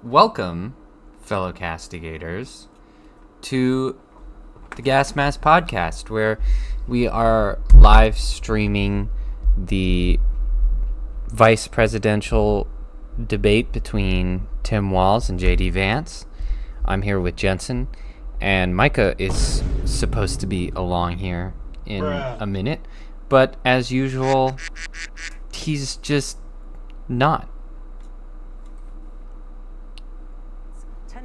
Welcome, fellow castigators, to the GasMask podcast, where we are live streaming the vice presidential debate between Tim Walz and Vance. I'm here with Jensen, and Micah is supposed to be along here in a minute, but as usual, he's just not.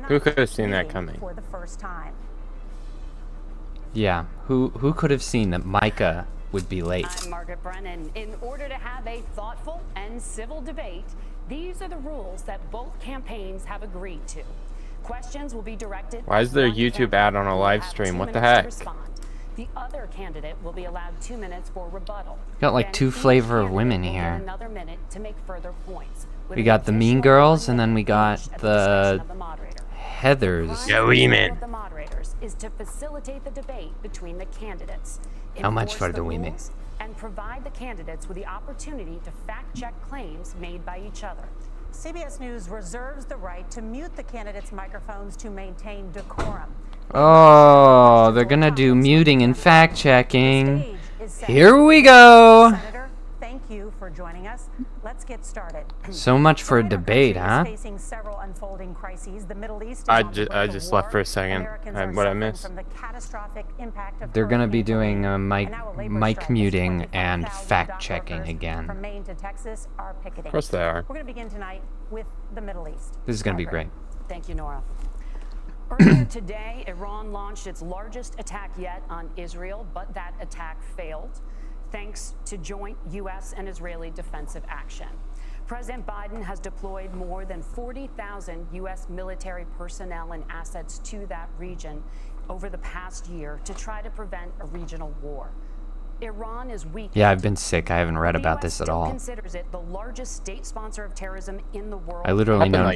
Who could have seen that coming? For the first time. Yeah, who could have seen that Micah would be late? I'm Margaret Brennan. In order to have a thoughtful and civil debate, these are the rules that both campaigns have agreed to. Questions will be directed. Why is there a YouTube ad on a live stream? What the heck? The other candidate will be allowed 2 minutes for rebuttal. Got like two flavor of women here. Another minute to make further points. We got the Mean Girls, and then we got the Heathers. Yeah, women. The moderators is to facilitate the debate between the candidates. How much enforce for the women? rules, and provide the candidates with the opportunity to fact-check claims made by each other. CBS News reserves the right to mute the candidates' microphones to maintain decorum. Oh, they're gonna do muting and fact-checking. Here we go. Senator, thank you for joining us. Let's get started. So much for a debate, huh? Facing several unfolding crises. The Middle East is I on the brink of just war. left for a second. Americans are What I suffering missed? from the catastrophic impact of They're gonna be Hurricane doing Helene. a mic And now a labor mic strike as muting and 25,000 fact-checking dock workers again. From Maine to Texas are picketing. Of course they are. We're going to begin tonight with the Middle East. This is gonna be great. Thank you, Nora. Earlier today, Iran launched its largest attack yet on Israel, but that attack failed thanks to joint U.S. and Israeli defensive action. President Biden has deployed more than 40,000 U.S. military personnel and assets to that region over the past year to try to prevent a regional war. Iran is weak. Yeah, I've been sick. I haven't read The about US this at still all. considers it the largest state sponsor of terrorism in the world. I literally know.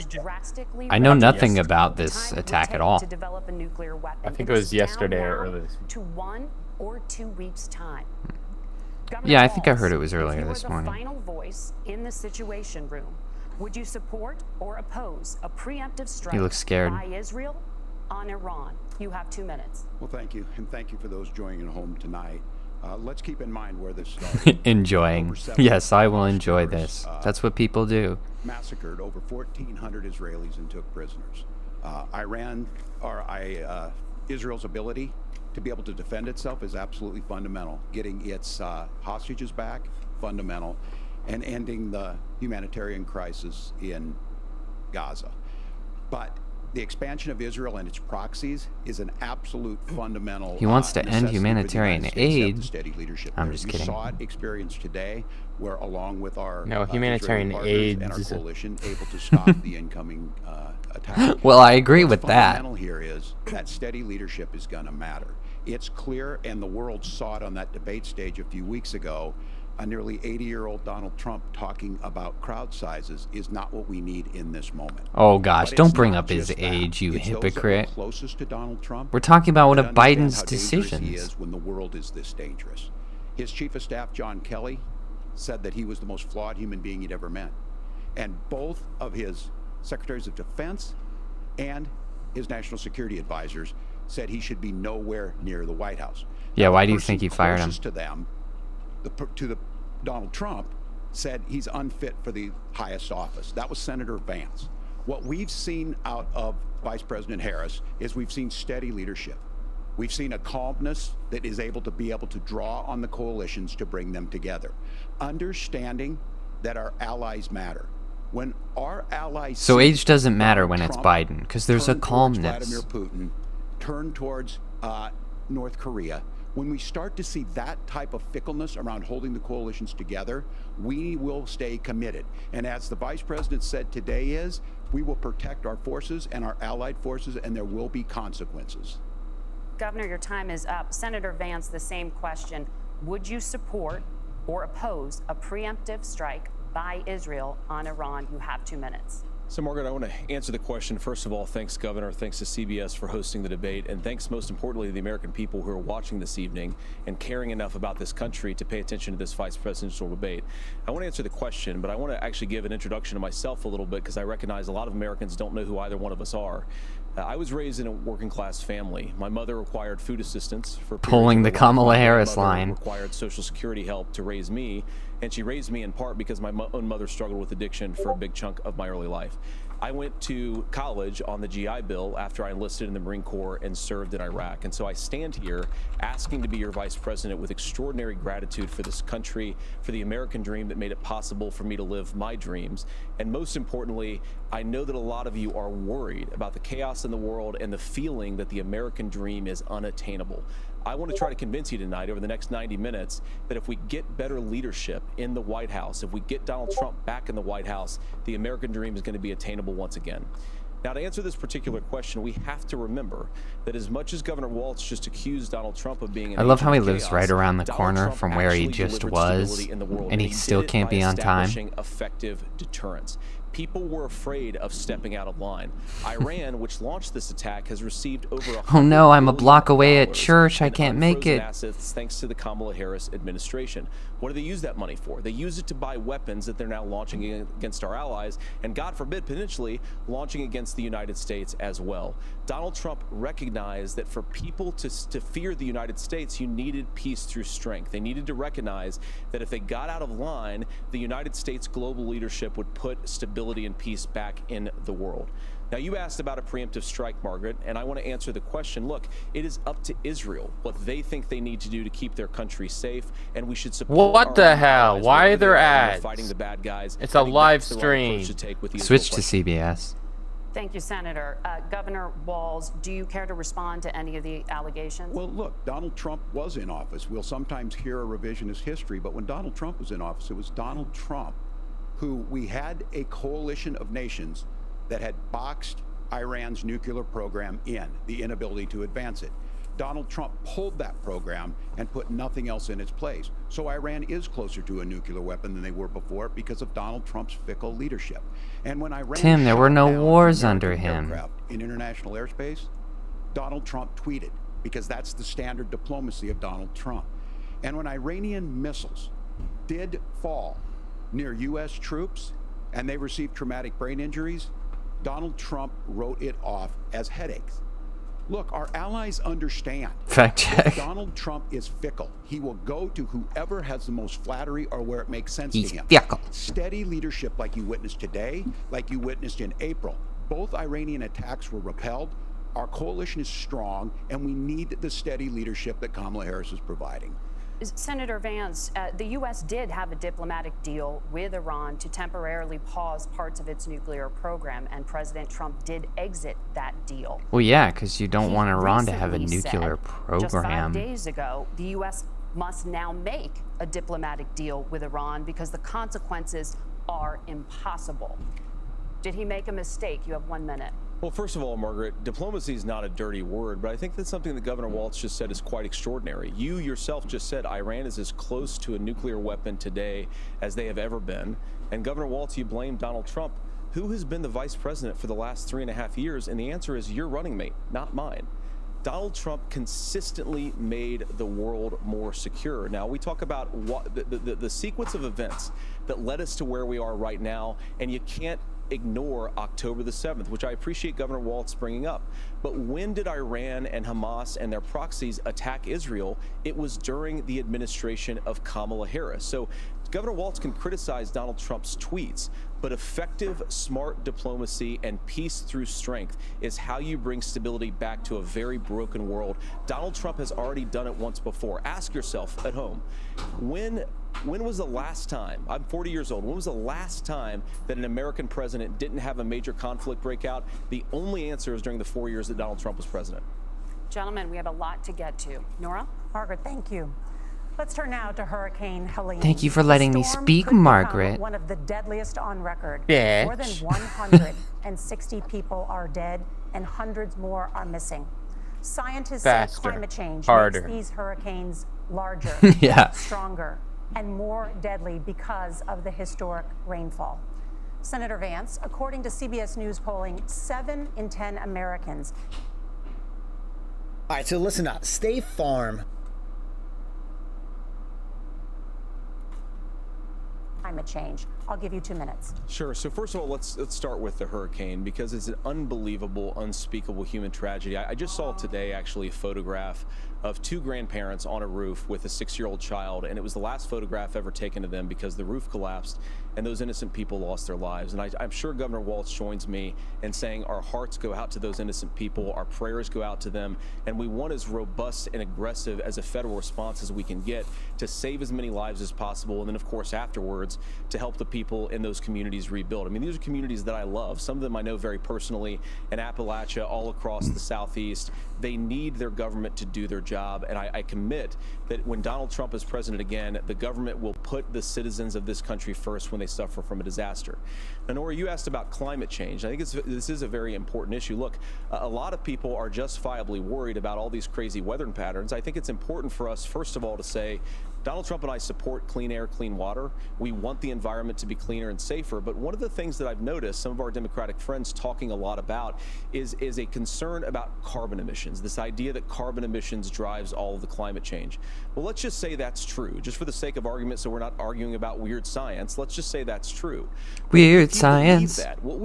I know nothing about this attack at all. To develop a nuclear weapon. I think it was yesterday or down earlier this week. to 1 or 2 weeks' time. Governor Yeah, I think I Walz, heard it was if earlier you were this the morning. final voice in the Situation Room, would you support or oppose a preemptive strike looks scared. by Israel on Iran? You have 2 minutes. Well, thank you, and thank you for those joining at home tonight. Let's keep in mind where this started. Enjoying. Over 7,000 Yes, I will enjoy Palestinians, this. That's what people do. massacred over 1,400 Israelis and took prisoners. Israel's ability to be able to defend itself is absolutely fundamental. Getting its hostages back, fundamental, and ending the humanitarian crisis in Gaza. But the expansion of Israel and its proxies is an absolute fundamental. He wants to end necessity for the humanitarian United States to have aid. the steady leadership I'm there. just We kidding. saw it experienced today, where along with our No, humanitarian Israeli partners and our aids. coalition, able to stop the incoming attack. Well, I agree What's with that. fundamental here is that steady leadership is going to matter. It's clear, and the world saw it on that debate stage a few weeks ago. A nearly 80-year-old Donald Trump talking about crowd sizes is not what we need in this moment. Oh gosh, But don't it's bring not up his just that. age, you It's those that were hypocrite. closest to Donald Trump. We're talking about one that of understand Biden's how dangerous he decisions. is when the world is this dangerous. His chief of staff, John Kelly, said that he was the most flawed human being he'd ever met. And both of his secretaries of defense and his national security advisors said he should be nowhere near the White House. Yeah, Now, why the do you person think he fired him? closest to them, Donald Trump, said he's unfit for the highest office. That was Senator Vance. What we've seen out of Vice President Harris is we've seen steady leadership. We've seen a calmness that is able to draw on the coalitions to bring them together. Understanding that our allies matter. When our allies So see age doesn't matter Donald when it's Trump Biden, because there's a turn towards calmness. Vladimir Putin, turn towards North Korea. When we start to see that type of fickleness around holding the coalitions together, we will stay committed. And as the vice president said today is, we will protect our forces and our allied forces, and there will be consequences. Governor, your time is up. Senator Vance, the same question. Would you support or oppose a preemptive strike by Israel on Iran? You have 2 minutes. So, Margaret, I want to answer the question. First of all, thanks, Governor. Thanks to CBS for hosting the debate. And thanks, most importantly, to the American people who are watching this evening and caring enough about this country to pay attention to this vice presidential debate. I want to answer the question, but I want to actually give an introduction to myself a little bit because I recognize a lot of Americans don't know who either one of us are. I was raised in a working class family. My mother required food assistance for Pulling the Kamala Harris line. Required Social Security help to raise me, and she raised me in part because my own mother struggled with addiction for a big chunk of my early life. I went to college on the GI Bill after I enlisted in the Marine Corps and served in Iraq. And so I stand here asking to be your vice president with extraordinary gratitude for this country, for the American dream that made it possible for me to live my dreams. And most importantly, I know that a lot of you are worried about the chaos in the world and the feeling that the American dream is unattainable. I want to try to convince you tonight over the next 90 minutes that if we get better leadership in the White House, if we get Donald Trump back in the White House, the American dream is going to be attainable once again. Now, to answer this particular question, we have to remember that as much as Governor Walz just accused Donald Trump of being an I love how he agent of lives chaos, right around the Donald corner Trump from where he actually just delivered was, stability in the world, and he did still it can't by be on time. establishing effective deterrence. People were afraid of stepping out of line. Iran, which launched this attack, has received over Oh no, I'm a $100 block away billion at church. I can't make unfrozen it. assets thanks to the Kamala Harris administration. What do they use that money for? They use it to buy weapons that they're now launching against our allies, and God forbid, potentially launching against the United States as well. Donald Trump recognized that for people to fear the United States, you needed peace through strength. They needed to recognize that if they got out of line, the United States global leadership would put stability and peace back in the world. Now, you asked about a preemptive strike, Margaret, and I want to answer the question. Look, it is up to Israel what they think they need to do to keep their country safe, and we should support What the our hell? allies Why are wherever there they ads? fighting the bad guys. It's I a think live that's the right approach stream. to take with the Switch to Israel question. CBS. Thank you, Senator. Governor Walz, do you care to respond to any of the allegations? Well, look, Donald Trump was in office. We'll sometimes hear a revisionist history, but when Donald Trump was in office, it was Donald Trump who we had a coalition of nations that had boxed Iran's nuclear program in, the inability to advance it. Donald Trump pulled that program and put nothing else in its place. So Iran is closer to a nuclear weapon than they were before because of Donald Trump's fickle leadership. And when Iran Tim, there were shot no down wars American under him. aircraft in international airspace, Donald Trump tweeted, because that's the standard diplomacy of Donald Trump. And when Iranian missiles did fall near U.S. troops and they received traumatic brain injuries, Donald Trump wrote it off as headaches. Look, our allies understand. Fact check. Donald Trump is fickle. He will go to whoever has the most flattery or where it makes sense He's to him. fickle. Steady leadership like you witnessed today, like you witnessed in April. Both Iranian attacks were repelled. Our coalition is strong, and we need the steady leadership that Kamala Harris is providing. Senator Vance, the U.S. did have a diplomatic deal with Iran to temporarily pause parts of its nuclear program, and President Trump did exit that deal. Well, yeah, because you don't He want Iran to have a recently nuclear said, just 5 program. days ago, the U.S. must now make a diplomatic deal with Iran because the consequences are impossible. Did he make a mistake? You have 1 minute. Well, first of all, Margaret, diplomacy is not a dirty word, but I think that's something that Governor Walz just said is quite extraordinary. You yourself just said Iran is as close to a nuclear weapon today as they have ever been. And Governor Walz, you blame Donald Trump. Who has been the vice president for the last 3.5 years? And the answer is your running mate, not mine. Donald Trump consistently made the world more secure. Now, we talk about what, the sequence of events that led us to where we are right now, and you can't ignore October the 7th, which I appreciate Governor Walz bringing up. But when did Iran and Hamas and their proxies attack Israel? It was during the administration of Kamala Harris. So Governor Walz can criticize Donald Trump's tweets, but effective, smart diplomacy and peace through strength is how you bring stability back to a very broken world. Donald Trump has already done it once before. Ask yourself at home, when was the last time, I'm 40 years old, when was the last time that an American president didn't have a major conflict break out? The only answer is during the 4 years that Donald Trump was president. Gentlemen, we have a lot to get to. Nora? Margaret, thank you. Let's turn now to Hurricane Helene. Thank you for letting me The storm speak, could become Margaret. One of the deadliest on record. Bitch. More than 160 people are dead and hundreds more are missing. Scientists Faster. say climate change Harder. makes these hurricanes larger, Yeah. stronger, and more deadly because of the historic rainfall. Senator Vance, according to CBS News polling, 7 in 10 Americans. All right, so listen up. State Farm. Climate change. I'll give you 2 minutes. Sure. So first of all, let's start with the hurricane, because it's an unbelievable, unspeakable human tragedy. I just saw today actually a photograph of 2 grandparents on a roof with a 6-year-old child, and it was the last photograph ever taken of them because the roof collapsed and those innocent people lost their lives. And I'm sure Governor Walz joins me in saying our hearts go out to those innocent people, our prayers go out to them, and we want as robust and aggressive as a federal response as we can get to save as many lives as possible, and then of course afterwards to help the people in those communities rebuild. I mean, these are communities that I love. Some of them I know very personally in Appalachia, all across the Southeast. They need their government to do their job, and I commit that when Donald Trump is president again, the government will put the citizens of this country first when they suffer from a disaster. Now, Nora, you asked about climate change. I think this is a very important issue. Look, a lot of people are justifiably worried about all these crazy weather patterns. I think it's important for us, first of all, to say Donald Trump and I support clean air, clean water. We want the environment to be cleaner and safer. But one of the things that I've noticed some of our Democratic friends talking a lot about is a concern about carbon emissions, this idea that carbon emissions drives all of the climate change. Well, let's just say that's true, just for the sake of argument, so we're not arguing about weird science. Let's just say that's true. Weird If you science. believe that, what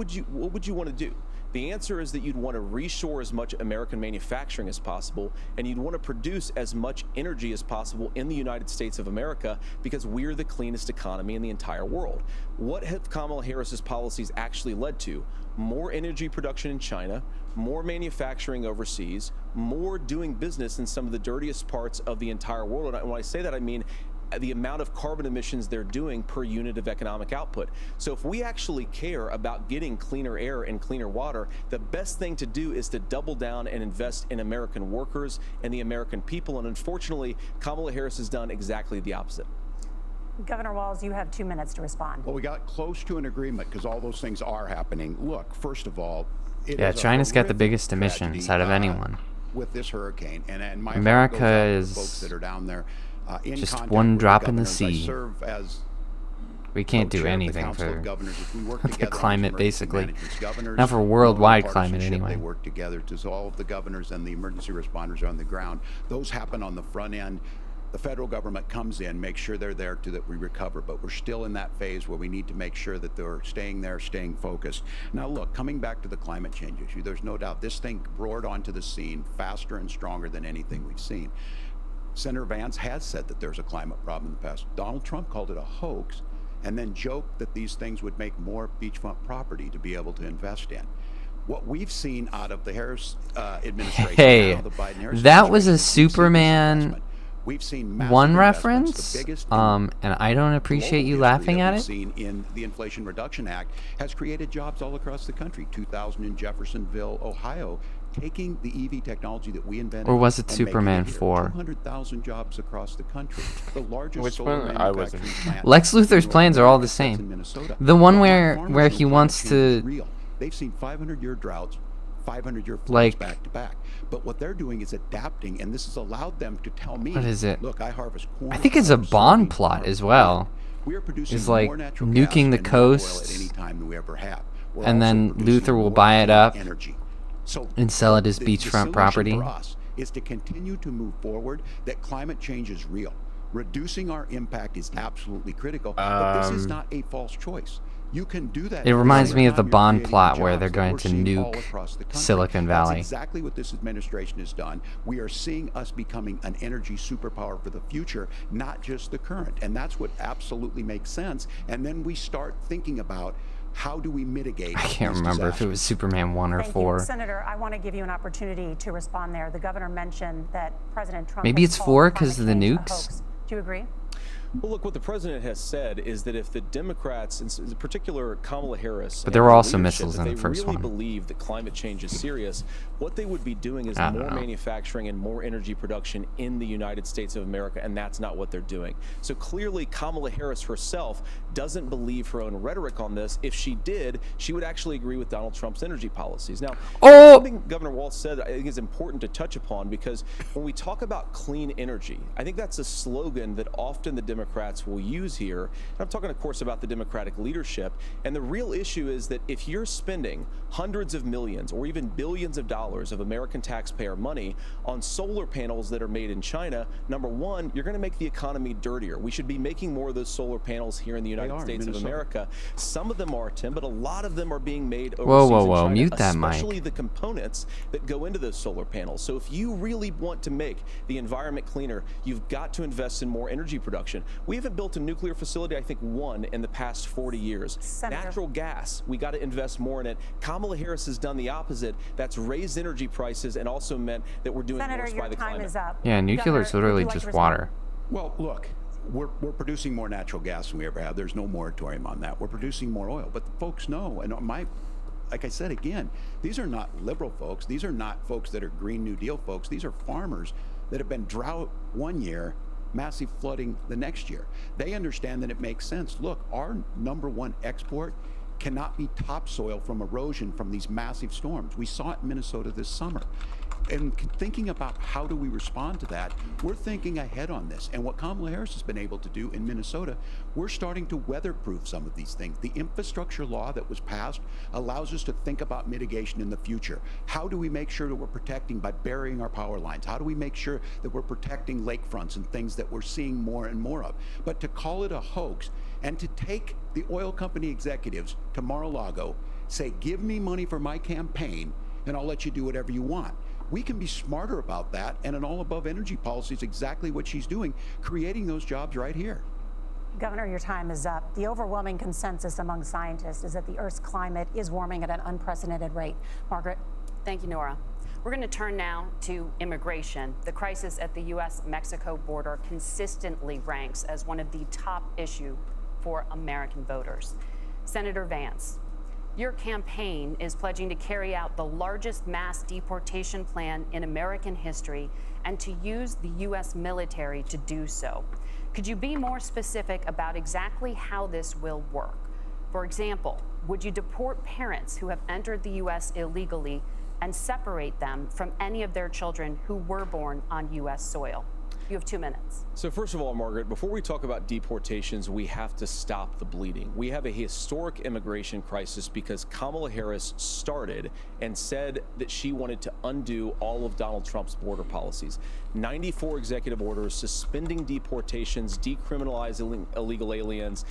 would you want to do? The answer is that you'd want to reshore as much American manufacturing as possible, and you'd want to produce as much energy as possible in the United States of America, because we're the cleanest economy in the entire world. What have Kamala Harris's policies actually led to? More energy production in China, more manufacturing overseas, more doing business in some of the dirtiest parts of the entire world. And when I say that, I mean the amount of carbon emissions they're doing per unit of economic output. So if we actually care about getting cleaner air and cleaner water, the best thing to do is to double down and invest in American workers and the American people. And unfortunately, Kamala Harris has done exactly the opposite. Governor Walz, you have 2 minutes to respond. Well, we got close to an agreement because all those things are happening. Look, first of all, Yeah, China's got the biggest emissions out of anyone. With this hurricane, and my America heart goes out to the is folks that are down there. In just contact one with drop in the governors. I sea. serve as We can't do co-chair of the anything Council of for Governors. If we work the together on climate, emergency basically. management, governors, Not for all worldwide in climate, partnership, anyway. They work together to all of the governors and the emergency responders are on the ground. Those happen on the front end. The federal government comes in, makes sure they're there to that we recover, but we're still in that phase where we need to make sure that they're staying there, staying focused. Now look, coming back to the climate change issue, there's no doubt this thing roared onto the scene faster and stronger than anything we've seen. Senator Vance has said that there's a climate problem in the past. Donald Trump called it a hoax and then joked that these things would make more beachfront property to be able to invest in. What we've seen out of the Harris administration, Hey, now the Biden-Harris that was a administration, Superman we've seen massive one investments, reference, the biggest and I don't appreciate global you history laughing that at we've it. seen in the Inflation Reduction Act has created jobs all across the country. 2,000 in Jeffersonville, Ohio, taking the EV technology that we invented. Or was it and making Superman here. 4? 200,000 jobs across the country. The largest Which solar one? I wasn't. manufacturing plant Lex in Luthor's North plans are all the America sits in same. Minnesota. The one But where farmers where know he climate wants change to is real. They've seen 500-year droughts, 500-year floods Like- back to back. But what they're doing is adapting, and this has allowed them to tell me, What is it? look, I harvest corn. I think it's a I'm Bond soybean, plot I'm as well. We are producing Is like more natural nuking gas the and more oil coasts, at any time than we ever have. We're and also then producing Luther will more buy it clean up energy. So and sell it as the beachfront solution property. for us is to continue to move forward. That climate change is real. Reducing our impact is absolutely critical. But this is not a false choice. You can do that. It reminds me of the You're Bond creating plot where jobs they're that going we're to seeing all nuke across the country. Silicon That's Valley. exactly what this administration has done. We are seeing us becoming an energy superpower for the future, not just the current. And that's what absolutely makes sense. And then we start thinking about how do we mitigate I can't these remember if it disasters. was Superman 1 or Thank 4. you. Senator, I want to give you an opportunity to respond there. The governor mentioned that President Trump Maybe has it's called 4 'cause of the climate change a nukes? hoax. Do you agree? Well, look, what the president has said is that if the Democrats, in particular Kamala Harris, But there and were her also leadership, missiles if in the they first really one. believe that climate change is serious, what they would be doing is I don't more know. manufacturing and more energy production in the United States of America, and that's not what they're doing. So clearly, Kamala Harris herself doesn't believe her own rhetoric on this. If she did, she would actually agree with Donald Trump's energy policies. Now, Oh! something Governor Walz said I think is important to touch upon, because when we talk about clean energy, I think that's a slogan that often the Democrats Democrats will use here. And I'm talking, of course, about the Democratic leadership. And the real issue is that if you're spending hundreds of millions or even billions of dollars of American taxpayer money on solar panels that are made in China, number one, you're going to make the economy dirtier. We should be making more of those solar panels here in the United States of America. Some of them are, Tim, but a lot of them are being made overseas in China, mute that mic. especially the components that go into those solar panels. So if you really want to make the environment cleaner, you've got to invest in more energy production. We haven't built a nuclear facility, I think, one in the past 40 years. Senator. Natural gas, we got to invest more in it. Kamala Harris has done the opposite. That's raised energy prices and also meant that we're doing Senator, worse by your the time climate. is up. Yeah, nuclear Governor, is literally would you like just to respond? water. Well, look, we're producing more natural gas than we ever have. There's no moratorium on that. We're producing more oil. But the folks know, and like I said again, these are not liberal folks. These are not folks that are Green New Deal folks. These are farmers that have been drought one year, massive flooding the next year. They understand that it makes sense. Look, our #1 export cannot be topsoil from erosion from these massive storms. We saw it in Minnesota this summer. And thinking about how do we respond to that, we're thinking ahead on this. And what Kamala Harris has been able to do in Minnesota, we're starting to weatherproof some of these things. The infrastructure law that was passed allows us to think about mitigation in the future. How do we make sure that we're protecting by burying our power lines? How do we make sure that we're protecting lakefronts and things that we're seeing more and more of? But to call it a hoax and to take the oil company executives to Mar-a-Lago, say, give me money for my campaign and I'll let you do whatever you want. We can be smarter about that, and an all-above energy policy is exactly what she's doing, creating those jobs right here. Governor, your time is up. The overwhelming consensus among scientists is that the Earth's climate is warming at an unprecedented rate. Margaret? Thank you, Nora. We're going to turn now to immigration. The crisis at the U.S.-Mexico border consistently ranks as one of the top issues for American voters. Senator Vance, your campaign is pledging to carry out the largest mass deportation plan in American history and to use the U.S. military to do so. Could you be more specific about exactly how this will work? For example, would you deport parents who have entered the U.S. illegally and separate them from any of their children who were born on U.S. soil? You have 2 minutes. So first of all, Margaret, before we talk about deportations, we have to stop the bleeding. We have a historic immigration crisis because Kamala Harris started and said that she wanted to undo all of Donald Trump's border policies. 94 executive orders suspending deportations, decriminalizing illegal aliens,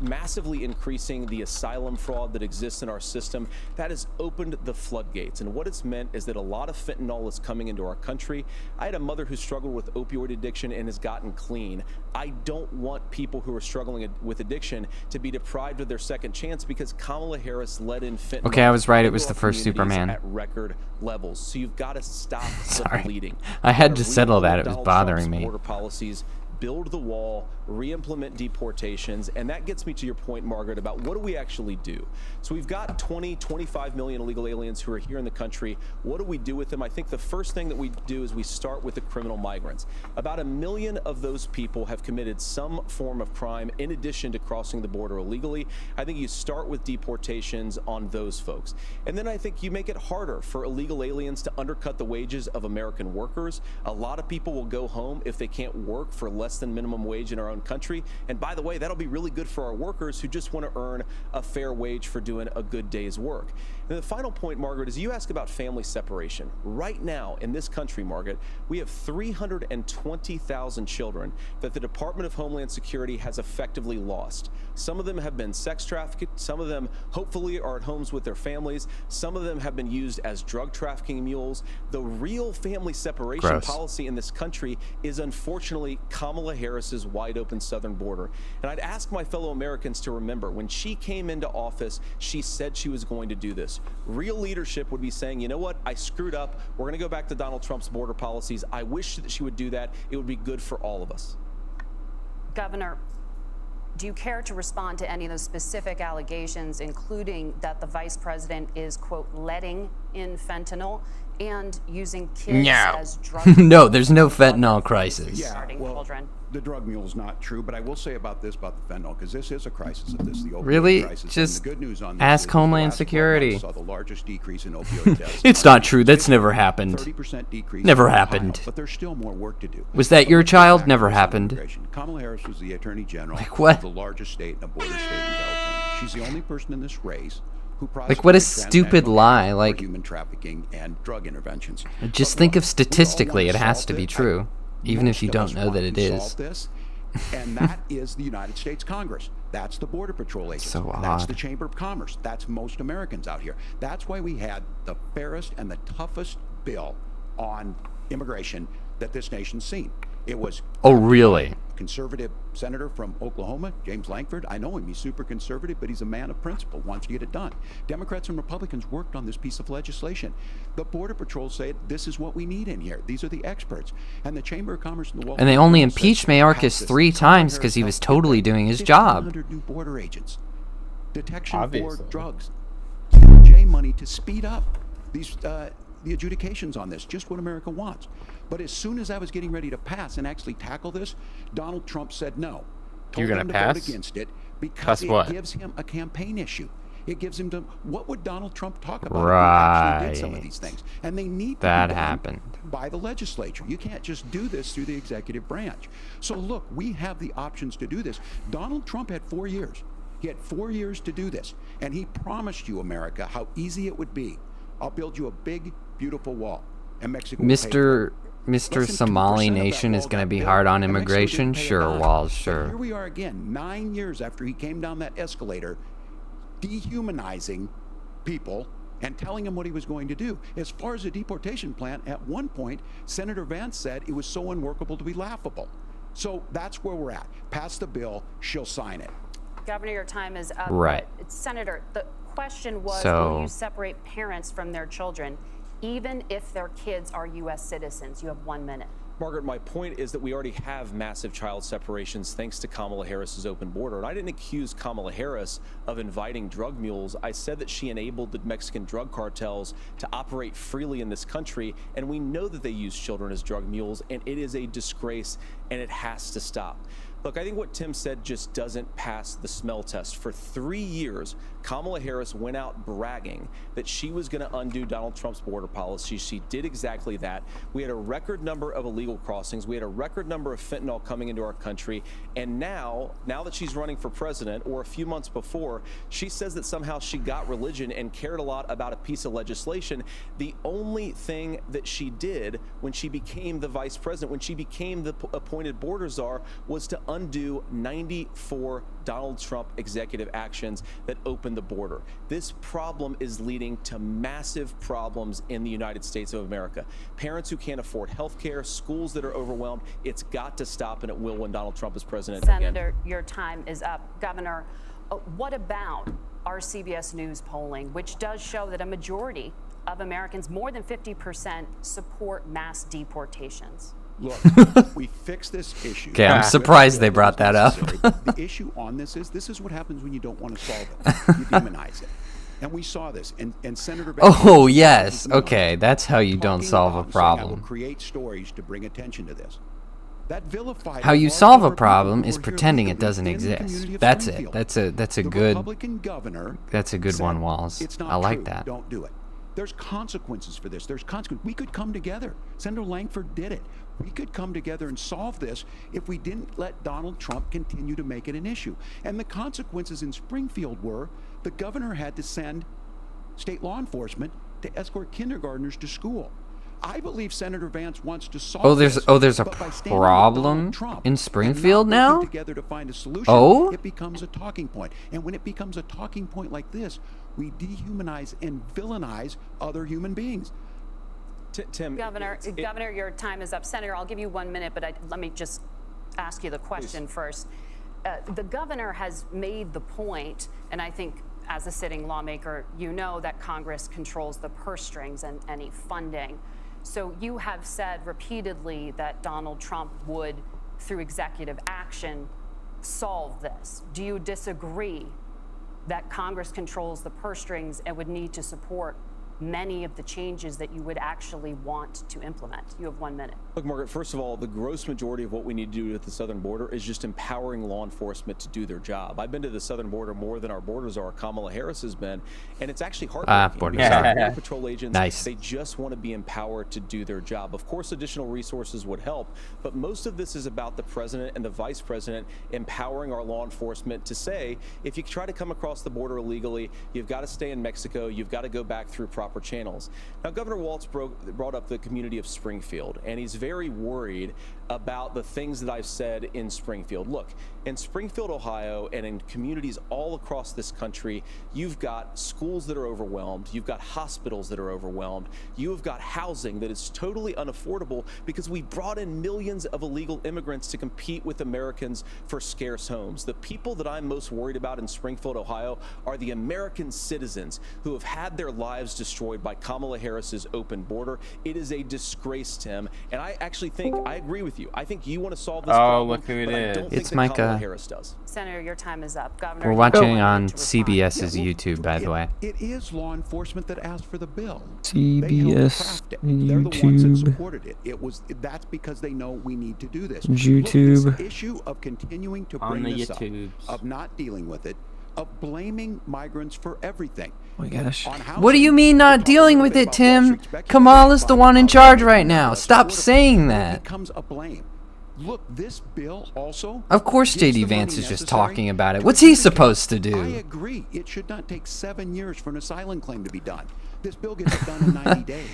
massively increasing the asylum fraud that exists in our system. That has opened the floodgates. And what it's meant is that a lot of fentanyl is coming into our country. I had a mother who struggled with opioid addiction and has gotten clean. I don't want people who are struggling with addiction to be deprived of their second chance because Kamala Harris let in fentanyl. Okay, I was right. It was the first Superman. At record levels. So you've got to stop Sorry. the bleeding. I had to settle that. It was Donald bothering Trump's me. Border policies, build the wall, re-implement deportations, and that gets me to your point, Margaret, about what do we actually do? So we've got 25 million illegal aliens who are here in the country. What do we do with them? I think the first thing that we do is we start with the criminal migrants. About 1 million of those people have committed some form of crime in addition to crossing the border illegally. I think you start with deportations on those folks. And then I think you make it harder for illegal aliens to undercut the wages of American workers. A lot of people will go home if they can't work for less than minimum wage in our own country. And by the way, that'll be really good for our workers who just want to earn a fair wage for doing a good day's work. And the final point, Margaret, is you ask about family separation. Right now in this country, Margaret, we have 320,000 children that the Department of Homeland Security has effectively lost. Some of them have been sex trafficked. Some of them hopefully are at homes with their families. Some of them have been used as drug trafficking mules. The real family separation policy in this country is unfortunately Kamala Harris's wide open southern border. And I'd ask my fellow Americans to remember when she came into office, she said she was going to do this. Real leadership would be saying, you know what, I screwed up. We're going to go back to Donald Trump's border policies. I wish that she would do that. It would be good for all of us. Governor, do you care to respond to any of those specific allegations, including that the vice president is, quote, letting in fentanyl and using kids as drug No, there's no fentanyl crisis. starting children? the drug mule is not true, but I will say about this, about the fentanyl, because this is a crisis of this, the opioid Really? crisis. And Just the good news on this ask is Homeland the last 12 Security. months saw the largest decrease in opioid deaths. It's not true. That's never happened. 30% decrease. Never in Ohio, happened. But there's still more work to do. Was that your Let's get child? back to Never this happened. immigration. Kamala Harris was the Attorney General Like what? of the largest state and a border state in California. She's the only person in this race who Like, what a prosecuted stupid transnational lie, gangs for like- human trafficking and drug interventions. Just But think look, of we all statistically, want it to has solve to be it. true, even if Most you of don't us know want that it to is. solve this, and that is the United States Congress. That's the Border Patrol agents. So That's odd. the Chamber of Commerce. That's most Americans out here. That's why we had the fairest and the toughest bill on immigration that this nation's seen. It was Oh, really? conservative senator from Oklahoma, James Lankford. I know him. He's super conservative, but he's a man of principle, wants to get it done. Democrats and Republicans worked on this piece of legislation. The Border Patrol said this is what we need in here. These are the experts. And the Chamber of Commerce and the Welfare And they only Bureau said, impeached "Pass Mayorkas this." 3 Kamala times Harris because he was helped get totally that. doing his job. 1,500 new border agents. Detection Obviously. for drugs. J money to speed up these the adjudications on this, just what America wants. But as soon as I was getting ready to pass and actually tackle this, Donald Trump said no. You're Told gonna them to vote pass? against it because Pass it what? gives him a campaign issue. It gives him to, what would Donald Trump talk about if he actually did some of Right. these things? And they need to That be done happened. by the legislature. You can't just do this through the executive branch. So look, we have the options to do this. Donald Trump had 4 years. He had 4 years to do this. And he promised you, America, how easy it would be. I'll build you a big, beautiful wall. And Mexico will pay for it. Mr. Less than Somali 2% of that Nation is wall going to got be built, hard on and Mexico immigration? didn't pay a Sure, dime. Walz, But sure. here we are again, 9 years after he came down that escalator, dehumanizing people and telling them what he was going to do. As far as the deportation plan, at one point, Senator Vance said it was so unworkable to be laughable. So that's where we're at. Pass the bill, she'll sign it. Governor, your time is up. Right. but, Senator, the question was, So- will you separate parents from their children, even if their kids are U.S. citizens? You have 1 minute. Margaret, my point is that we already have massive child separations thanks to Kamala Harris's open border. And I didn't accuse Kamala Harris of inviting drug mules. I said that she enabled the Mexican drug cartels to operate freely in this country. And we know that they use children as drug mules, and it is a disgrace, and it has to stop. Look, I think what Tim said just doesn't pass the smell test. For 3 years, Kamala Harris went out bragging that she was going to undo Donald Trump's border policy. She did exactly that. We had a record number of illegal crossings. We had a record number of fentanyl coming into our country. And now that she's running for president, or a few months before, she says that somehow she got religion and cared a lot about a piece of legislation. The only thing that she did when she became the vice president, when she became the appointed border czar, was to undo 94 Donald Trump executive actions that opened the border. This problem is leading to massive problems in the United States of America. Parents who can't afford health care, schools that are overwhelmed. It's got to stop, and it will when Donald Trump is president again. Senator, your time is up. Governor, what about our CBS News polling, which does show that a majority of Americans, more than 50%, support mass deportations? Look, we fix this issue. Okay, I'm surprised they brought that up. The issue on this is what happens when you don't want to solve it. You demonize it. And we saw this. And Senator Vance, Oh, yes. Okay, that's how you don't solve a I will problem. create stories to bring attention to this. That vilified How a you large solve number a of problem people is who are here pretending it legally doesn't in the exist. community of That's it. Springfield. That's a The good Republican governor good said, one, Walz. It's not I like true. that. Don't do it. There's consequences for this. There's consequences. We could come together. Senator Lankford did it. We could come together and solve this if we didn't let Donald Trump continue to make it an issue. And the consequences in Springfield were the governor had to send state law enforcement to escort kindergartners to school. I believe Senator Vance wants to solve there's this, a but by standing with problem Donald Trump in and Springfield not now? working together to find a solution, Oh? it becomes a talking point. And when it becomes a talking point like this, we dehumanize and villainize other human beings. Tim, Governor, your time is up. Senator, I'll give you 1 minute, but let me just ask you the question first. The governor has made the point, and I think as a sitting lawmaker, you know that Congress controls the purse strings and any funding. So you have said repeatedly that Donald Trump would, through executive action, solve this. Do you disagree that Congress controls the purse strings and would need to support many of the changes that you would actually want to implement. You have 1 minute. Look, Margaret, first of all, the gross majority of what we need to do at the southern border is just empowering law enforcement to do their job. I've been to the southern border more than our borders are. Kamala Harris has been, and it's actually heartbreaking. Border because side. Border Patrol agents, Nice. they just want to be empowered to do their job. Of course, additional resources would help, but most of this is about the president and the vice president empowering our law enforcement to say, if you try to come across the border illegally, you've got to stay in Mexico, you've got to go back through proper channels. Now, Governor Walz brought up the community of Springfield, and he's very worried about the things that I've said in Springfield. Look, in Springfield, Ohio, and in communities all across this country, you've got schools that are overwhelmed, you've got hospitals that are overwhelmed, you have got housing that is totally unaffordable because we brought in millions of illegal immigrants to compete with Americans for scarce homes. The people that I'm most worried about in Springfield, Ohio, are the American citizens who have had their lives destroyed by Kamala Harris's open border. It is a disgrace, Tim, and I actually think, I agree with you. I think you want to solve this problem, look who it but I is. don't think It's that Kamala Micah. Harris does. Senator, your time is up. Governor, We're you watching have 1 on minute to respond. CBS's YouTube, by the way. It is law enforcement that asked for the bill. CBS They helped craft it. They're the ones that YouTube. supported it. That's because they know we need to do this. YouTube. Look, this issue of continuing to On bring the this YouTubes. up, of not dealing with it, of blaming migrants for everything. Oh my gosh. On What do you housing, mean we not talk a dealing little with bit it, about Wall Tim? Street speculators Kamala's the one in buying charge houses, right now. Stop border saying patrol. that. It becomes a blame. Look, this bill also. Of course gives JD the Vance money is just necessary talking about it. to What's he adjudicate. supposed to I do? agree. It should not take 7 years for an asylum claim to be done. This bill gets it done in 90 days.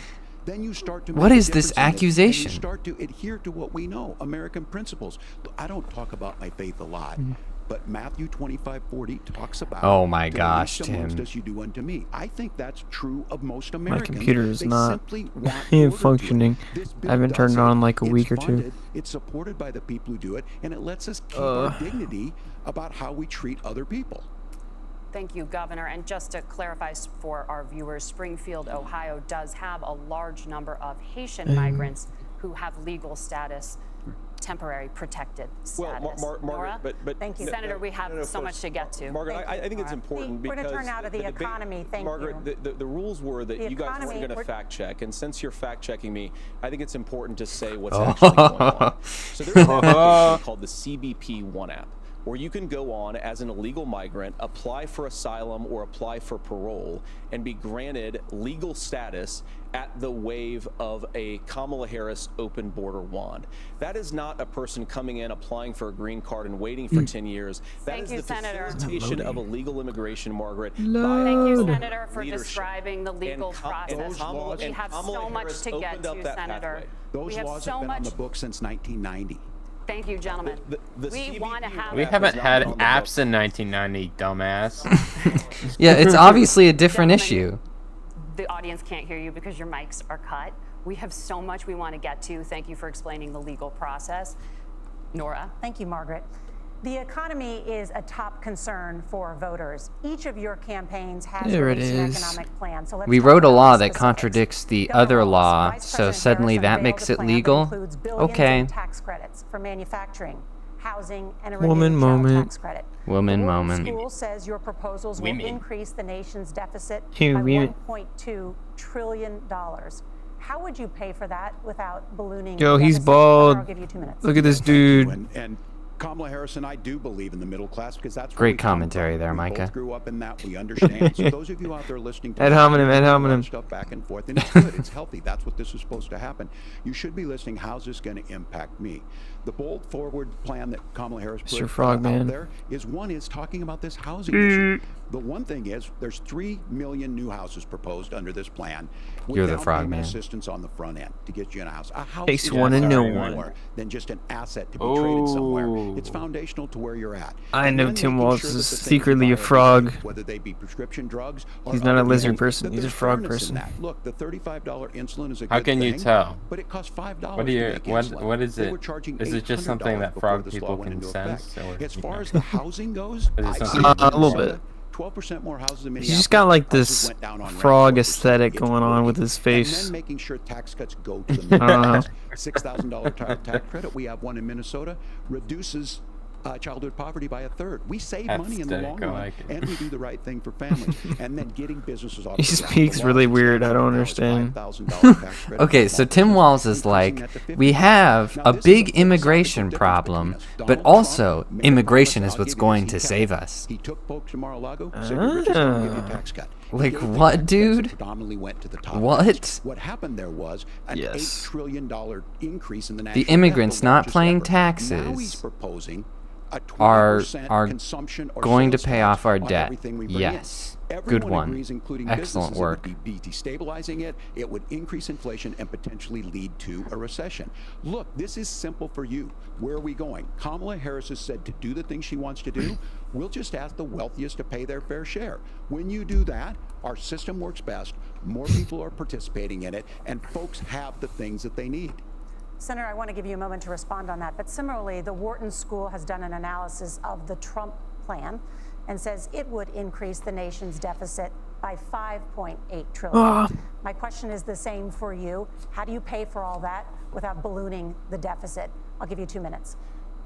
Then you start to What make a is this difference in and accusation? you start to adhere to what we know, American principles. I don't talk about my faith a lot, but Matthew 25:40 talks about. Oh my "To the gosh, least amongst Tim. us you do unto me." I think that's true of most Americans. computer is They not simply want order to it. functioning. This bill I haven't does turned it it. on like a It's week or two. funded, it's supported by the people who do it, and it lets us keep our dignity about how we treat other people. Thank you, Governor. And just to clarify for our viewers, Springfield, Ohio does have a large number of Haitian migrants who have legal status, temporary protected Well, status. Margaret, Nora? but Thank you. Senator, we have so much to get to. Margaret, Thank you, I think it's Nora. important We're because gonna turn now to the debate- economy. Thank Margaret, you. the rules were that The you guys economy, weren't going to we're- fact check, and since you're fact checking me, I think it's important to say what's actually going on. So there's an application called the CBP One app, where you can go on as an illegal migrant, apply for asylum or apply for parole, and be granted legal status at the wave of a Kamala Harris open border wand. That is not a person coming in, applying for a green card and waiting for 10 years. That Thank is you, the Senator. facilitation of illegal immigration, Margaret. Thank you, Load. Senator, for Leadership. describing the legal And process. Kamala- We and have Kamala so much Harris to get opened up to, that Senator. pathway. Those We have laws so have been much. on the books since 1990. Thank you, gentlemen. The We CBP want to have. We app haven't is not had on the apps books. in 1990, dumbass. Yeah, it's obviously a different Gentlemen, issue. The audience can't hear you because your mics are cut. We have so much we want to get to. Thank you for explaining the legal process. Nora? Thank you, Margaret. The economy is a top concern for voters. Each of your campaigns has There it released an is. economic plan. So let's We talk wrote a about law the that specifics. contradicts the Governor other Walz, law, Vice so President suddenly Harris that unveiled makes a it plan that legal? includes billions Okay. in tax credits for manufacturing, housing, and a Woman renewed child moment. tax credit. Woman the Wharton moment. School says your proposals will Women. increase the nation's deficit Hey, by women. $1.2 trillion. How would you pay for that without ballooning? Yo, the he's deficit? Governor, bald. I'll give you 2 minutes. Look at this Thank you. dude. And Kamala Harris and I do believe in the middle class because that's where Great we come commentary from. there, We Micah. both grew up in that. We understand. So those of you out there listening to Ad this, hominem, ad a lot of hominem. stuff back and forth, and it's good. It's healthy. That's what this is supposed to happen. You should be listening. How's this going to impact me? The bold forward plan that Kamala Harris Mr. put Frogman. out there is talking about this housing issue. The one thing is there's 3 million new houses proposed under this plan. with You're the down payment Frogman. assistance on the front end to get you in a house. A house Takes is one and no more one. than just an asset to be traded somewhere. Oh. It's foundational to where you're at. I And know then Tim making Walz sure is that the things secretly you a buy are frog. safe, whether they be prescription drugs or He's not a other lizard things, person, that he's a there's frog fairness in person. that. Look, the $35 insulin is a How good can you thing, tell? but it costs $5 What do to you? make What? insulin. What is They it? were charging Is it just something $800 that before frog this law people went can into sense? effect. Or, As you far know? as the housing goes, Is it I see something it that in A little Minnesota. bit. 12% more houses in He's Minneapolis. just got like Houses this went down on rent frog 4%. aesthetic It's going on with working. his And face. then making sure tax cuts go to the middle I don't know. class. $6,000 tax credit. We have one in Minnesota. Reduces childhood poverty by a third. We save That's money in the long sick, I run, like it. and we do the right thing for families. And then getting businesses off He the ground. speaks The really largest weird. I don't example now is understand. $5,000 tax credit Okay, for so small Tim businesses, Walz is increasing like, that to 50%. we have Now, a this is big the immigration difference problem, between us. but Donald also Trump made a immigration promise, is I'll what's give you going this, to he save kept it. us. He took folks from Mar-a-Lago, said the richest will give you a tax cut. He Like gave the what, tax cuts dude? that predominantly went to the top What? guys. What happened there was an Yes. $8 trillion increase in the national The immigrants debt, the not largest paying ever. Now taxes he's proposing a are 20% consumption or going to sales pay tax off our on debt. everything we bring in. Yes. Everyone Good one. agrees, including Excellent businesses, work. it would be destabilizing it. It would increase inflation and potentially lead to a recession. Look, this is simple for you. Where are we going? Kamala Harris has said to do the things she wants to do. We'll just ask the wealthiest to pay their fair share. When you do that, our system works best. More people are participating in it, and folks have the things that they need. Senator, I want to give you a moment to respond on that. But similarly, the Wharton School has done an analysis of the Trump plan and says it would increase the nation's deficit by $5.8 trillion. My question is the same for you. How do you pay for all that without ballooning the deficit? I'll give you 2 minutes.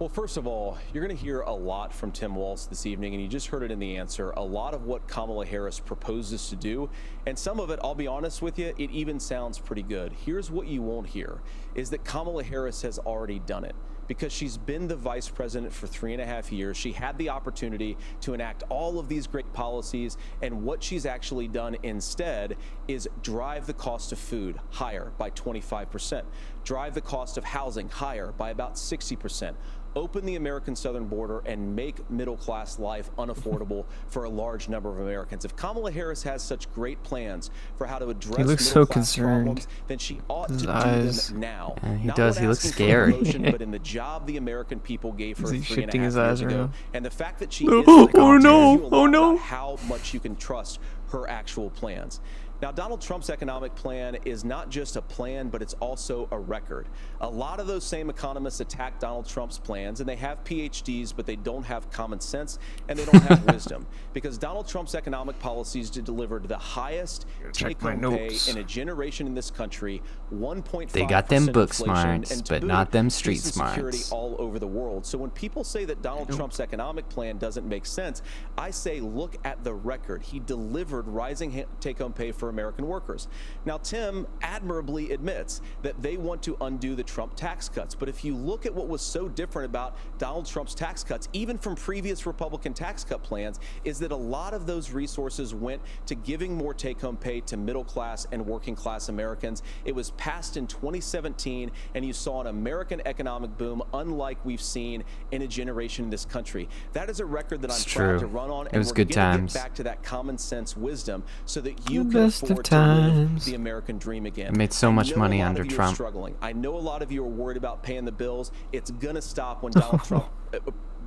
Well, first of all, you're going to hear a lot from Tim Walz this evening, and you just heard it in the answer. A lot of what Kamala Harris proposes to do, and some of it, I'll be honest with you, it even sounds pretty good. Here's what you won't hear, is that Kamala Harris has already done it. Because she's been the vice president for 3.5 years. She had the opportunity to enact all of these great policies, and what she's actually done instead is drive the cost of food higher by 25%, drive the cost of housing higher by about 60%, open the American southern border, and make middle-class life unaffordable for a large number of Americans. If Kamala Harris has such great plans for how to address looks so middle-class concerned. problems, then she ought His to eyes. do them now. Yeah, he Not does. when He looks asking for scary. promotion, but in the job the American people gave her Is he 3.5 shifting his years eyes ago. around? And the fact that she Oh, is oh no, tells you a lot oh no. about how much you can trust her actual plans. Now, Donald Trump's economic plan is not just a plan, but it's also a record. A lot of those same economists attack Donald Trump's plans, and they have PhDs, but they don't have common sense, and they don't have wisdom. Because Donald Trump's economic policies delivered the highest take-home pay in a generation in this country, 1.5% They got them book inflation, smarts, and to but boot, not them street peace and security smarts. all over the world. So when people say that Donald Trump's economic plan doesn't make sense, I say look at the record. He delivered rising take-home pay for American workers. Now, Tim admirably admits that they want to undo the Trump tax cuts. But if you look at what was so different about Donald Trump's tax cuts, even from previous Republican tax cut plans, is that a lot of those resources went to giving more take-home pay to middle-class and working-class Americans. It was passed in 2017, and you saw an American economic boom unlike we've seen in a generation in this country. That is a record that I'm proud true. to run on, It and was we're good gonna times. get back to that common sense wisdom so that you The can best of afford to live times. the American dream again. Made so I much know money a lot under of you are Trump. struggling. I know a lot of you are worried about paying the bills. It's gonna stop when Donald Trump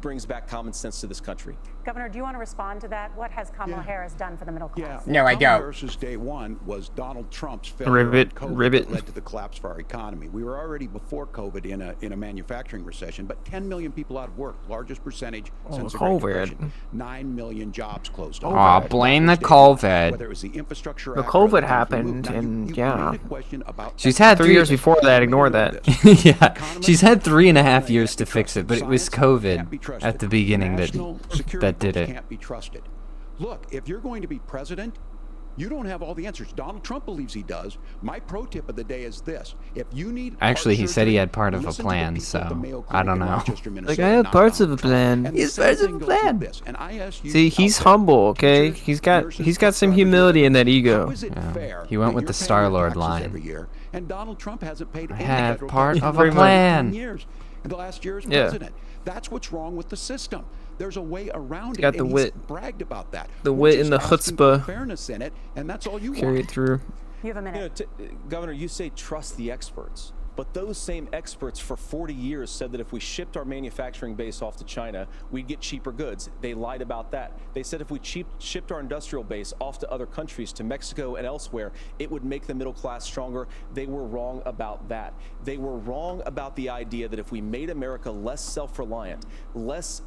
brings back common sense to this country. Governor, do you want to respond to that? What has Kamala Yeah. Harris done for the middle class? No, I Kamala don't. Harris's day one was Donald Trump's failure Ribbit, on COVID ribbit. that led to the collapse of our economy. We were already before COVID in a manufacturing recession, but 10 million people out of work, largest percentage since the Great COVID. Depression. 9 million jobs closed. Aw, blame the COVID. Whether it was the infrastructure The act or COVID other things we happened, moved. Now, and you yeah. made a question about She's had 3 years before that, ignore that. Yeah, she's had 3.5 years to fix it, but it was COVID at the beginning that did it. Can't be trusted. Look, if you're going to be president, you don't have all the answers. Donald Trump believes he does. My pro tip of the day is this: if you need Actually, heart he said he surgery, had part of a listen to the plan, people so at the Mayo I don't Clinic in know. Rochester, Like, Minnesota, I have not parts of Donald a Trump. plan. And He the has same parts of thing a goes plan. with this. And I ask you See, out he's there, humble, okay? teachers, He's got nurses, he's got some bus drivers, humility in that ego. how is it Yeah. fair He went that with you're the paying Star-Lord your taxes line. every year, and Donald Trump hasn't paid any have federal part taxes of in a the last plan. 10 years. In the last year as Yeah. president. That's what's wrong with the system. There's a way around it. got the and he's wit. bragged about that. The We're wit just and the asking for chutzpah. fairness in it, and that's all you Carry want. it through. You have a You minute. know, Governor, you say trust the experts. But those same experts for 40 years said that if we shipped our manufacturing base off to China, we'd get cheaper goods. They lied about that. They said if we shipped our industrial base off to other countries, to Mexico and elsewhere, it would make the middle class stronger. They were wrong about that. They were wrong about the idea that if we made America less self-reliant, less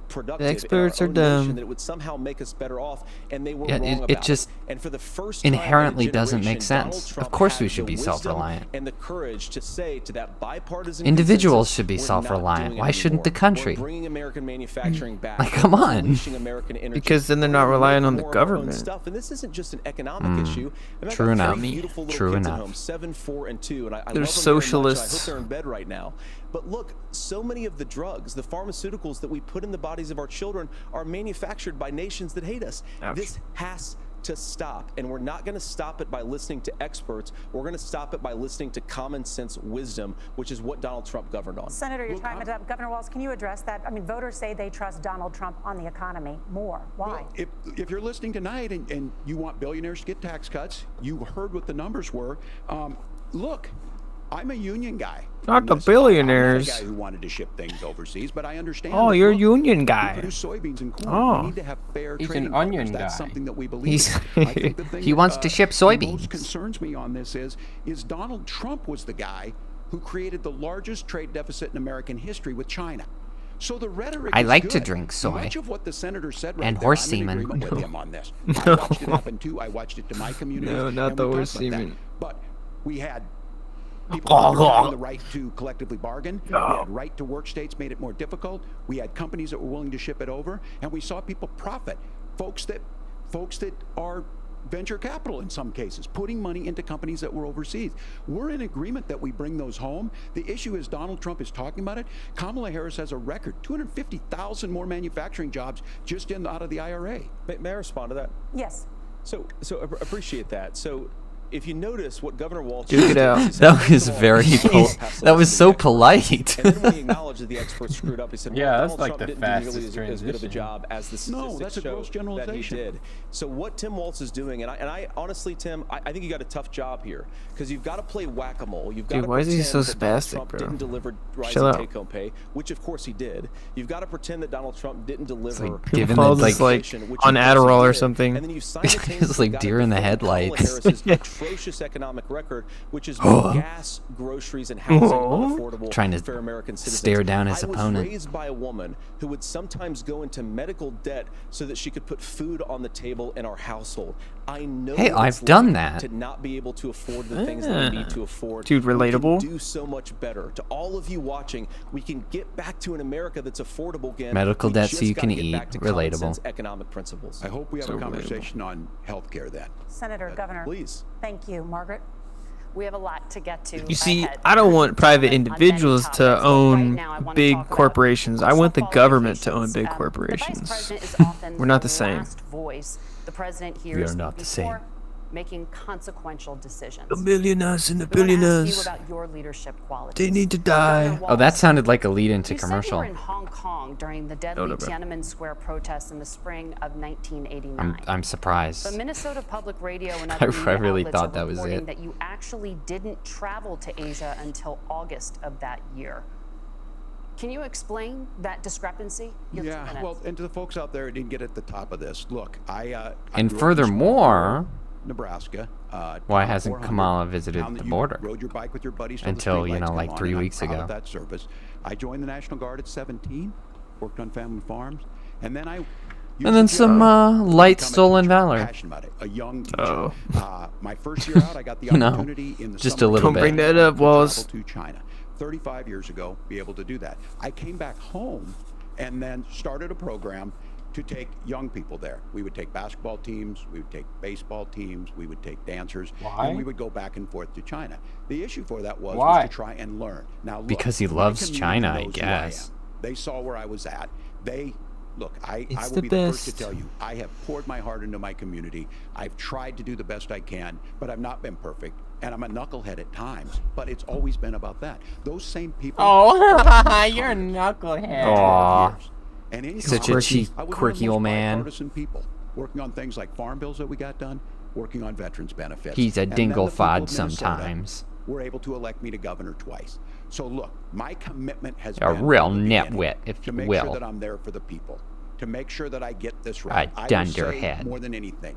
productive. The experts are in our own nation, dumb. that it would somehow make us better off, and they were Yeah, wrong about it just And for the first time in a inherently doesn't make generation, Donald sense. Of Trump course we had should the be wisdom self-reliant. and the courage to say to that bipartisan Individuals consensus, should be "We're not self-reliant. doing it Why shouldn't the anymore. country? We're bringing American manufacturing back. Like, come on. Unleashing American energy. Because then they're not We're gonna relying make on the more of our own government. stuff." And this isn't just an economic issue. And I've True got enough. three beautiful little True kids at enough. home, 7, 4, and 2, and I They're love them very much, and I socialists. hope they're in bed right now. But look, so many of the drugs, the pharmaceuticals that we put in the bodies of our children are manufactured by nations that hate us. Ouch. This has to stop, and we're not going to stop it by listening to experts. We're going to stop it by listening to common sense wisdom, which is what Donald Trump governed on. Senator, your time is up. Governor Walz, can you address that? I mean, voters say they trust Donald Trump on the economy more. Why? Well, if you're listening tonight and you want billionaires to get tax cuts, you heard what the numbers were. Look, I'm a union guy. Not the Listen, billionaires. I'm not a guy who wanted to ship things overseas, but I understand. Oh, that, you're a look, union we guy. produce soybeans and corn. Oh. We need to have fair He's an trading onion partners. That's guy. something that we believe He's- in. I think the thing He that, wants to ship soybeans. Most concerns me on this is Donald Trump was the guy who created the largest trade deficit in American history with China. So the rhetoric I is like to good. drink soy. Much of what the senator said right And there, horse I'm in semen. agreement with him on this. I watched it happen too. I watched it to my community. No, not and the we horse talked about that. semen. But we had people having the right to collectively bargain. We had right to work states made it more difficult. We had companies that were willing to ship it over, and we saw people profit. Folks that are venture capital in some cases, putting money into companies that were overseas. We're in agreement that we bring those home. The issue is Donald Trump is talking about it. Kamala Harris has a record, 250,000 more manufacturing jobs just out of the IRA. May I respond to that? Yes. So appreciate that. So if you notice what Governor Walz Duke it out. That was very that was so polite. And then when he acknowledged that the experts screwed up, he said, Yeah, "Well, that's Donald like Trump the didn't do nearly fastest as good of a transition. job as the No, statistics that's a gross show that he generalization. did." So what Tim Walz is doing, and I honestly, Tim, I think you got a tough job here because you've got to play whack-a-mole. You've got Dude, to why is he pretend so that Donald spastic, Trump bro? didn't deliver Chill rising out. take-home pay, which of course he did. You've got to pretend that Donald Trump didn't deliver. like giving Walz it, is like- like on Adderall or something. And then you've It's like deer in the headlights. Harris's atrocious economic record, which is gas, groceries, and housing unaffordable Trying to for American citizens. stare down his I opponent. was raised by a woman who would sometimes go into medical debt so that she could put food on the table in our household. I know Hey, what I've it's done like that. to not be able to afford the things that we need to afford. Dude, relatable. We can do so much better. To all of you watching, we can get back to an America that's affordable again. Medical We debt just so you gotta can get eat. back to common Relatable. sense economic principles. I hope we have So a relatable. conversation on healthcare then. Senator, Governor. Please. Thank you. Margaret? We have a lot to get to. You see, ahead. I don't want private On many individuals topics, to but right own now I wanna big talk about corporations. I want the softball government to own locations. big The Vice corporations. President is often We're not the same. last voice the president hears are not the before same. making consequential decisions. The millionaires and the We wanna ask you billionaires, about your leadership qualities. they need to die. Governor Oh, that Walz, sounded like a lead-into you said you commercial. were in Hong Kong during the deadly no, bro. Tiananmen Square protests in the spring of 1989. I'm surprised. But Minnesota Public Radio and I other media really outlets thought are that was reporting it. that you actually didn't travel to Asia until August of that year. Can you explain that discrepancy? Your 2 Yeah, minutes. well, and to the folks out there who didn't get at the top of this, look, I And grew up in furthermore, Nebraska. why town hasn't 400, Kamala visited town that the you border? Rode your bike with your buddies till the Until, street you know, lights like came on, 3 and I'm weeks proud ago. of that service. I joined the National Guard at 17, worked on family farms, and then I. used And then the some job to light become a stolen teacher. I'm valor. passionate about it. A young teacher. Oh. My first year out, I got the You know, opportunity in the just summer a little Don't bring bit. that up, to Walz. travel to China. 35 years ago, be able to do that. I came back home and then started a program to take young people there. We would take basketball teams, we would take baseball teams, we would take dancers, Why? and we would go back and forth to China. The issue for that was Why? to try and learn. Now, look, Because he my loves community China, I knows who guess. am. They saw where I was at. Look, I It's will the be the first to best. tell you, I have poured my heart into my community. I've tried to do the best I can, but I've not been perfect. And I'm a knucklehead at times, but it's always been about that. Those same people. Oh, you're a knucklehead. Aw. And in Such a Congress, cheap, I was one of the quirky most old man. bipartisan people, working on things like farm bills that we got done, working on veterans benefits. He's a And then the dingle people of fod Minnesota sometimes. were able to elect me to governor twice. So look, my commitment has A been real from the beginning nitwit, if to you make will. sure that I'm there for the people, to make sure that I get this right. A I will dunderhead. say more than anything,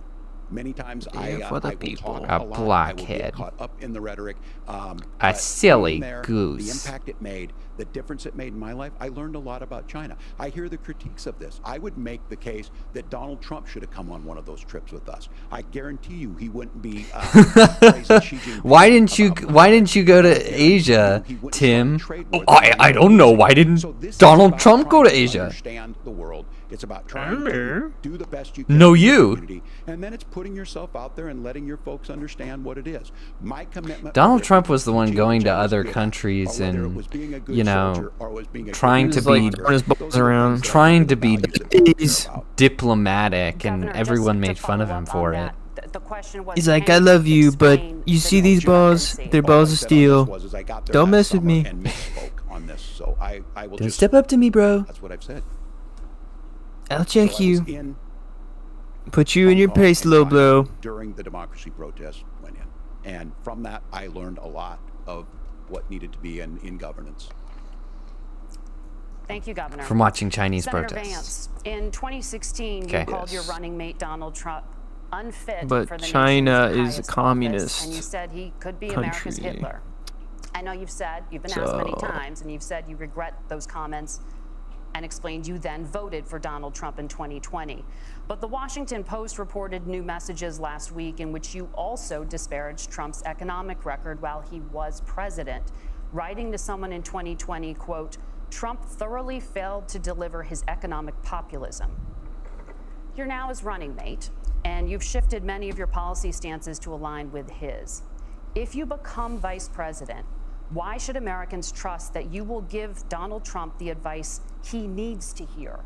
Many times I for the will people. talk A a lot. I will blockhead. get caught up in the rhetoric. A but silly being there, goose. The impact it made, the difference it made in my life, I learned a lot about China. I hear the critiques of this. I would make the case that Donald Trump should have come on one of those trips with us. I guarantee you he wouldn't be praising Xi Jinping Why didn't you? about Why didn't you go to Asia, he wouldn't Tim? sign trade Oh, war that I don't know. Why didn't So this is Donald about Trump go to trying Asia? Understand the world. It's about trying to do the best you can. No, for the you. community, and then it's putting yourself out there and letting your folks understand what it is. My commitment. Donald whether it Trump was the one teaching going to Chinese other kids, countries or whether it and, was being a good you know, soldier, or was being a trying good to He was, like, be- throwing his those balls are the around. things that Trying are to the be values that we care He's- about. diplomatic, and Governor, everyone just to made fun of follow him up for on it. that, the question was, He's like, can I love you, but explain you the see these balls? discrepancy? They're All I balls of said on this steel. was, I got there Don't last mess with summer me. and misspoke on this, so I will Don't just step up to me, bro. That's what I've said. I'll So check I was you. in Put you in your Hong Kong place, and low China blow. during the democracy protest went in, and from that I learned a lot of what needed to be in governance. Thank you, Governor. From watching Chinese Senator protests. Vance, in 2016, Okay. you called your Yes. running mate Donald Trump unfit But for the China nation's is a highest communist office, and you said he could be America's country. Hitler. I know you've been asked many So- times, and you've said you regret those comments and explained you then voted for Donald Trump in 2020. But the Washington Post reported new messages last week in which you also disparaged Trump's economic record while he was president, writing to someone in 2020, quote, Trump thoroughly failed to deliver his economic populism. You're now his running mate, and you've shifted many of your policy stances to align with his. If you become vice president, why should Americans trust that you will give Donald Trump the advice he needs to hear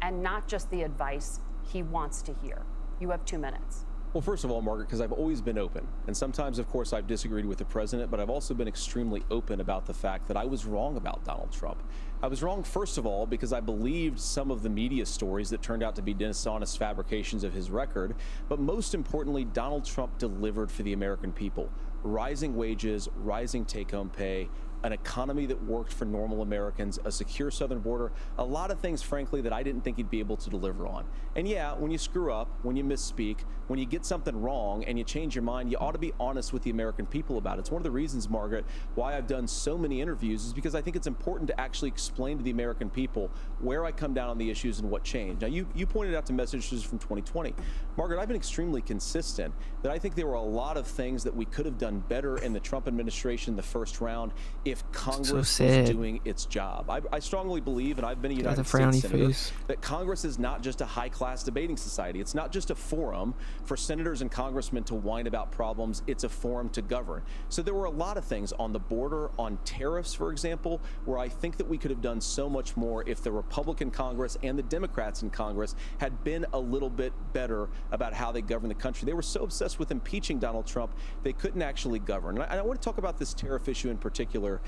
and not just the advice he wants to hear? You have 2 minutes. Well, first of all, Margaret, because I've always been open. And sometimes, of course, I've disagreed with the president, but I've also been extremely open about the fact that I was wrong about Donald Trump. I was wrong, first of all, because I believed some of the media stories that turned out to be dishonest fabrications of his record. But most importantly, Donald Trump delivered for the American people. Rising wages, rising take-home pay, an economy that worked for normal Americans, a secure southern border, a lot of things, frankly, that I didn't think he'd be able to deliver on. And yeah, when you screw up, when you misspeak, when you get something wrong and you change your mind, you ought to be honest with the American people about it. It's one of the reasons, Margaret, why I've done so many interviews is because I think it's important to actually explain to the American people where I come down on the issues and what changed. Now, you pointed out to messages from 2020. Margaret, I've been extremely consistent that I think there were a lot of things that we could have done better in the Trump administration the first round if Congress was sad. doing its job. I strongly believe, and I've been a Got United the frowny States Senator, face. that Congress is not just a high-class debating society. It's not just a forum for senators and congressmen to whine about problems. It's a forum to govern. So there were a lot of things on the border, on tariffs, for example, where I think that we could have done so much more if the Republican Congress and the Democrats in Congress had been a little bit better about how they govern the country. They were so obsessed with impeaching Donald Trump, they couldn't actually govern. And I want to talk about this tariff issue in particular,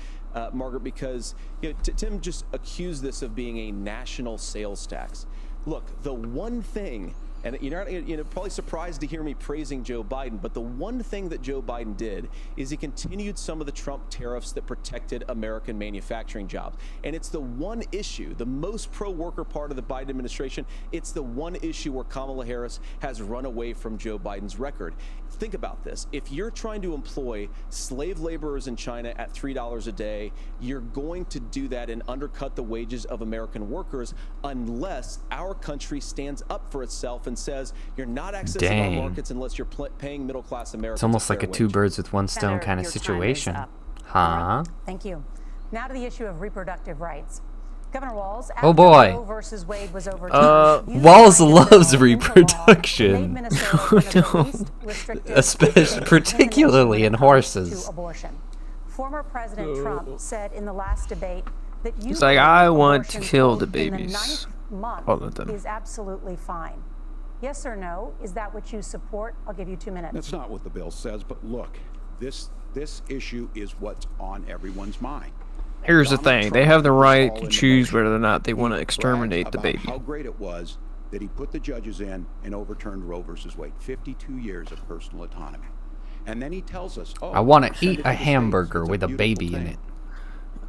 Margaret, because Tim just accused this of being a national sales tax. Look, the one thing, and you're probably surprised to hear me praising Joe Biden, but the one thing that Joe Biden did is he continued some of the Trump tariffs that protected American manufacturing jobs. And it's the one issue, the most pro-worker part of the Biden administration, it's the one issue where Kamala Harris has run away from Joe Biden's record. Think about this. If you're trying to employ slave laborers in China at $3 a day, you're going to do that and undercut the wages of American workers unless our country stands up for itself and says you're not accessing Dang. our markets unless you're paying middle-class Americans. It's almost like a two wage. birds with one stone Senator, kind of your time is situation. up. Huh? Thank you. Now to the issue of reproductive rights. Governor Walz, Oh, after boy. Roe versus Wade was overturned, you Walz signed a loves bill into law reproduction. that made Minnesota one of the least restrictive Especially- states in the particularly nation in when it comes horses. to abortion. Former President Trump said in the last debate that you It's like, believe I want to abortion, kill quote, the in babies. ninth month All of them. is absolutely fine. Yes or no? Is that what you support? I'll give you 2 minutes. That's not what the bill says, but look, this issue is what's on everyone's mind. Here's the Donald thing. They Trump have the was right all to in the choose motion. whether or not they He want to bragged exterminate the about baby. how great it was that he put the judges in and overturned Roe versus Wade. 52 years of personal autonomy. And then he tells us, oh, I want to send eat it to a the states. hamburger It's with a beautiful baby in thing. it.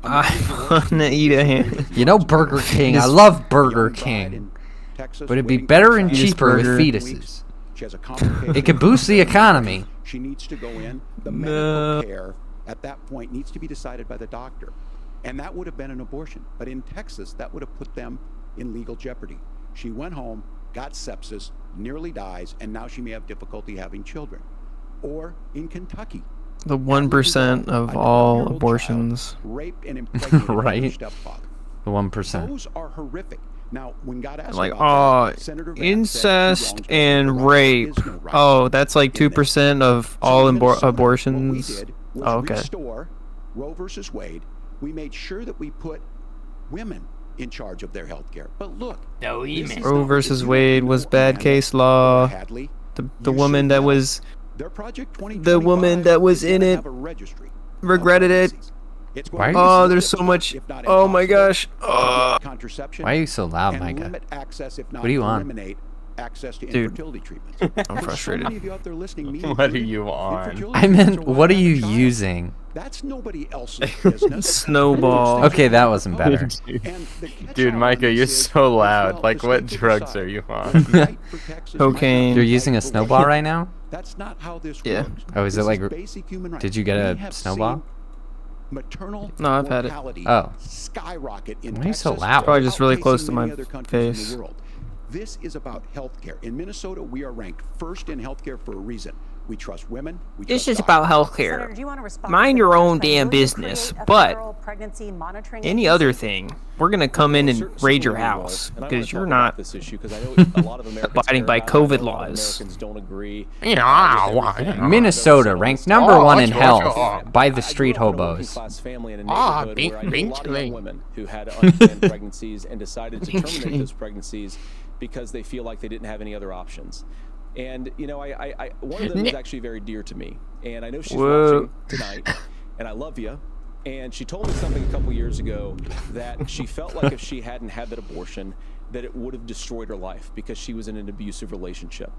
I want to eat a ham. You know Burger King. I This- love Burger Young bride King. in Texas But it'd be waiting for better her and son. Fetus cheaper with burger. fetuses. She has a complication. It could boost the economy. She needs to go in. The medical care at that point needs to be decided by the doctor. And that would have been an abortion. But in Texas, that would have put them in legal jeopardy. She went home, got sepsis, nearly dies, and now she may have difficulty having children. Or in Kentucky. The 1% of all abortions. Raped and impregnated Right. by her stepfather. The 1%. Those are horrific. Now, when God asked Like, about that, Senator Vance said two incest wrongs don't and make a right. rape. There is no right. Oh, that's like 2% of all So in Minnesota, abortions. What we did was Oh, okay. restore Roe versus Wade. We made sure that we put women in charge of their health care. But look, No, this is Roe not- versus if you Wade don't was know bad Amanda case or law. Hadley, The you woman should that know. was Their Project 2025 the woman that was is in gonna it have a registry of regretted it. pregnancies. It's Why going are to you- Oh, limit, there's so much. if not Oh my impossible, gosh. to get contraception Why are you so loud, and Micah? limit access, if not What are you on? eliminate access to Dude, infertility treatments. I'm There's so frustrated. many of you out there listening, me What are included, you on? infertility I meant, treatments are what are why you I have a child. using? That's nobody else's business. Snowball. Okay, that wasn't better. And the catch-all Dude, on Micah, this you're is, so loud. well, Like, the what state drugs decide. are you on? The fight for Texas might not Cocaine. be You're using a right for snowball women. right now? That's not how this Yeah. works. Oh, is it This like- basic human right. did you get We a have snowball? seen maternal No, I've had it. mortality Oh. skyrocket in Why are you so Texas, loud? Probably just really outpacing close to many my other countries in the face. world. This is about healthcare. In Minnesota, we are ranked first in healthcare for a reason. We trust women. We This trust is about doctors. Senator, healthcare. do you want to respond Mind to the your own question? damn Will you business, create a but federal pregnancy monitoring any agency? other thing, we're gonna come in and raid your Certainly we will. house And I wanna because talk you're about not. this issue 'cause I know a lot of Americans abiding care by about it. I know COVID a lot of laws. Americans don't agree. Yeah, with everything. Minnesota ranked number one in health by the I street grew up in a hobos. working-class family in a Ah, neighborhood where I knew a lot of young Bing. women who had unplanned pregnancies and decided to terminate those pregnancies because they feel like they didn't have any other options. And you know, one of them is actually very dear to me, and I know she's Whoa. watching tonight. And I love you. And she told me something a couple years ago that she felt like if she hadn't had that abortion, that it would have destroyed her life because she was in an abusive relationship.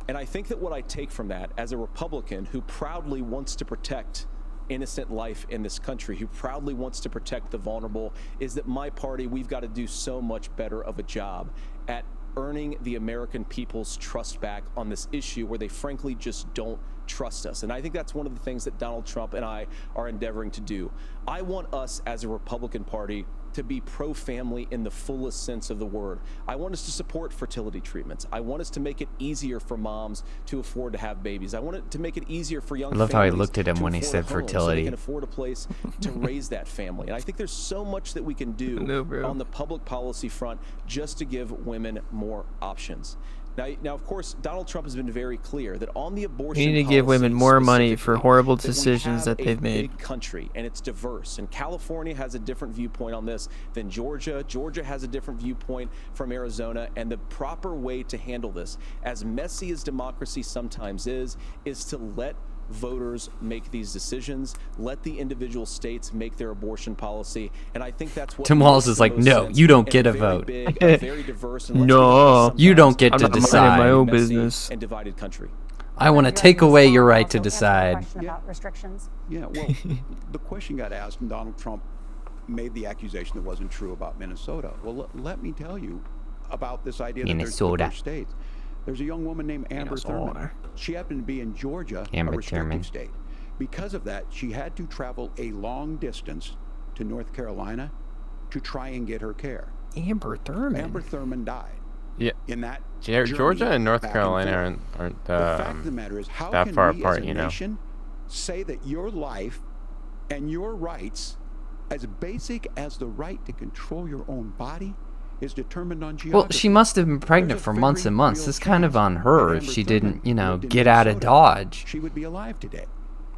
And I think that what I take from that as a Republican who proudly wants to protect innocent life in this country, who proudly wants to protect the vulnerable, is that my party, we've got to do so much better of a job at earning the American people's trust back on this issue where they frankly just don't trust us. And I think that's one of the things that Donald Trump and I are endeavoring to do. I want us as a Republican Party to be pro-family in the fullest sense of the word. I want us to support fertility treatments. I want us to make it easier for moms to afford to have babies. I want it to make it easier for young I love how he families looked at him to when he afford said a home fertility. So they can afford a place to raise that family. And I think there's so much that we can do No, bro. on the public policy front just to give women more options. Now, of course, Donald Trump has been very clear that on the abortion We need to give women policy more money for specifically, horrible that we decisions have that they've a made. big country and it's diverse. And California has a different viewpoint on this than Georgia. Georgia has a different viewpoint from Arizona. And the proper way to handle this, as messy as democracy sometimes is to let voters make these decisions, let the individual states make their abortion policy, and I think that's what Tim makes Walz the is like, most "No, sense you don't in get a very vote." big, very diverse, and let's be No. honest, You don't sometimes get to I'm not minding decide. my own messy business. and divided country. I want to You guys take away your respond right to also answer the decide. question about restrictions. Yeah, well, the question got asked, and Donald Trump made the accusation that wasn't true about Minnesota. Well, let me tell you about this idea that there's Minnesota. diverse states. There's a young woman named Amber Minnesota. Thurman. She happened to be in Georgia, Amber a restrictive Thurman. state. Because of that, she had to travel a long distance to North Carolina to try and get her care. Amber Thurman. Amber Thurman died Yeah. in that Georgia journey and North back Carolina forth. aren't The fact of the matter is, how that can far we apart, as a you know. nation say that your life and your rights, as basic as the right to control your own body, is determined on geography? Well, she must have been pregnant There's a for months very and months. real It's kind of chance on her that if Amber she Thurman didn't, you know, lived in get out of Minnesota, Dodge. she would be alive today.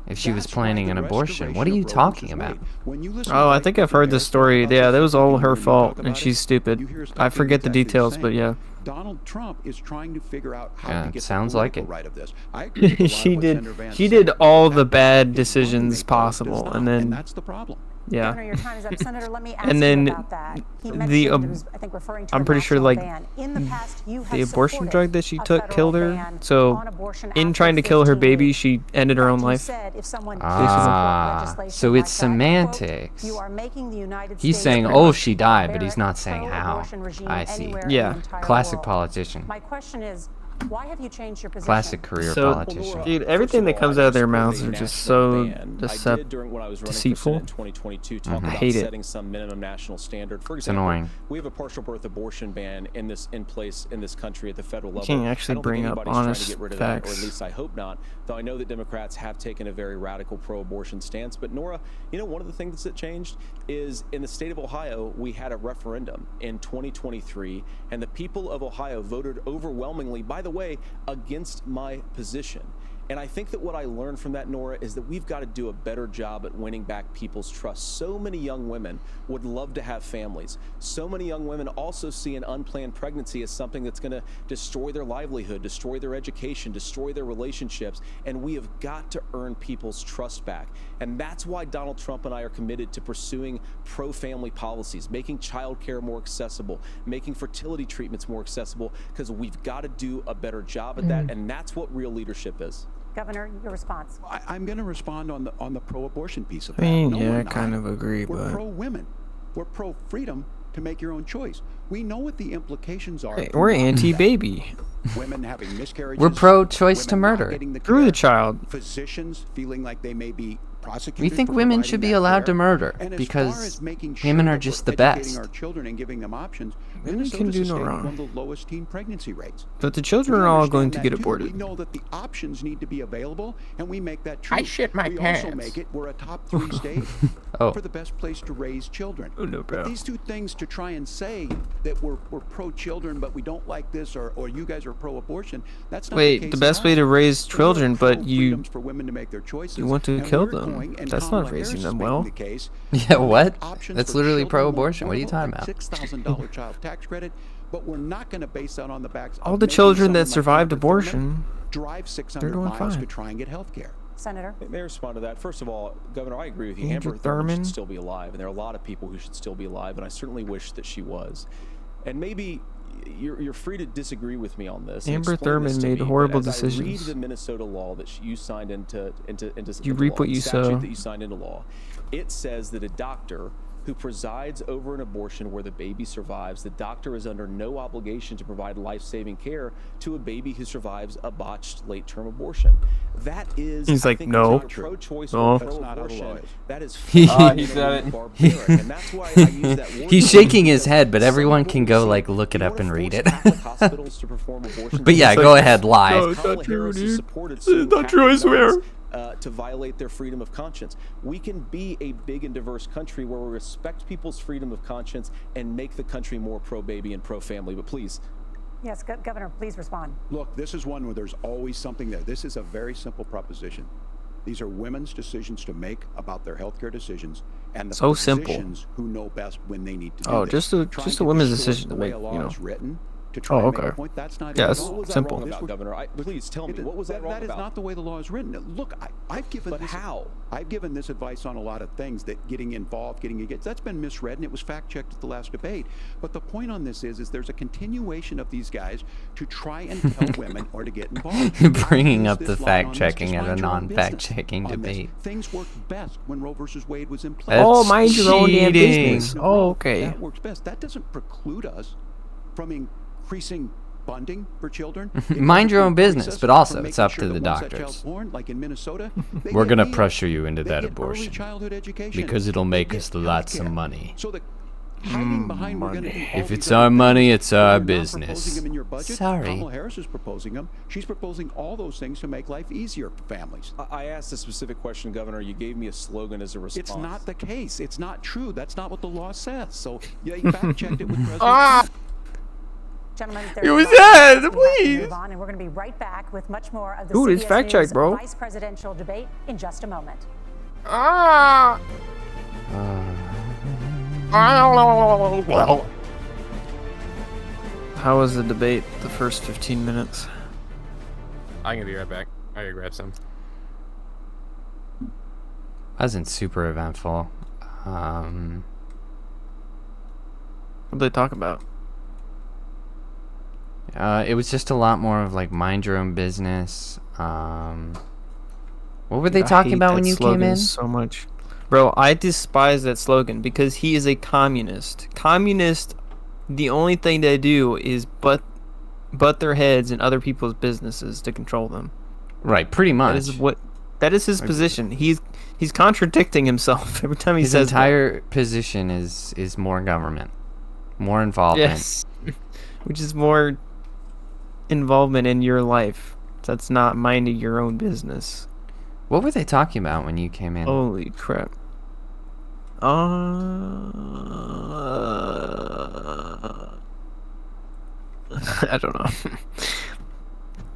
If she was That's why planning the an abortion. What are restoration you of Roe talking versus about? Wade. When you listen Oh, to I Mike think I've heard Pence this story. talk Yeah, about that was all this, her when you fault, talk and about she's it, stupid. you hear stuff I being forget the exactly details, same. but yeah. Donald Trump is trying to figure out how Yeah, to it get sounds the like political it. right of this. I agree with a lot She of what did. Senator Vance She said, did but all that the fact bad is decisions one thing does possible, not, and then that's the problem. yeah. Governor, your time is up. Senator, let me ask And you then about that. He the, mentioned, he was, I think, referring to I'm a pretty sure, national like, ban. In the past, you the have abortion supported drug that she a took federal killed her. ban So on abortion in after trying to kill her 15 baby, weeks. she ended her In own fact, you life. said if someone did Ah, support legislation so like it's that, quote, semantics. you are making the United He's States saying, the "Oh, most she died," but he's barbaric not saying how. pro-abortion regime I see. anywhere in Yeah. the entire Classic world. politician. My question is, Why have you changed your position? Classic career So, politician. dude, everything that comes out of their mouths are just so I did during when I was running for deceitful. Senate in 2022 talk about hate it. setting some minimum national standard. For It's example, annoying. we have a partial birth abortion ban in place in this country at the federal level. can't actually I don't bring think up anybody's trying to honest get rid of facts. that, or at least I hope not. Though I know that Democrats have taken a very radical pro-abortion stance. But Nora, you know, one of the things that changed is in the state of Ohio, we had a referendum in 2023, and the people of Ohio voted overwhelmingly, by the way, against my position. And I think that what I learned from that, Nora, is that we've got to do a better job at winning back people's trust. So many young women would love to have families. So many young women also see an unplanned pregnancy as something that's going to destroy their livelihood, destroy their education, destroy their relationships. And we have got to earn people's trust back. And that's why Donald Trump and I are committed to pursuing pro-family policies, making childcare more accessible, making fertility treatments more accessible, because we've got to do a better job at that. And that's what real leadership is. Governor, your response. I'm going to respond on the pro-abortion piece of I that. mean, No, yeah, we're I not. kind of agree, We're but pro-women. We're pro-freedom to make your own choice. We know what the implications are. hey, for we're not anti-baby. women having miscarriages. We're pro-choice to women not murder. getting Screw the care, child. Physicians feeling like they may be prosecuted. We think for women providing should be that allowed to care. murder And as because far as making women sure are that just we're the educating best. our children and giving them options. Women can Minnesota's do a no state with wrong. one of the lowest teen pregnancy rates. But the We children are all understand going to that get too. aborted. We know that the options need to be available, and we make that true. I shit my we pants. also make it. We're a top 3 state Oh. for the best place to raise children. Oh, no, bro. But these two things to try and say that we're pro-children, but we don't like this, or you guys are pro-abortion. That's not Wait, the case the at best way all. to raise We're children, but pro-freedoms for women to make their choices, you want to and kill we're them. going, and That's Kamala not raising Harris them is making well. the case Yeah, to make what? options That's for literally children more pro-abortion. What are you affordable, talking like about? $6,000 child tax credit, but we're not going to base that on the backs of All the making children someone that like survived Amber Thurman abortion, drive 600 doing miles fine. to try and get health care. Senator. May I respond to that? First of all, Governor, I agree with you. Andrew Amber Thurman Thurman? should still be alive, and there are a lot of people who should still be alive, and I certainly wish that she was. And maybe you're free to disagree with me on this. and Amber explain this Thurman to made me, but horrible as I read decisions. the Minnesota law that you signed into You the reap law, what the you statute sow. that you signed into law. It says that a doctor who presides over an abortion where the baby survives, the doctor is under no obligation to provide life-saving care to a baby who survives a botched late-term abortion. That is, He's I like, think, no. if you're pro-choice No. or That's not how the law pro-abortion, is. that is He fundamentally said it. barbaric, and that's why I use that word. He's shaking his because head, but some everyone of what can we go, see- like, look it you up wanna and read force it. Catholic hospitals to perform abortions? But yeah, It's go like, ahead, lie. no, it's Kamala not true, Harris has dude. supported It's suing not true, I Catholic swear. nuns, to violate their freedom of conscience. We can be a big and diverse country where we respect people's freedom of conscience and make the country more pro-baby and pro-family. But please, Yes, Governor, please respond. Look, this is one where there's always something there. This is a very simple proposition. These are women's decisions to make about their healthcare decisions, and the So simple. physicians who know best when they need to do Oh, this. just a Trying women's distort decision to the way make, a law you know. is written to try Oh, and make okay. a point. That's not Yeah, it it's at all. what was simple. I wrong about, Governor? Please tell me, what was I wrong That is about? not the way the law is written. Look, I've given But this, how? I've given this advice on a lot of things, that getting involved, getting engaged, that's been misread, and it was fact-checked at the last debate. But the point on this is there's a continuation of these guys to try and tell women or to get involved. Bringing I up use the this line on this, fact-checking just at a mind your own business non-fact-checking on this. debate. Things worked best when Roe versus Wade was in place. Oh, That's mind your own damn cheating. business. Oh, okay. That works best. That doesn't preclude us from increasing funding for children. It Mind doesn't your own preclude business, us but from also it's making up sure to the that once that doctors. child's born, like in Minnesota, they We're get gonna meals. pressure you into They that get early abortion childhood education. because it'll They make get us lots of healthcare. money. So the hiding behind we're going to do all If these it's other our money, things, it's our but you're not proposing business. them in your budget. Sorry. Kamala Harris is proposing them. She's proposing all those things to make life easier for families. I asked a specific question, Governor. You gave me a slogan as a response. It's not the case. It's not true. That's not what the law says. So they fact-checked it with President Trump. Gentlemen, It was there's that, we have to please. move on, and we're going to be right back with much more of the Dude, it's CBS fact check, News bro. vice presidential debate in just a moment. How was the debate the first 15 minutes? I'm gonna be right back. I gotta grab some. Wasn't super eventful. What did they talk about? It was just a lot more of like mind your own business. What were they I talking hate about that when you came slogan in? so much. Bro, I despise that slogan because he is a communist. Communist, the only thing they do is butt butt their heads in other people's businesses to control them. Right, pretty much. That is his position. He's contradicting himself every time he his says entire position is more government, more involvement. Yes, which is more involvement in your life. That's not minding your own business. What were they talking about when you came in? Holy crap. I don't know.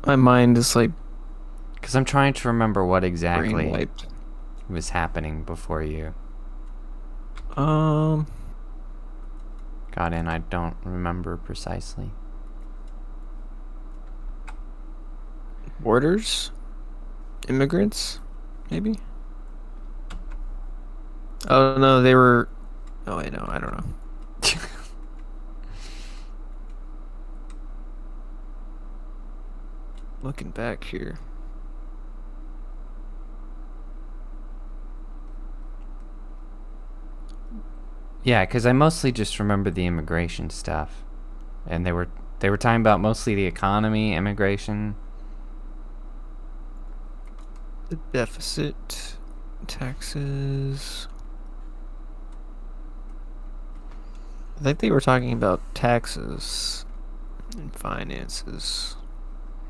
My mind is like... Because I'm trying to remember what exactly wiped. was happening before you Um... got in. I don't remember precisely. Borders? Immigrants? Maybe? Oh, no, they were... Oh, I know. I don't know. Looking back here. Yeah, because I mostly just remember the immigration stuff. And they were talking about mostly the economy, immigration. The deficit, taxes. I think they were talking about taxes and finances.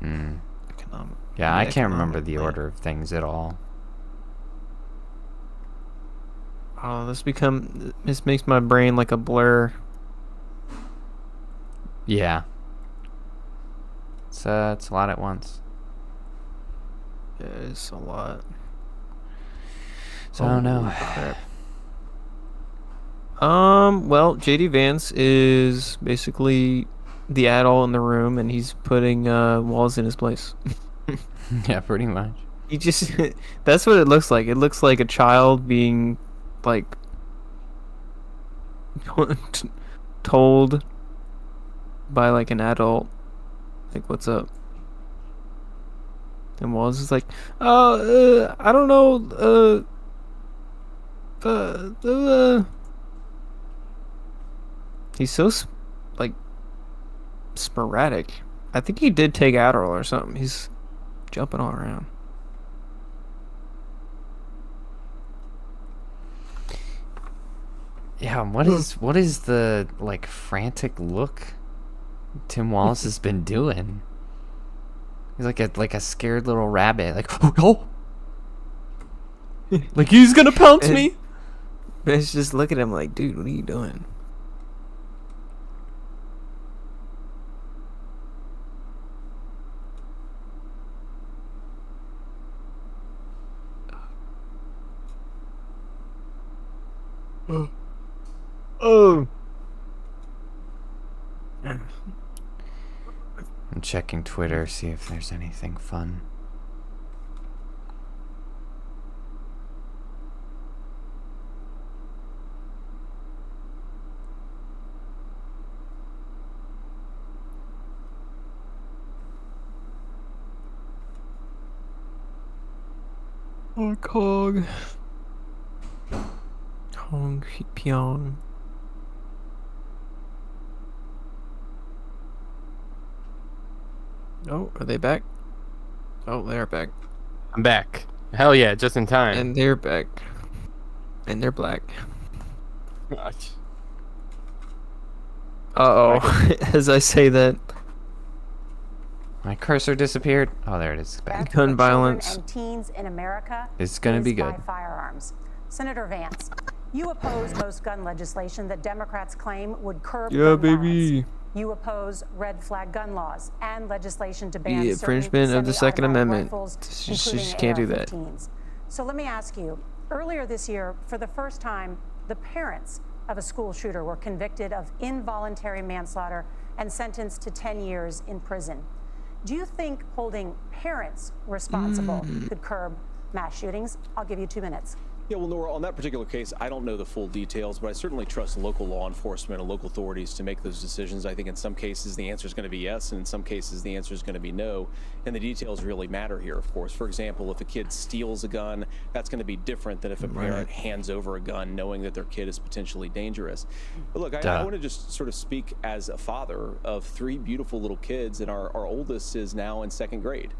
Economic. Yeah, I can't remember economic the plan. order of things at all. Oh, this makes my brain like a blur. Yeah. It's a lot at once. Yeah, it's a lot. So I don't know. Holy crap. Well, JD Vance is basically the adult in the room, and he's putting Walz in his place. Yeah, pretty much. He just that's what it looks like. It looks like a child being like told by like an adult, like, what's up? And Walz is like, oh, I don't know, he's so like sporadic. I think he did take Adderall or something. He's jumping all around. Yeah, what is the like frantic look Tim Walz has been doing? He's like a scared little rabbit, like oh, like he's gonna pounce me. It's just look at him like, dude, what are you doing? Oh. I'm checking Twitter, see if there's anything fun. Oh, Cog. Hong Pyong. Oh, are they back? Oh, they're back. I'm back. Hell yeah, just in time. And they're back. And they're black. Gosh. Uh-oh. As I say that. My cursor disappeared. Oh, there it is. Back. Gun violence. And teens in America It's gonna be is by good. firearms. Senator Vance, you oppose most gun legislation that Democrats claim would curb gun violence. You oppose red flag gun laws and legislation to ban The certain infringement of the Second semi-automatic Amendment. rifles, Just including can't do that. AR-15s. So let me ask you, earlier this year, for the first time, the parents of a school shooter were convicted of involuntary manslaughter and sentenced to 10 years in prison. Do you think holding parents responsible could curb mass shootings? I'll give you 2 minutes. Yeah, well, Nora, on that particular case, I don't know the full details, but I certainly trust local law enforcement and local authorities to make those decisions. I think in some cases the answer is going to be yes, and in some cases the answer is going to be no. And the details really matter here, of course. For example, if a kid steals a gun, that's going to be different than if a parent hands over a gun knowing that their kid is potentially dangerous. But look, I want to just sort of speak as a father of 3 beautiful little kids, and our oldest is now in 2nd grade.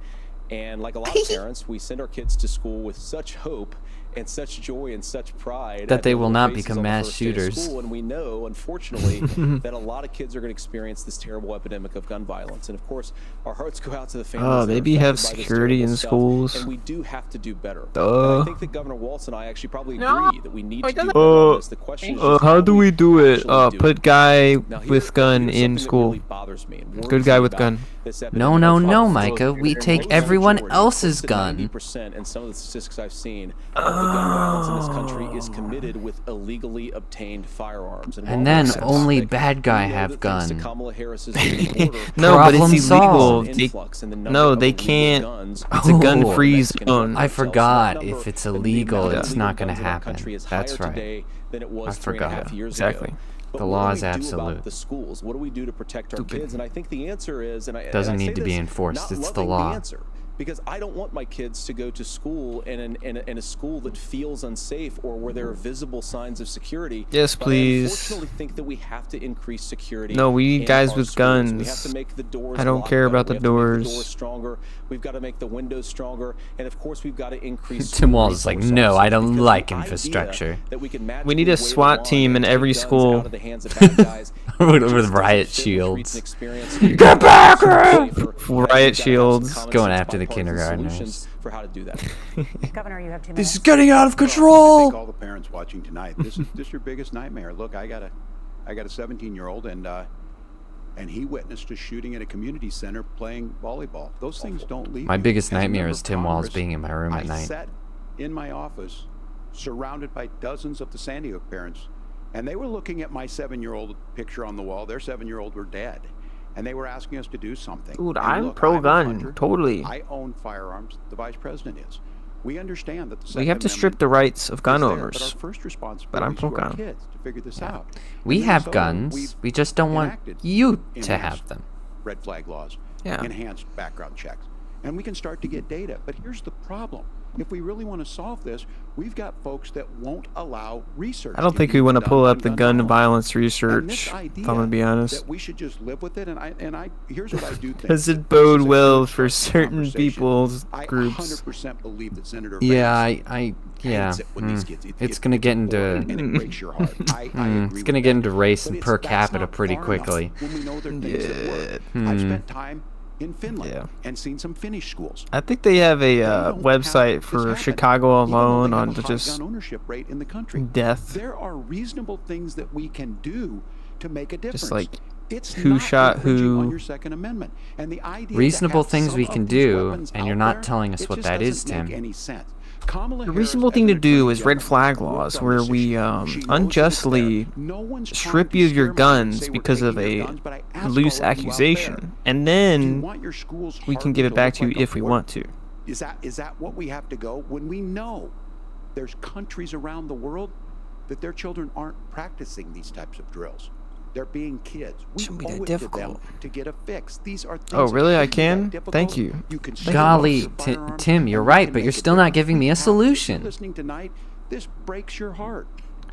And like a lot of parents, we send our kids to school with such hope and such joy and such pride that they will not become mass shooters. And we know, unfortunately, that a lot of kids are going to experience this terrible epidemic of gun violence. And of course, our hearts go out to the families. Oh, maybe have security in schools. And we do have to do better. Duh. I think that Governor Walz and I actually probably agree that we need to do better on this. The question is just how do we do it? actually do Put it. guy Now, with gun here's in something that school. really bothers me and Good worries guy me with about gun. this No, epidemic no, of no, violence. Micah. We Most take everyone majority, else's close to gun. 90%, and some of the statistics I've seen of the gun violence in this country is committed with illegally obtained firearms. And while then that's only fantastic, bad guy we know have that thanks to gun. Kamala Harris's border No, but Problem it's illegal. solved. influx in the number No, of they illegal can't. guns It's a gun Oh. free Mexican zone. drug I cartels. So that forgot. number If it's and the illegal, amount of it's illegal not going to guns in our happen. country is That's higher right. today than it was I 3.5 forgot. years Exactly. ago. But The what law do is we do absolute. about the schools? What do we do to protect our kids? And I think the answer is, and I Doesn't and I need say to be this enforced. not It's the loving law. answer, because I don't want my kids to go to school in a school that feels unsafe or where there are visible signs of security. Yes, But please. I unfortunately think that we have to increase security. No, we need in guys our with schools. We have guns. to make the doors I don't lock care better. about the We have to make the doors. doors stronger. We've got to make the windows stronger, and of course, we've got to increase. Tim Walz is like, resource no, I officers, don't because like the idea infrastructure. that we can We need a magically SWAT wave a wand team in and take every guns school. out of the hands of bad guys With just doesn't riot fit with shields. recent experience. Get back here! Riot Riot We've got to have some shields. common Going sense after the bipartisan kindergartners. solutions for how to do that. Governor, you have 2 minutes. This is getting out of I control. think all the parents watching tonight, this is your biggest nightmare. Look, I got a 17-year-old, and he witnessed a shooting at a community center playing volleyball. Those things don't leave. My you. biggest As a nightmare member is of Tim Walz Congress, being in my room at I night. sat in my office, surrounded by dozens of the Sandy Hook parents, and they were looking at my 7-year-old picture on the wall. Their 7-year-old were dead, and they were asking us to do something. Dude, And I'm look, pro I'm a gun, hunter. totally. I own firearms. The vice president is. We understand that the We Second have to strip Amendment the rights of gun is there, but owners. our first responsibility But I'm is to pro our gun. kids to figure this out. We In have Minnesota, guns. we've We just don't want enacted you to enhanced have them. red flag laws, Yeah. enhanced background checks, and we can start to get data. But here's the problem. If we really want to solve this, we've got folks that won't allow research. I don't think we want to pull up the gun violence research, if I'm gonna be honest. That we should just live with it, and I here's what I do think. Does that it this bode is a well good for start to the certain conversation. people's I groups? 100% believe that Senator Yeah, Vance yeah. hates it when these kids- It's gonna get into and it breaks your heart. I agree it's with gonna that. get into race But and it's- per that's capita not pretty far enough quickly. when we know there are things that work. I've spent time in Finland Yeah. and seen some Finnish schools. I think they have a They don't website have this for happen, Chicago even though alone they have on a the high just gun ownership rate in the country. death. There are reasonable things that we can do to make a difference. like it's who not shot infringing who. on your Second Amendment. And the idea to Reasonable have things some we of can these do, weapons and out you're not there, telling us it what just that is, doesn't make Tim. any sense. Kamala The Harris, reasonable as thing an to do attorney is red general, flag has worked laws on where this we issue. She knows that it's unjustly there. No one's trying strip to you of your scare me and guns say we're because of taking a your guns, but I ask loose all of you out accusation, there, and do you then want your schools we can hardened give it to back look to you like a if we fort? want to. Is that what we have to go when we know there's countries around the world that their children aren't practicing these types of drills? They're being kids. We Shouldn't be owe that it difficult. to them to get a fix. These are things Oh, that really? I shouldn't be that can? difficult. Thank you. You can still Golly, use your firearms Tim, you're and we right, can but make you're a still not difference. giving me a If you're solution. listening tonight, this breaks your heart.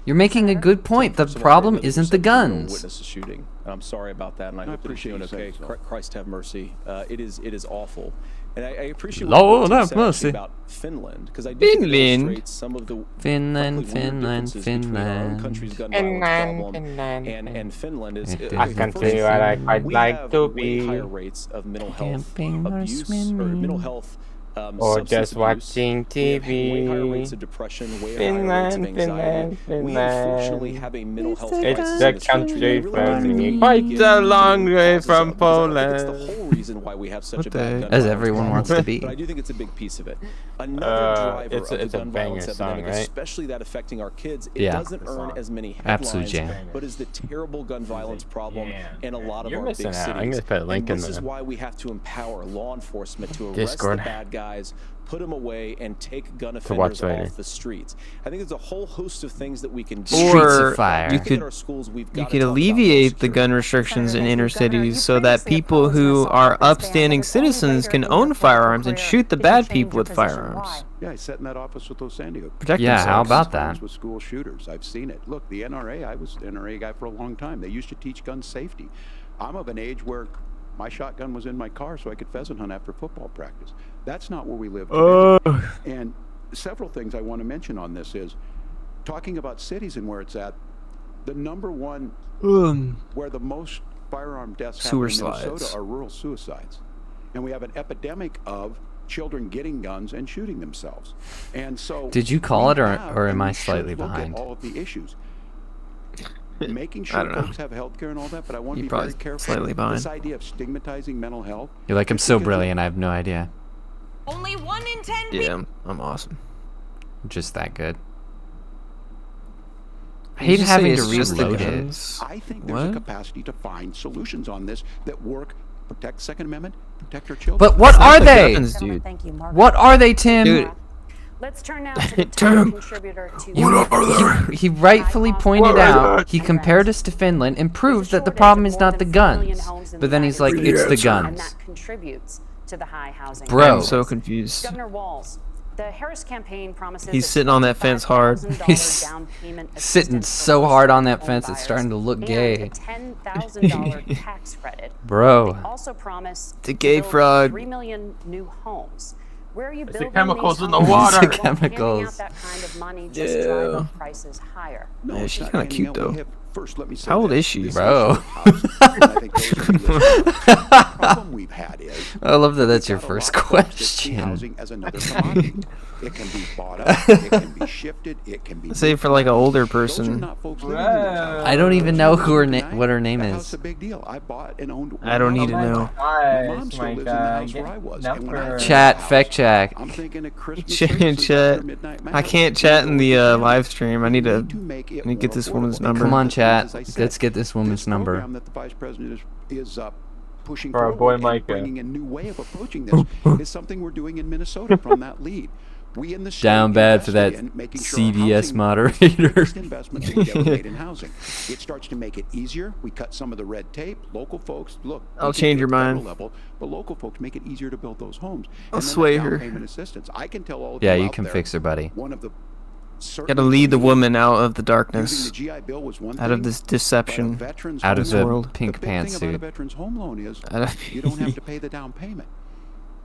You're making a good point. The First of all, problem there was isn't the a 17-year-old guns. Witness a shooting. I'm sorry about that, and I hope that he's appreciate doing you okay. saying so. Christ have mercy. It is awful, and I appreciate Lord what Tim have said actually mercy. about Finland, because I do think it Finland. illustrates some of the Finland, frankly, weird Finland, differences between our own country's gun violence problem and Finland. Is A first country thing, where I quite we like have to way be. higher rates of mental health Camping or abuse swimming. mental health. Or Substance just abuse. watching We have way higher TV. rates of depression, way higher rates of anxiety. We unfortunately have a mental health crisis It's in the this country. country We really from need to me. be Quite getting a into long the way causes from of it, because I don't think it's Poland. the whole reason why we have such What a the bad heck? gun As violence everyone problem. wants to be. But I do think it's a big piece of it. Another driver it's of a the gun banger violence song, epidemic, right? especially that affecting our kids, it Yeah. doesn't earn as many Absolute headlines, jam. but is the terrible gun violence problem in a lot of You're our big missing cities. out. I'm gonna put a link and in this is the why we have to empower law enforcement to arrest Discord. the bad guys guys, put them away, and take gun watch offenders later. off the streets. I think there's a whole host of things that we can do. Streets of fire. you Look could at our schools, we've you got to could talk about alleviate the security. gun restrictions in Senator, inner thank you, Governor. cities You so that previously people opposed who an assault are weapons ban, upstanding but it's only citizens later can in your own political firearms and career shoot the that you bad changed people your with position. firearms. Why? Yeah, I sat in that office with those San Diego. Protect Yeah, how themselves. about Friends that? with school shooters. I've seen it. Look, the NRA, I was the NRA guy for a long time. They used to teach gun safety. I'm of an age where my shotgun was in my car so I could pheasant hunt after football practice. That's not where we live today. And several things I want to mention on this is talking about cities and where it's at. The number one where the most firearm deaths happen in Suicides. Minnesota are rural suicides. And we have an epidemic of children getting guns and shooting themselves. And so Did you call we it, or- have, or am and I we should slightly look at behind? all of the issues. Making I sure don't know. folks have health care and all that, but I want to You're be very probably careful. slightly behind. This idea of stigmatizing mental health. You're like, I'm just so because brilliant, I have no idea. Only 1 in 10 Yeah, I'm awesome. Just that good. I You hate just say having to it's just the reload it. guns? I think there's a What? capacity to find solutions on this that work, protect the Second Amendment, protect our children. But what It's not are the they? guns, Gentlemen, dude. thank you, Mark. What are they, Tim? Dude, Let's turn now to the top Tim, contributor to He rightfully pointed out, he compared us to Finland and proved that the problem is not the guns. But then he's like, it's the and guns. that contributes to the high housing. Bro. I'm so confused. Governor Walz, the Harris campaign promises He's a sitting on that fence hard. $25,000 He's down payment sitting assistance for so hard on that first-time fence, it's homebuyers starting to look and gay. a $10,000 tax credit. Bro. They also promise The gay to build fraud. 3 million new homes. Where are you the building chemicals these in the homes? water. The Won't handing chemicals. out that kind of money just drive up prices higher. No, Yeah, it's she's not kinda handing cute, out. though. We have- First, let me say How old this. is she? This Bro. housing, and I think those are the issues. The problem we've had is I love that that's we've your got a first lot of folks that see question. housing as another commodity. It can be bought up, it can be shifted, it can be. Say for like an older Those are person. not folks living in those houses. I don't even know who her Tonight, what her name that house is. is a big deal. I bought and owned. I don't need to know. My mom still lives in the house where I was. And when I was in Chat, the fact house, check. I'm thinking of Christmas Chat, services chat. after midnight mass. I can't We chat go in with the family. live stream. I need to make it get more this woman's affordable. number. Come on, chat. As I said, Let's get this woman's this number. program that the vice president is pushing For our forward boy and Micah. bringing a new way of approaching this is something we're doing in Minnesota from that lead. We in the state Down bad for that invested in making sure our CVS housing- moderator. biggest investments we've ever made in housing. It starts to make it easier. We cut some of the red tape. Local folks, look. we I'll can change do it your at the federal mind. Level, but local folks make it easier to build those homes. I'll And then that sway down her. Payment assistance. I can tell all of Yeah, you you out can there, fix her, buddy. One of the Gotta lead the woman out of the Using darkness, the GI Bill was one out of thing, this but a deception. veteran's Out home of the loan- world. pink the big thing about a pantsuit. veteran's home loan is Out of- you don't have to pay the down payment.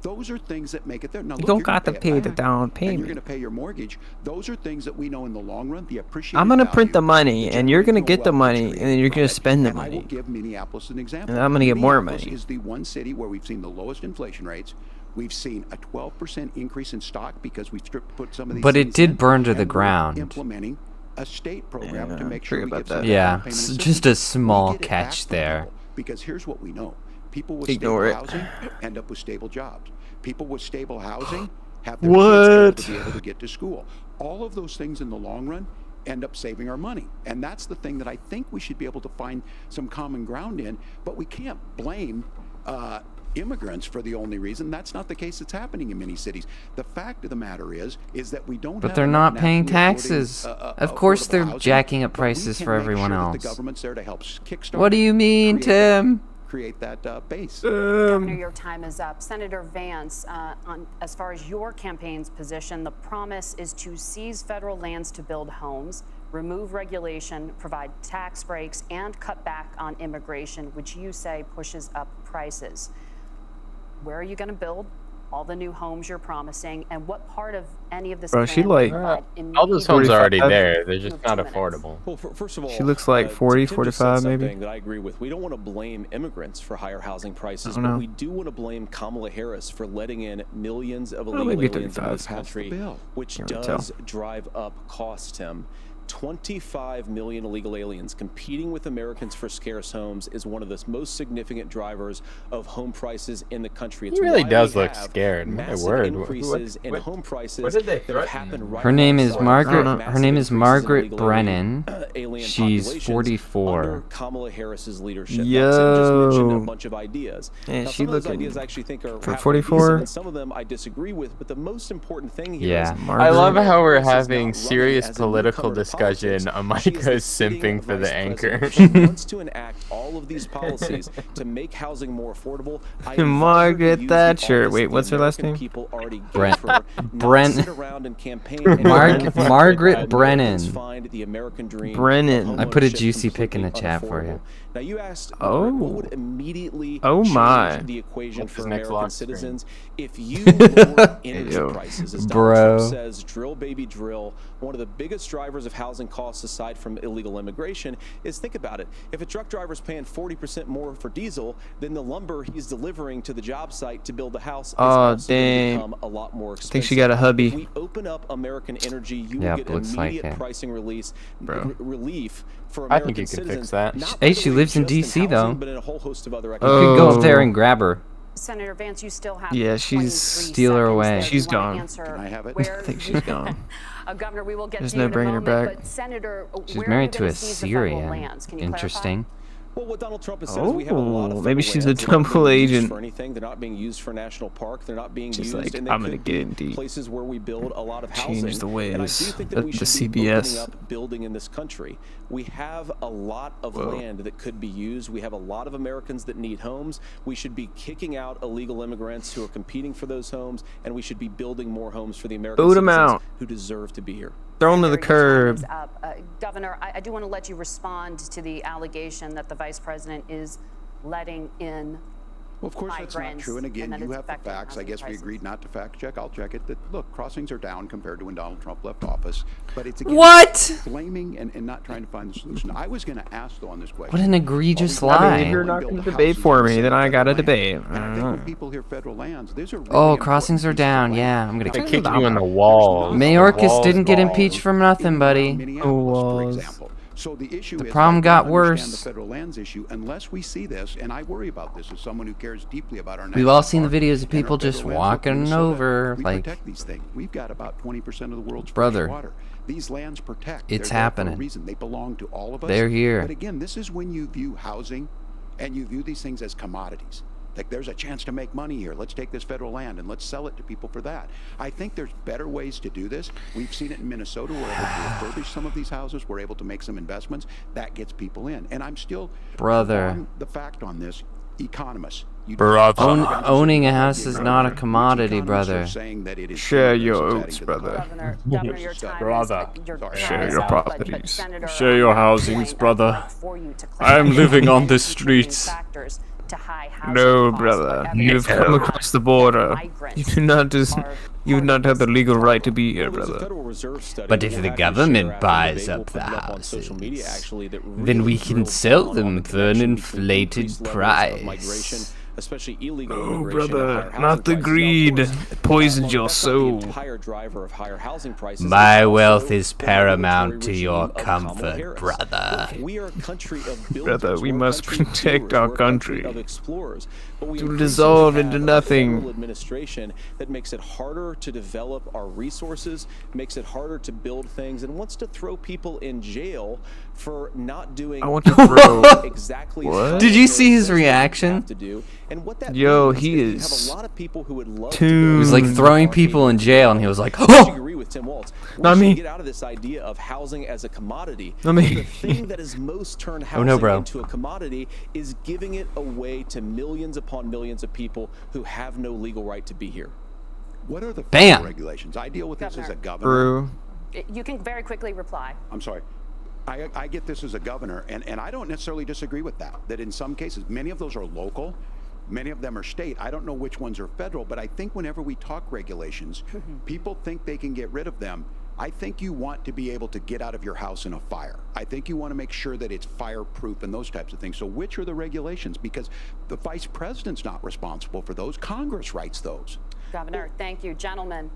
Those are things that make it there. Now, You look, don't you're gonna got to it pay the back, down and payment. you're going to pay your mortgage. Those are things that we know in the long run. The appreciated I'm gonna print the value, money, and you're gonna generational get the wealth money, that's and then you're created gonna from it. spend the And I will money. give Minneapolis an example. And I'm gonna get more Minneapolis money. is the one city where we've seen the lowest inflation rates. We've seen a 12% increase in stock because we put some of these. But it things did in, burn to the and we're ground. Implementing a state program Yeah, to make sure we forget get some about of that. Yeah, down payment s- assistance. just a We small get it back catch to there. people, because here's what we know: people with Ignore stable it. housing end up with stable jobs. People with stable housing have their What? kids able to be able to get to school. All of those things in the long run end up saving our money, and that's the thing that I think we should be able to find some common ground in. But we can't blame immigrants for the only reason. That's not the case that's happening in many cities. The fact of the matter is that we don't But have they're enough not paying nationally affording, taxes. Of course affordable they're housing, jacking up but we prices can for make everyone sure that else. the government's there to help kickstart What do you mean, Tim? create that base. Governor, your time is up. Senator Vance, as far as your campaign's position, the promise is to seize federal lands to build homes, remove regulation, provide tax breaks, and cut back on immigration, which you say pushes up prices. Where are you going to build all the new homes you're promising, and what part of any of this Bro, plan she will like- provide All those immediate homes are already 45. there. They're just not 2 minutes. affordable. Well, first of all, She looks like 40, Tim just said 45 maybe. something that I agree with. We don't want to blame immigrants for higher housing prices, I don't but know. we do want to blame Kamala Harris for letting in millions of Well, illegal maybe aliens into 35. this country, bill. which Can't really does drive up costs, Tim. 25 million illegal aliens competing with Americans for scarce homes is one of the most significant drivers of home prices in the country. It's He really why does we look have scared. My massive word. increases in home prices what did they that have threaten? happened right Her name is alongside Margaret. massive Her name is increases in Margaret illegal Brennan. alien She's populations 44. under Kamala Harris's leadership. Yo. Now, Tim just mentioned a bunch of ideas. Yeah, Now, she some of those looking ideas I actually think are for halfway 44. decent, and some of them I disagree with. But the most important thing here Yeah. is I love Margaret. how we're Harris is having not running serious as a political newcomer to discussion. politics. Micah She is the is sitting simping for the vice anchor. president. She wants to enact all of these policies to make housing more affordable. I invite her to Margaret use the Thatcher. office Wait, that the what's her last American name? people already gave Brent- her, not Brent- sit around and campaign and Margaret Americans Brennan. find the American dream of Brennan. I put a homeownership juicy pic in the completely chat for you. unaffordable. Now you asked, Oh. what would immediately Oh change my. the equation What's for his next American lock screen? citizens if you lower energy Yo. prices, as Bro. Donald Trump says, drill baby drill. One of the biggest drivers of housing costs aside from illegal immigration is, think about it, if a truck driver's paying 40% more for diesel, then the lumber he's delivering to the job site to build the house is Oh, also going to dang. become a lot more expensive. Think she got a hubby. If we open up American energy, you Yep, will get looks like immediate it. pricing release, Bro. relief for I American think you can fix citizens. that. not, Hey, by the she way, lives in just DC housing, though. but in a whole host of other You economic could go up there Oh. and grab her. Senator Vance, you still have Yeah, 23 she's- steal her seconds away. there. She's You wanna gone. answer Can I have it? where I think she's gone. Governor, we will get There's to you no in a bringing her moment, back. but Senator, She's where are married you to gonna a seize the federal Syrian. lands? Can you Interesting. Well, what Donald Trump has said is we have a lot of Oh, maybe federal she's a lands. They're not double being used agent. for anything. They're not being used for national park. They're not being She's used, like, and they I'm gonna could get be in deep. places where we build a lot of Change housing. the And I do ways think that we of the should be CBS. opening up building in this country. We have a lot of Whoa. land that could be used. We have a lot of Americans that need homes. We should be kicking out illegal immigrants who are competing for those homes, and we should be building more homes for the American Boot 'em citizens out. who deserve to be here. Throw him to the Senator, your time curb. is up. Governor, I do want to let you respond to the allegation that the vice president is letting in Well, of course, that's not migrants true. And again, that you it's have the affecting facts. I housing guess we prices. agreed not to fact check. I'll check it. That look, crossings are down compared to when Donald Trump left office. But it's again, What? blaming and not trying to find the solution. I was going to ask though on this question. What an egregious Well, we lie. If you're not build gonna the debate houses for and me, sell then I federal gotta land. debate. And I I don't think when know. people hear federal lands, these are really Oh, important crossings are pieces of down. land. Yeah, I'm gonna Now, They kick kicked think you in the about it. wall. There's Mayorkas Walz didn't get balls. impeached for nothing, buddy. Minneapolis, for Walz. example. So the issue is, problem I got don't understand worse. The federal lands issue, unless we see this, and I worry about this as someone who cares deeply about our. We've all national seen the park videos of and our people just federal lands. Look, walking Minnesota, over, we like, protect these things. We've got about 20% of the world's Brother, fresh water. These lands protect. it's They're there for a happening. reason. They belong to all of us. They're here. But again, this is when you view housing, and you view these things as commodities. Like, there's a chance to make money here. Let's take this federal land and let's sell it to people for that. I think there's better ways to do this. We've seen it in Minnesota. We're able to refurbish some of these houses. We're able to make some investments. That gets people in. And I'm still Brother. on the fact on this. Economists. Brother. Owning a house is not a commodity, brother. Share your oats, brother. Governor, your time Brother. is, your Sorry. time Share is your up, but properties. Senator, Share your I have a housings, point brother. I'd like for you to I'm clarify living on the contributing streets. factors to high housing No, costs, brother. but You've evidence come is across not the that border. migrants You do not just. are You do part not of have the this legal right to problem. be here, Well, there's a brother. Federal Reserve study But that if we'll the have you share government after the buys debate. We'll up put the it up on social media, houses, actually, that then we really can drills sell down on them the for an connection between inflated increased levels of migration, price. especially illegal Oh, immigration and brother, higher housing not the prices. Now, of greed. course, It poisons while your that's not the soul. entire driver of higher housing prices, My it's also wealth is the paramount regulatory to regime your of Kamala comfort, Harris. brother. Look, we are a country of builders. Brother, we We're a must country of protect doers. our We're a country country. of explorers. But we To increasingly dissolve have into a nothing. federal administration that makes it harder to develop our resources, makes it harder to build things, and wants to throw people in jail for not doing I want to throw. exactly What? Did you see his says what you reaction? have to do. And what that Yo, means he you is have a lot of people who would love tuned. to He was like throwing people in jail, and he was like, I "Oh!" agree with Tim Walz. We Not should me. get out of this idea of housing as a commodity. Not me. The thing that has most turned Oh, housing no, bro. into a commodity is giving it away to millions upon millions of people who have no legal right to be here. What are the Bam. federal regulations? I deal with this as a governor. True. You can very quickly reply. I'm sorry. I get this as a governor, and I don't necessarily disagree with that. That in some cases, many of those are local, many of them are state. I don't know which ones are federal, but I think whenever we talk regulations, people think they can get rid of them. I think you want to be able to get out of your house in a fire. I think you want to make sure that it's fireproof and those types of things. So which are the regulations? Because the vice president's not responsible for those. Congress writes those. Governor, thank you. Gentlemen,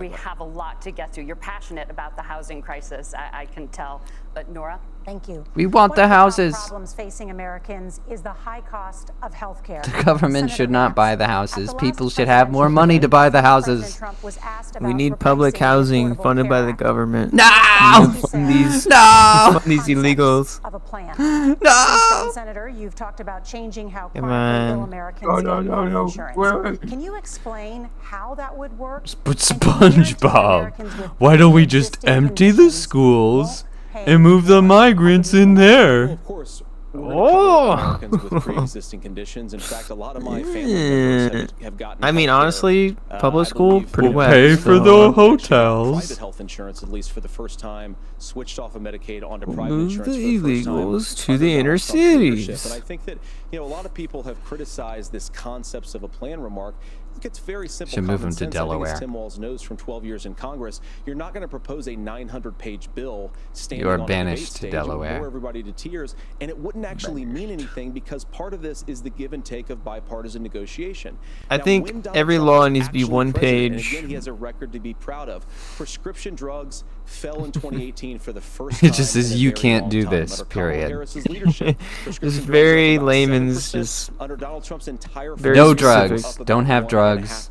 We have a lot to get to. You're passionate about the housing crisis, I can tell. But Nora? Thank you. We want One the of top houses. problems facing Americans is the high cost of health care. The government Senator should not Vance, buy the at houses. last People should have more presidential money to debate, buy the President houses. Trump was asked We about need public replacing the housing Affordable funded by Care the Act. government. No! Fund these, No! fund these illegals. Of a plan. No! Senator, you've talked about changing how Come chronically ill on. Americans get health insurance. Can you explain how that would work? But And can you guarantee SpongeBob, Americans with why don't we just pre-existing empty the conditions schools won't pay and move the more? migrants in there? Of course, we're Oh. Americans with pre-existing conditions. In fact, a lot of my family members have gotten. I mean, healthcare, honestly, public I school, believe, pretty We'll wet. pay for so- the actually hotels. Private health insurance, at least for the first time, switched off of Medicaid onto private Move insurance the for the first time illegals to under the inner Donald Trump's leadership. cities. And I think that a lot of people have criticized this concepts of a plan remark. Look, it's very simple. Should move common him to sense. I think Delaware. as Tim Walz knows from 12 years in Congress, you're not going to propose a 900-page bill standing You are on a debate banished to stage. It would Delaware. bore everybody to tears, and it wouldn't actually mean anything because part of this is the give and take of bipartisan negotiation. I Now, think when Donald every Trump law was needs to be actually one president, and page. again, he has a record to be proud of. Prescription drugs fell in 2018 for the first It time. just says in a you very can't long do time. this, Under Kamala period. Harris's leadership, prescription It's drugs very up about layman's 7%. just Under Donald Trump's entire very No specific. drugs. up about Don't have drugs.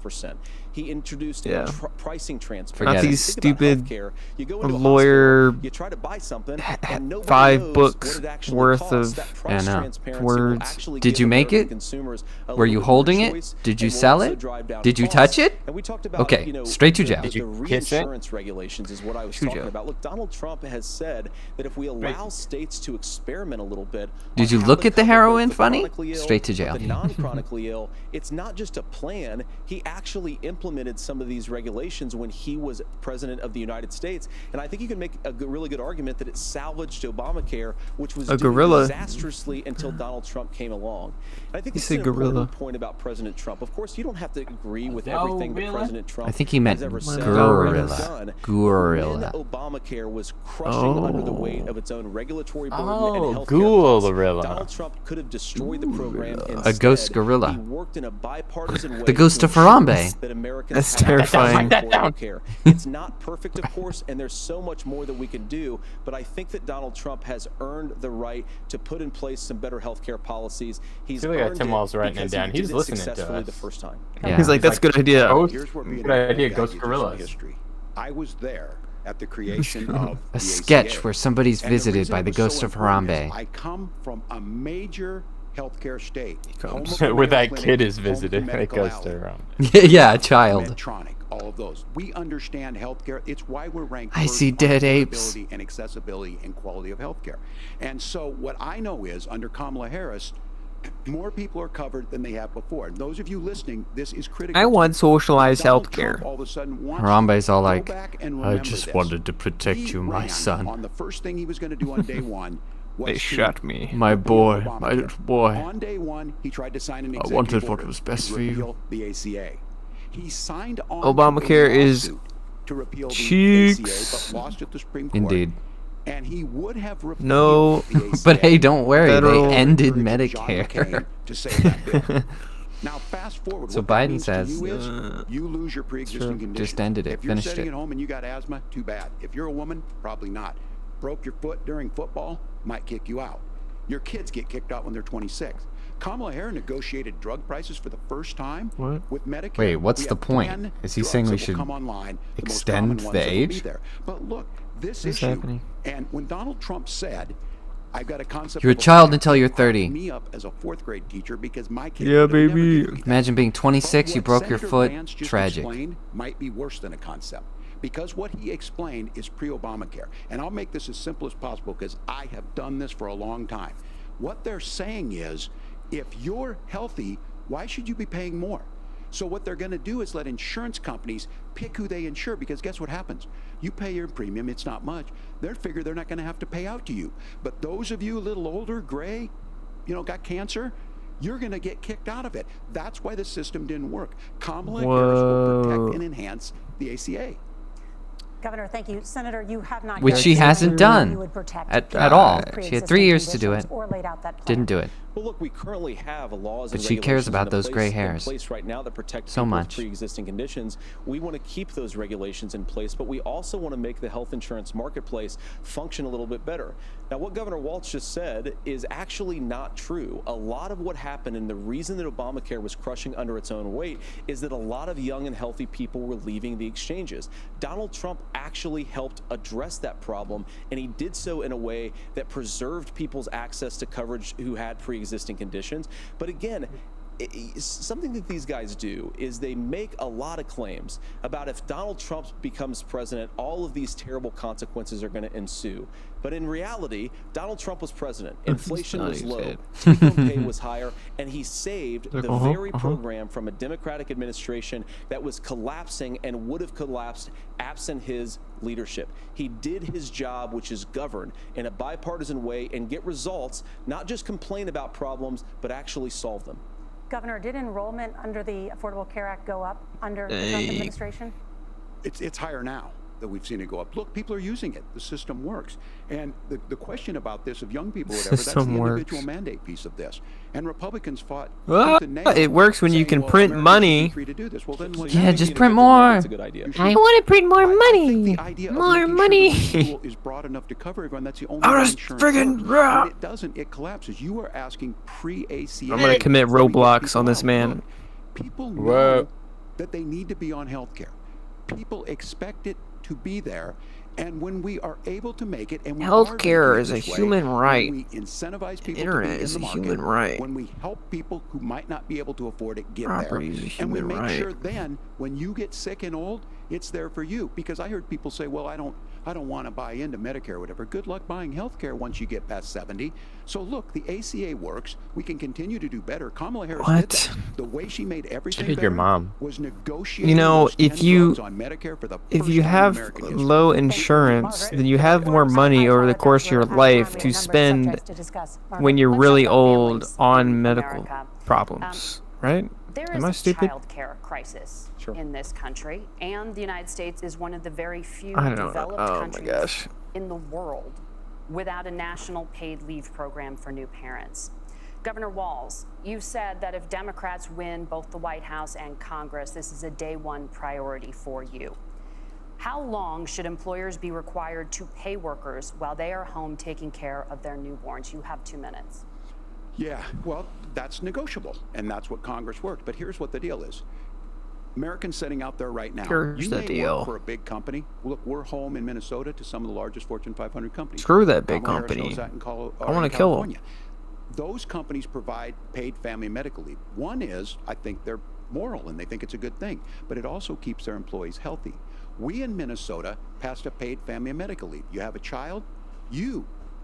1.5%. He introduced Yeah. a pricing transfer. Forget Not it. these Think about stupid healthcare. You go into a lawyer hospital, you try to buy something, and nobody 5 knows books what it actually worth costs. of That price I know. transparency will words. actually Did give you make American it? consumers a Were you little bit holding more it? choice Did you and will sell also it? drive down Did you costs. touch it? And we talked about, Okay, straight to jail. The, Did you the kiss it? reinsurance regulations is what I was To talking jail. about. Look, Donald Trump has said that if we allow states to experiment a little bit. Did on you how look to at the cover heroin both the funny? chronically ill, Straight to but jail. the non-chronically ill, it's not just a plan. He actually implemented some of these regulations when he was president of the United States. And I think you can make a really good argument that it salvaged Obamacare, which was A doing gorilla. disastrously until Donald Trump came along. And I think He this is said an important gorilla. point about President Trump. Of course, you don't have to agree with everything that President Trump I think he meant has ever said or gorilla. done. Gorilla. When Obamacare was crushing under the weight of its own regulatory burden and health gorilla. Donald Trump could have destroyed the program. A ghost Instead, gorilla. He worked in a bipartisan way The ghost to of Harambe. ensure that Americans That's have access to terrifying. affordable care. It's not perfect, of course, and there's so much more that we can do. But I think that Donald Trump has earned the right to put in place some better health care policies. He's feel like earned Tim it Walz writing it because down. he He's did it listening to successfully us. the first time. Yeah. He's like, that's a good idea. Ghost, Here's where being good a idea, guy ghost gets some gorillas. history. I was there at the creation of A sketch ACA. where somebody's And the visited reason by it the was so ghost of important is Harambe. I come from a major healthcare state. comes. Home of Where the Mayo that Clinic, kid is home of the visited. That Medical goes Alley, around. Yeah, a child. Medtronic, all of those. We understand healthcare. It's why we're ranked I first see on dead apes. affordability and accessibility and quality of healthcare. And so what I know is under Kamala Harris, more people are covered than they have before. And those of you listening, this is critical. I want socialized Donald health Trump care. all of a sudden wants Harambe's all to go like, back and I remember just this. wanted to protect He you, my ran son. On the first thing he was going to do on day one was They to shot me. My boy, Obamacare. my little boy. On day one, he tried to sign an I executive wanted what order was best to for you. repeal the ACA. He signed on Obamacare to a is lawsuit to repeal the cheeks. ACA, but lost at the Supreme Court. Indeed. And he would have repealed No, the ACA. But hey, don't worry, Federal- they ended Encouraged John Medicare. McCain to save that bill. Now, fast forward. So what that Biden means to says, you is you lose your pre-existing sure, condition. just ended it, If you're finished sitting it. at home and you got asthma, too bad. If you're a woman, probably not. Broke your foot during football, might kick you out. Your kids get kicked out when they're 26. Kamala Harris negotiated drug prices for the first time What? with Medicare. Wait, what's We the have point? 10 Is he drugs saying we that will should come online, the most extend common the ones that will be age? there. But look, this What's issue, happening? and when Donald Trump said, I've got a concept. You're a of child plan until you're that 30. cracked me up as a fourth grade teacher because my kid Yeah, would have never baby. given me that. Imagine being 26, But you what broke your Senator foot. Vance just Tragic. explained might be worse than a concept because what he explained is pre-Obamacare. And I'll make this as simple as possible because I have done this for a long time. What they're saying is, if you're healthy, why should you be paying more? So what they're going to do is let insurance companies pick who they insure because guess what happens? You pay your premium, it's not much. They figure they're not going to have to pay out to you. But those of you a little older, gray, got cancer, you're going to get kicked out of it. That's why the system didn't work. Kamala Harris will protect Whoa. and enhance the ACA. Governor, thank you. Senator, you have not Which yet she said hasn't you done would protect at people all. with She had pre-existing 3 years to do conditions it. or laid out that plan. Didn't do it. Well, look, we currently have laws But and she cares regulations about those gray in hairs place right now that protect so people much. with pre-existing conditions. We want to keep those regulations in place, but we also want to make the health insurance marketplace function a little bit better. Now, what Governor Walz just said is actually not true. A lot of what happened and the reason that Obamacare was crushing under its own weight is that a lot of young and healthy people were leaving the exchanges. Donald Trump actually helped address that problem, and he did so in a way that preserved people's access to coverage who had pre-existing conditions. But again, something that these guys do is they make a lot of claims about if Donald Trump becomes president, all of these terrible consequences are going to ensue. But in reality, Donald Trump was president. Inflation was low, take-home pay was higher, and he saved the very program from a Democratic administration that was collapsing and would have collapsed absent his leadership. He did his job, which is govern in a bipartisan way and get results, not just complain about problems, but actually solve them. Governor, did enrollment under the Affordable Care Act go up under the Trump administration? It's higher now that we've seen it go up. Look, people are using it. The system works. And the question about this of young people, whatever, that's the individual mandate piece of this. And Republicans fought tooth and nail, it works when you saying, can well, print Americans money. should be free to do this. Well, then, Yeah, just print more. That's a good idea. I want to print more I think money. the idea More of making money. Sure the rule is broad enough to cover everyone. That's the only I'm way just insurance friggin' works. When it doesn't, it collapses. You are asking pre-ACA. I'm gonna commit so we get Roblox people on this out. man. Look, people know Whoa. that they need to be on health care. People expect it to be there. And when we are able to make it, and we are Healthcare making it is a this way, human right. when we incentivize people Internet to be is in a the market, human right. when we help people who might not be able to afford it get Property is a there, and we human make sure right. then when you get sick and old, it's there for you. Because I heard people say, well, I don't want to buy into Medicare or whatever. Good luck buying health care once you get past 70. So look, the ACA works. We can continue to do better. Kamala Harris did that. The way she made everything Check better your mom. was negotiating You know, those if 10 you drugs on Medicare for the if first you time in have American history. low insurance, then you have more money over the course of your life to spend when you're really old on medical problems, right? There Am I is a stupid? child care crisis in this country, and the United States is one of the very few I don't know. developed Oh my countries gosh. in the world without a national paid leave program for new parents. Governor Walz, you said that if Democrats win both the White House and Congress, this is a day one priority for you. How long should employers be required to pay workers while they are home taking care of their newborns? You have 2 minutes. Yeah, well, that's negotiable, and that's what Congress worked. But here's what the deal is. Americans sitting out there right now, Here's you the may deal. work for a big company. Look, we're home in Minnesota to some of the largest Fortune 500 companies. Screw that big Kamala Harris company. knows that in I wanna kill 'em. California. Those companies provide paid family medical leave. One is, I think they're moral and they think it's a good thing, but it also keeps their employees healthy. We in Minnesota passed a paid family medical leave. You have a child,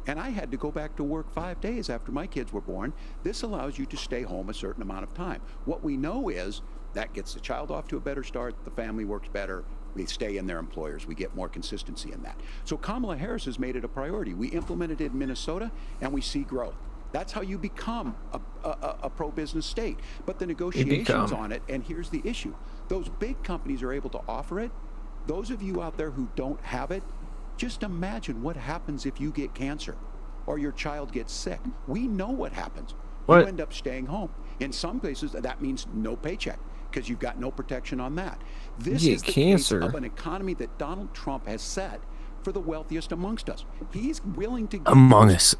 and I had to go back to work 5 days after my kids were born. This allows you to stay home a certain amount of time. What we know is that gets the child off to a better start, the family works better, they stay in their employers, we get more consistency in that. So Kamala Harris has made it a priority. We implemented it in Minnesota and we see growth. That's how you become a pro-business state. But the negotiations on it, and here's the issue. Those big companies are able to offer it. Those of you out there who don't have it, just imagine what happens if you get cancer or your child gets sick. We know what happens. What? You end up staying home. In some places, that means no paycheck because you've got no protection on that. This You is get the case cancer. of an economy that Donald Trump has set for the wealthiest amongst us. He's willing to give Among those us.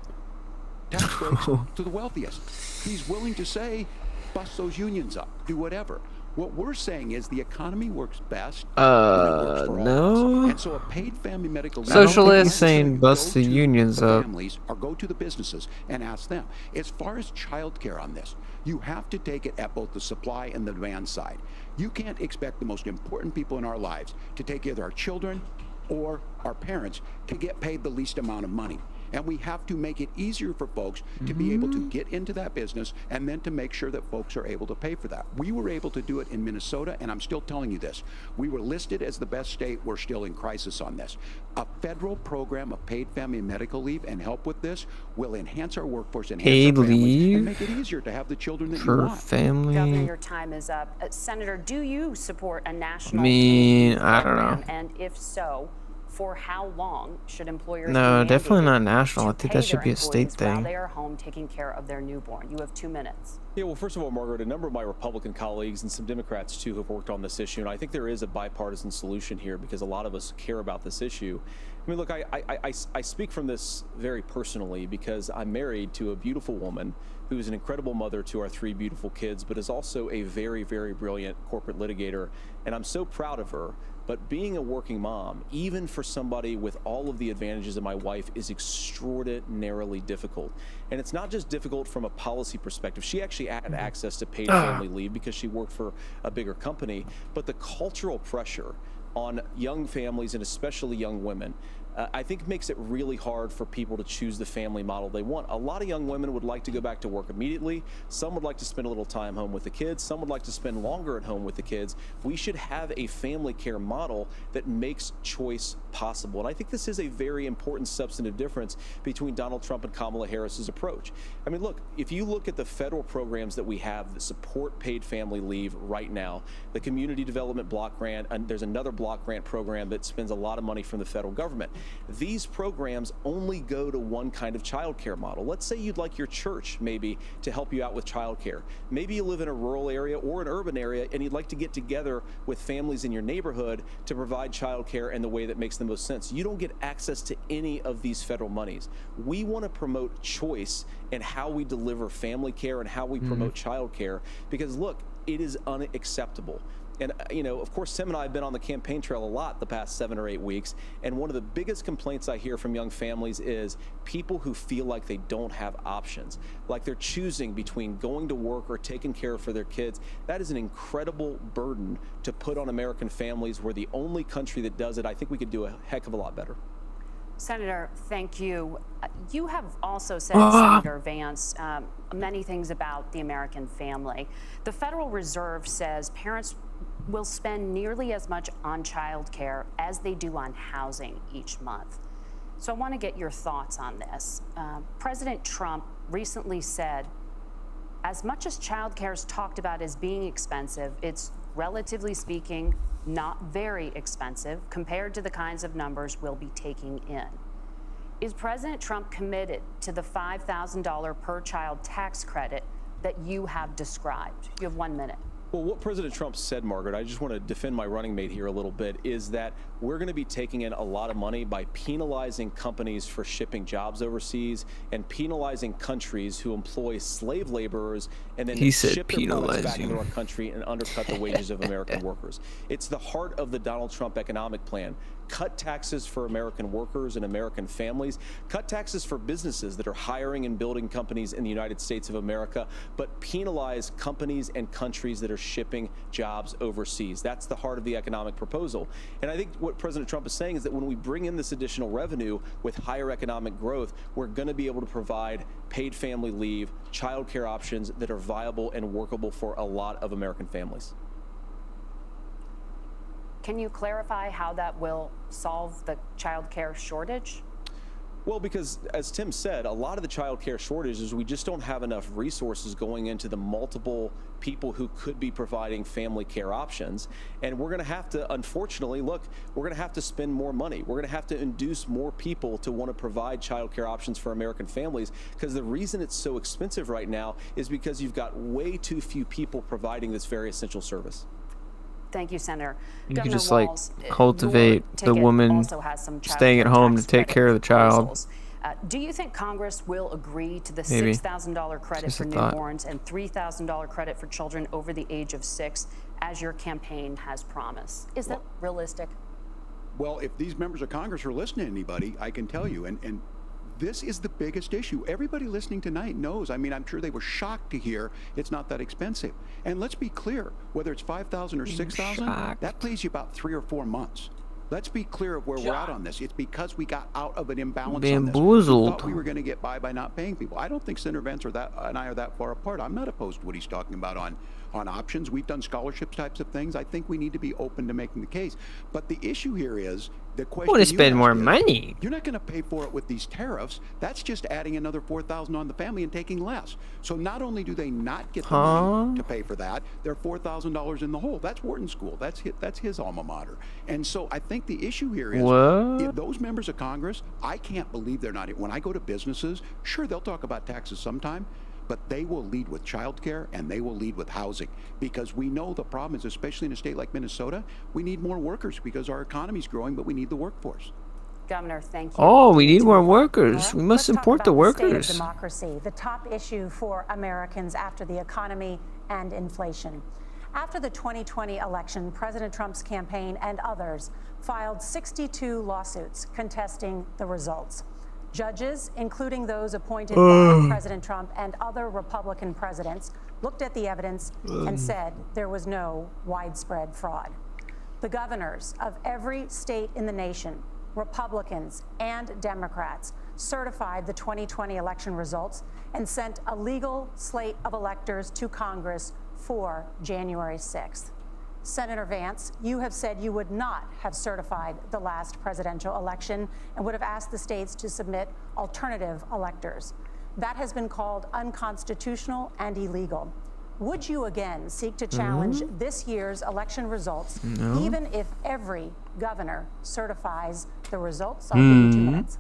tax breaks to the wealthiest. He's willing to say, bust those unions up, do whatever. What we're saying is the economy works best when it works for all of us. no. And so a paid family medical leave. I don't think Socialist. he's saying bust Go the to unions the up. families or go to the businesses and ask them. As far as childcare on this, you have to take it at both the supply and the demand side. You can't expect the most important people in our lives to take either our children or our parents to get paid the least amount of money. And we have to make it easier for folks to be able to get into that business and then to make sure that folks are able to pay for that. We were able to do it in Minnesota, and I'm still telling you this. We were listed as the best state. We're still in crisis on this. A federal program of paid family and medical leave and help with this will enhance our workforce, enhance Paid our families, leave and make it easier to have the children that you For want. Governor, family. your time is up. Senator, do you support a national mean, paid leave I don't program? know. And if so, For how long should employers No, be definitely mandated not national. I to think pay that should their be a state employees while thing. they are home taking care of their newborn? You have 2 minutes. Yeah, well, first of all, Margaret, a number of my Republican colleagues and some Democrats, too, have worked on this issue. And I think there is a bipartisan solution here because a lot of us care about this issue. I mean, look, I speak from this very personally because I'm married to a beautiful woman who is an incredible mother to our 3 beautiful kids, but is also a very, very brilliant corporate litigator. And I'm so proud of her. But being a working mom, even for somebody with all of the advantages of my wife, is extraordinarily difficult. And it's not just difficult from a policy perspective. She actually had access to paid family leave because she worked for a bigger company. But the cultural pressure on young families and especially young women, I think makes it really hard for people to choose the family model they want. A lot of young women would like to go back to work immediately. Some would like to spend a little time home with the kids. Some would like to spend longer at home with the kids. We should have a family care model that makes choice possible. And I think this is a very important substantive difference between Donald Trump and Kamala Harris's approach. I mean, look, if you look at the federal programs that we have that support paid family leave right now, the Community Development Block Grant, and there's another block grant program that spends a lot of money from the federal government. These programs only go to one kind of childcare model. Let's say you'd like your church maybe to help you out with childcare. Maybe you live in a rural area or an urban area and you'd like to get together with families in your neighborhood to provide childcare in the way that makes the most sense. You don't get access to any of these federal monies. We want to promote choice in how we deliver family care and how we promote childcare because look, it is unacceptable. And, you know, of course, Tim and I have been on the campaign trail a lot the past 7 or 8 weeks. And one of the biggest complaints I hear from young families is people who feel like they don't have options, like they're choosing between going to work or taking care for their kids. That is an incredible burden to put on American families. We're the only country that does it. I think we could do a heck of a lot better. Senator, thank you. You have also said, Senator Vance, many things about the American family. The Federal Reserve says parents will spend nearly as much on child care as they do on housing each month. So I want to get your thoughts on this. President Trump recently said, as much as child care is talked about as being expensive, it's relatively speaking not very expensive compared to the kinds of numbers we'll be taking in. Is President Trump committed to the $5,000 per child tax credit that you have described? You have 1 minute. Well, what President Trump said, Margaret, I just want to defend my running mate here a little bit, is that we're going to be taking in a lot of money by penalizing companies for shipping jobs overseas and penalizing countries who employ slave laborers and then ship their products back into our country and undercut the wages of American workers. It's the heart of the Donald Trump economic plan. Cut taxes for American workers and American families. Cut taxes for businesses that are hiring and building companies in the United States of America, but penalize companies and countries that are shipping jobs overseas. That's the heart of the economic proposal. And I think what President Trump is saying is that when we bring in this additional revenue with higher economic growth, we're going to be able to provide paid family leave, child care options that are viable and workable for a lot of American families. Can you clarify how that will solve the child care shortage? Well, because as Tim said, a lot of the child care shortage is we just don't have enough resources going into the multiple people who could be providing family care options. And we're going to have to, unfortunately, look, we're going to have to spend more money. We're going to have to induce more people to want to provide child care options for American families, because the reason it's so expensive right now is because you've got way too few people providing this very essential service. Thank you, Senator. You could just Walz, cultivate the woman staying at home to take care of the child. Do you think Congress will agree to the $6,000 credit for newborns and $3,000 credit for children over the age of 6, as your campaign has promised? Is that realistic? Well, if these members of Congress are listening to anybody, I can tell you, and this is the biggest issue. Everybody listening tonight knows. I mean, I'm sure they were shocked to hear it's not that expensive. And let's be clear, whether it's $5,000 or $6,000, that pays you about 3 or 4 months. Let's be clear of where we're at on this. It's because we got out of an imbalance on this. We thought we were going to get by not paying people. I don't think Senator Vance and I are that far apart. I'm not opposed to what he's talking about on on options. We've done scholarship types of things. I think we need to be open to making the case. But the issue here is the question. Want to you spend asked more is, money? You're not going to pay for it with these tariffs. That's just adding another $4,000 on the family and taking less. So not only do they not get the money to pay for that, they're $4,000 in the hole. That's Wharton School. That's his alma mater. And so I think the issue here is if those members of Congress, I can't believe they're not. When I go to businesses, sure, they'll talk about taxes sometime, but they will lead with childcare and they will lead with housing, because we know the problem is, especially in a state like Minnesota, we need more workers because our economy's growing, but we need the workforce. Governor, thank you. Oh, we need more workers. We must Let's talk support the about workers. state of democracy, the top issue for Americans after the economy and inflation. After the 2020 election, President Trump's campaign and others filed 62 lawsuits contesting the results. Judges, including those appointed by President Trump and other Republican presidents, looked at the evidence and said there was no widespread fraud. The governors of every state in the nation, Republicans and Democrats, certified the 2020 election results and sent a legal slate of electors to Congress for January 6th. Senator Vance, you have said you would not have certified the last presidential election and would have asked the states to submit alternative electors. That has been called unconstitutional and illegal. Would you again seek to challenge this year's election results, even if every governor certifies the results? I'll give you 2 minutes.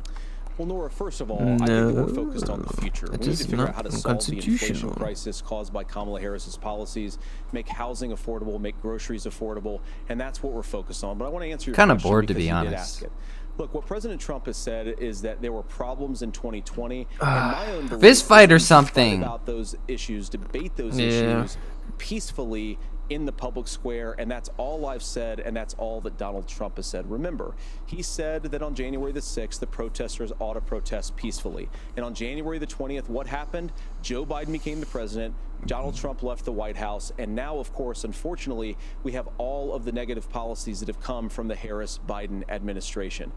Well, Nora, first of all, I think that we're focused on the future. We need to figure out how to solve the inflation crisis caused by Kamala Harris's policies, make housing affordable, make groceries affordable, and that's what we're focused on. But I want to answer your question. Kind of bored, to be because you did honest. ask it. Look, what President Trump has said is that there were problems in 2020, and my own belief Fist fight or is that we should something. talk about those issues, debate those issues peacefully in the public square, and that's all I've said, and that's all that Donald Trump has said. Remember, he said that on January the 6th, the protesters ought to protest peacefully. And on January the 20th, what happened? Joe Biden became the president, Donald Trump left the White House, and now, of course, unfortunately, we have all of the negative policies that have come from the Harris-Biden administration.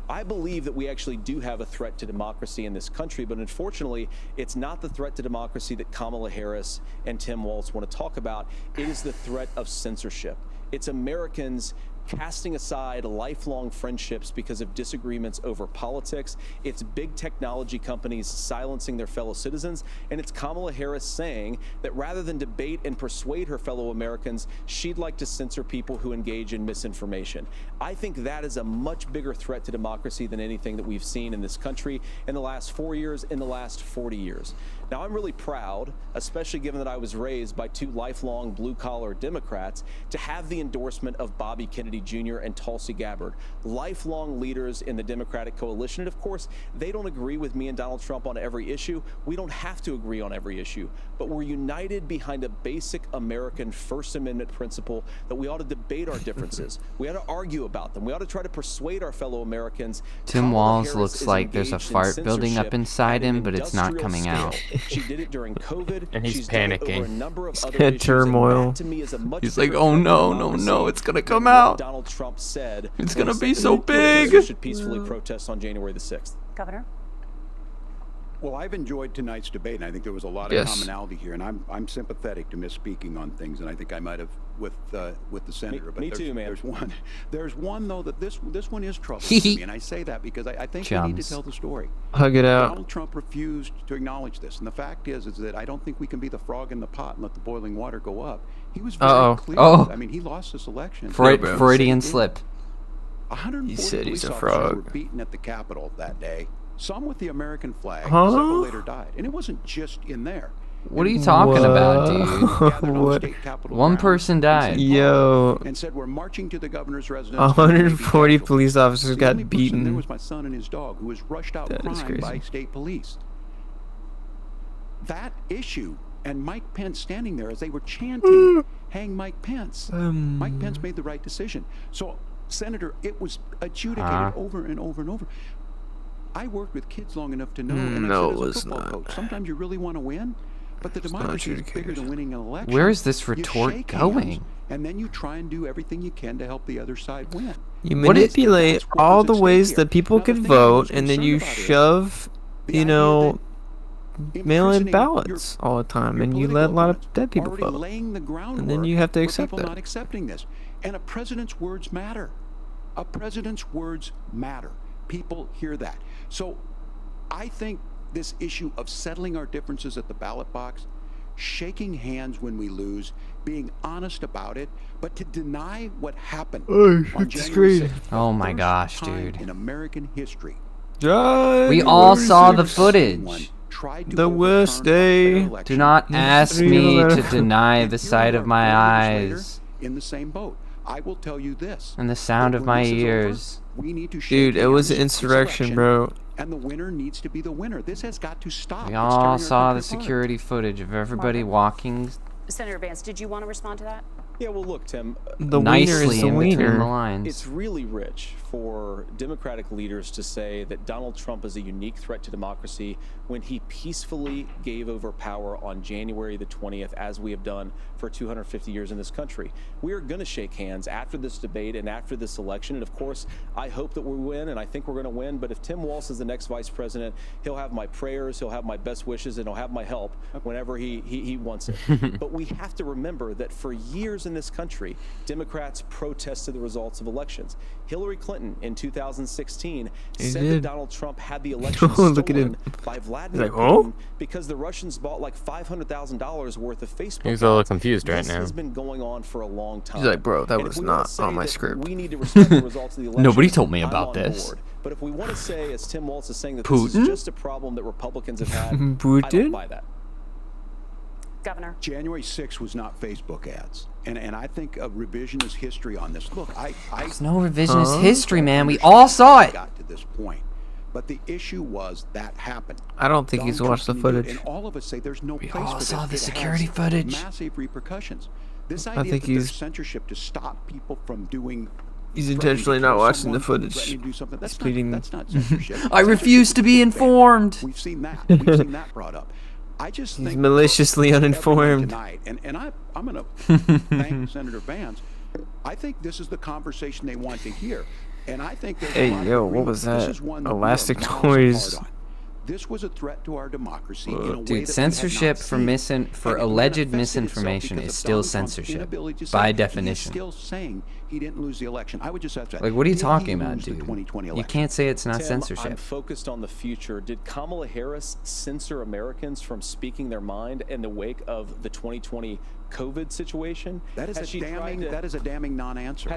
I believe that we actually do have a threat to democracy in this country, but unfortunately, it's not the threat to democracy that Kamala Harris and Tim Walz want to talk about. It is the threat of censorship. It's Americans casting aside lifelong friendships because of disagreements over politics. It's big technology companies silencing their fellow citizens. And it's Kamala Harris saying that rather than debate and persuade her fellow Americans, she'd like to censor people who engage in misinformation. I think that is a much bigger threat to democracy than anything that we've seen in this country in the last 4 years, in the last 40 years. Now, I'm really proud, especially given that I was raised by 2 lifelong blue-collar Democrats, to have the endorsement of Bobby Kennedy Jr. and Tulsi Gabbard, lifelong leaders in the Democratic coalition. And of course, they don't agree with me and Donald Trump on every issue. We don't have to agree on every issue, but we're united behind a basic American First Amendment principle that we ought to debate our differences. We ought to argue about them. We ought to try to persuade our fellow Americans. Tim Walz looks like there's a fart building up inside him, but it's not coming out. She did it during COVID. And he's She's done it over a panicking. number of He's other got issues, turmoil. and that, to me, is a much He's like, bigger oh threat to no, no, democracy no, it's gonna than come what out. Donald Trump said. It's when gonna he be said so that protesters big. should peacefully protest on January the 6th. Governor? Well, I've enjoyed tonight's debate, and I think there was a lot of commonality here. And I'm sympathetic to misspeaking on things, and I think I might have with the senator. Me too, man. There's one though that this one is troublesome to me, and I say that because I think we need to tell the story. Hug it out. Donald Trump refused to acknowledge this, and the fact is that I don't think we can be the frog in the pot and let the boiling water go up. He was very clear. I mean, he lost this election. Freudian slip. 140 He said he's police a officers frog. were beaten at the Capitol that day. Some with the American flag. Several later died, and it wasn't just in there. What are you talking about, dude? What? One person died. Yo. And said we're marching to the governor's residence. 140 police officers The got only person there beaten. was my son and his dog, who was rushed out That is crying by crazy. state police. That issue, and Mike Pence standing there as they were chanting, "Hang Mike Pence." Mike Pence made the right decision. So, Senator, it was adjudicated over and over and over. I worked with kids long enough to know, and No, I it said was as a football not. coach, sometimes you really want to win, but the democracy is bigger than winning an election. Where is this You retort shake going? hands, and then you try and do everything you can to help the other side win. You What is- manipulate That's what all was the at stake ways here. that people Now, could the thing I vote, was and then you concerned about is shove, the you idea know, that mail-in imprisoning ballots all the time, and you let a lot of dead people already vote. laying the groundwork And then you have to for accept people it. not accepting this. And a president's words matter. A president's words matter. People hear that. So I think this issue of settling our differences at the ballot box, shaking hands when we lose, being honest about it, but to deny what happened on January 6th, Oh my first gosh, time dude. in American history, We all saw the footage. tried to The overturn worst a day. fair Do election. not ask History me of to America. deny And the here sight we of are, my 4 years later, eyes in the same boat. I will tell you this. and the sound that of when my this is over, ears. we need to shake Dude, it was hands an this insurrection, election, bro. And the winner needs to be the winner. This has got to stop. We It's all tearing our saw the country apart. security footage of everybody Margaret? walking Senator Vance, did you want to respond to that? Yeah, well, look, Tim, The wiener is nicely the in between the wiener. lines. it's really rich for Democratic leaders to say that Donald Trump is a unique threat to democracy when he peacefully gave over power on January the 20th, as we have done for 250 years in this country. We are going to shake hands after this debate and after this election. And of course, I hope that we win, and I think we're going to win. But if Tim Walz is the next vice president, he'll have my prayers, he'll have my best wishes, and he'll have my help whenever he wants it. But we have to remember that for years in this country, Democrats protested the results of elections. Hillary Clinton in 2016 said that did. Donald Trump had the election Look at stolen him. by Vladimir He's like, "Oh?" Putin because the Russians bought like $500,000 worth of Facebook. He's a little ads. confused right This now. has been going on for a long time. He's like, "Bro, that And if was we wanna not say on my that script." We need to respect the results of the election. Nobody told me I'm about on this. board. But if we want to say, as Tim Walz is saying, that Putin? this is just a problem that Republicans have had, I Putin? don't buy that. Governor. January 6th was not Facebook ads. And I think a revisionist history on this. Look, There's no revisionist history, man. We all saw it. Got to this point. But the issue was that happened. I don't think he's Donald watched the Trump didn't do it, footage. And all of us say there's no place all for saw this. the It security has footage. Massive repercussions. This idea think that there's he's- censorship to stop people from doing. He's threatening to intentionally kill not watching someone, the footage. threatening to do something, He's pleading- That's not censorship. I refuse to be informed. We've seen that. We've seen that brought up. I just He's think maliciously everyone uninformed. tonight, and I'm going to thank Senator Vance. I think this is the conversation they want to hear, and I think there's Hey, a lot of yo, what agreement. was This that? is one that we are Elastic miles noise. apart on. This was a threat to our democracy in a way that we Dude, had censorship not for seen. for And it alleged manifested itself misinformation because is of still Donald Trump's censorship inability to by say. definition. He is still saying he didn't lose the election. I would just ask that. Like, what are you Did he talking about, lose the dude? 2020 You election? can't say it's not Tim, I'm censorship. focused on the future. Did Kamala Harris censor Americans from speaking their mind in the wake of the 2020 COVID situation? That is Has she tried to- that is a damning non-answer.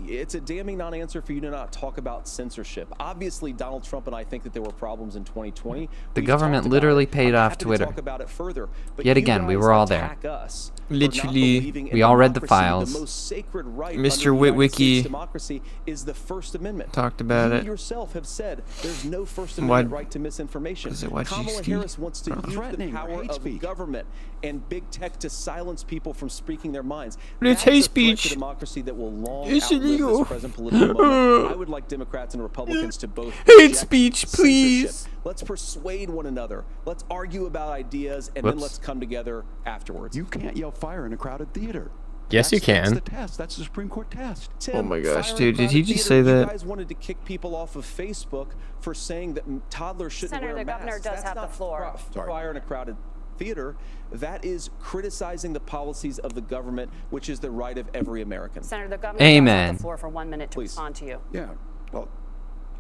It's a damning non-answer for you to not talk about censorship. Obviously, Donald Trump and I think that there were problems in 2020. The We've government talked about literally it. paid I'm off happy to Twitter. talk about it further, but Yet you again, we guys were all there. attack us for Literally, not believing in we all read the democracy. files. The most sacred right Mr. under the United States Witwicky democracy is the First Amendment. talked about You it. yourself have said there's no First Why- Amendment right to misinformation. Is it why Kamala she ski? Harris wants to use the Threatening or power hate of speech. government and big tech to silence people from speaking their minds. But it's That is hate a threat to speech. democracy that will long It's outlive illegal. this present political moment. I would like Democrats and Republicans to both Hate reject speech, censorship. please. Let's persuade one another. Let's argue about ideas, and then Whoops. let's come together afterwards. You can't yell fire in a crowded theater. Yes, you That's can. the test. That's the Supreme Court test. Tim, Oh my gosh, fire in dude, a did he crowded just theater, say that? You guys wanted to kick people off of Facebook for saying that toddlers shouldn't Senator, wear the governor masks. does That's have the not floor. Fire in a crowded theater. That is criticizing the policies of the government, which is the right of every American. Senator, the governor does Amen. have the floor for 1 minute to Please. respond to you. Yeah. Well,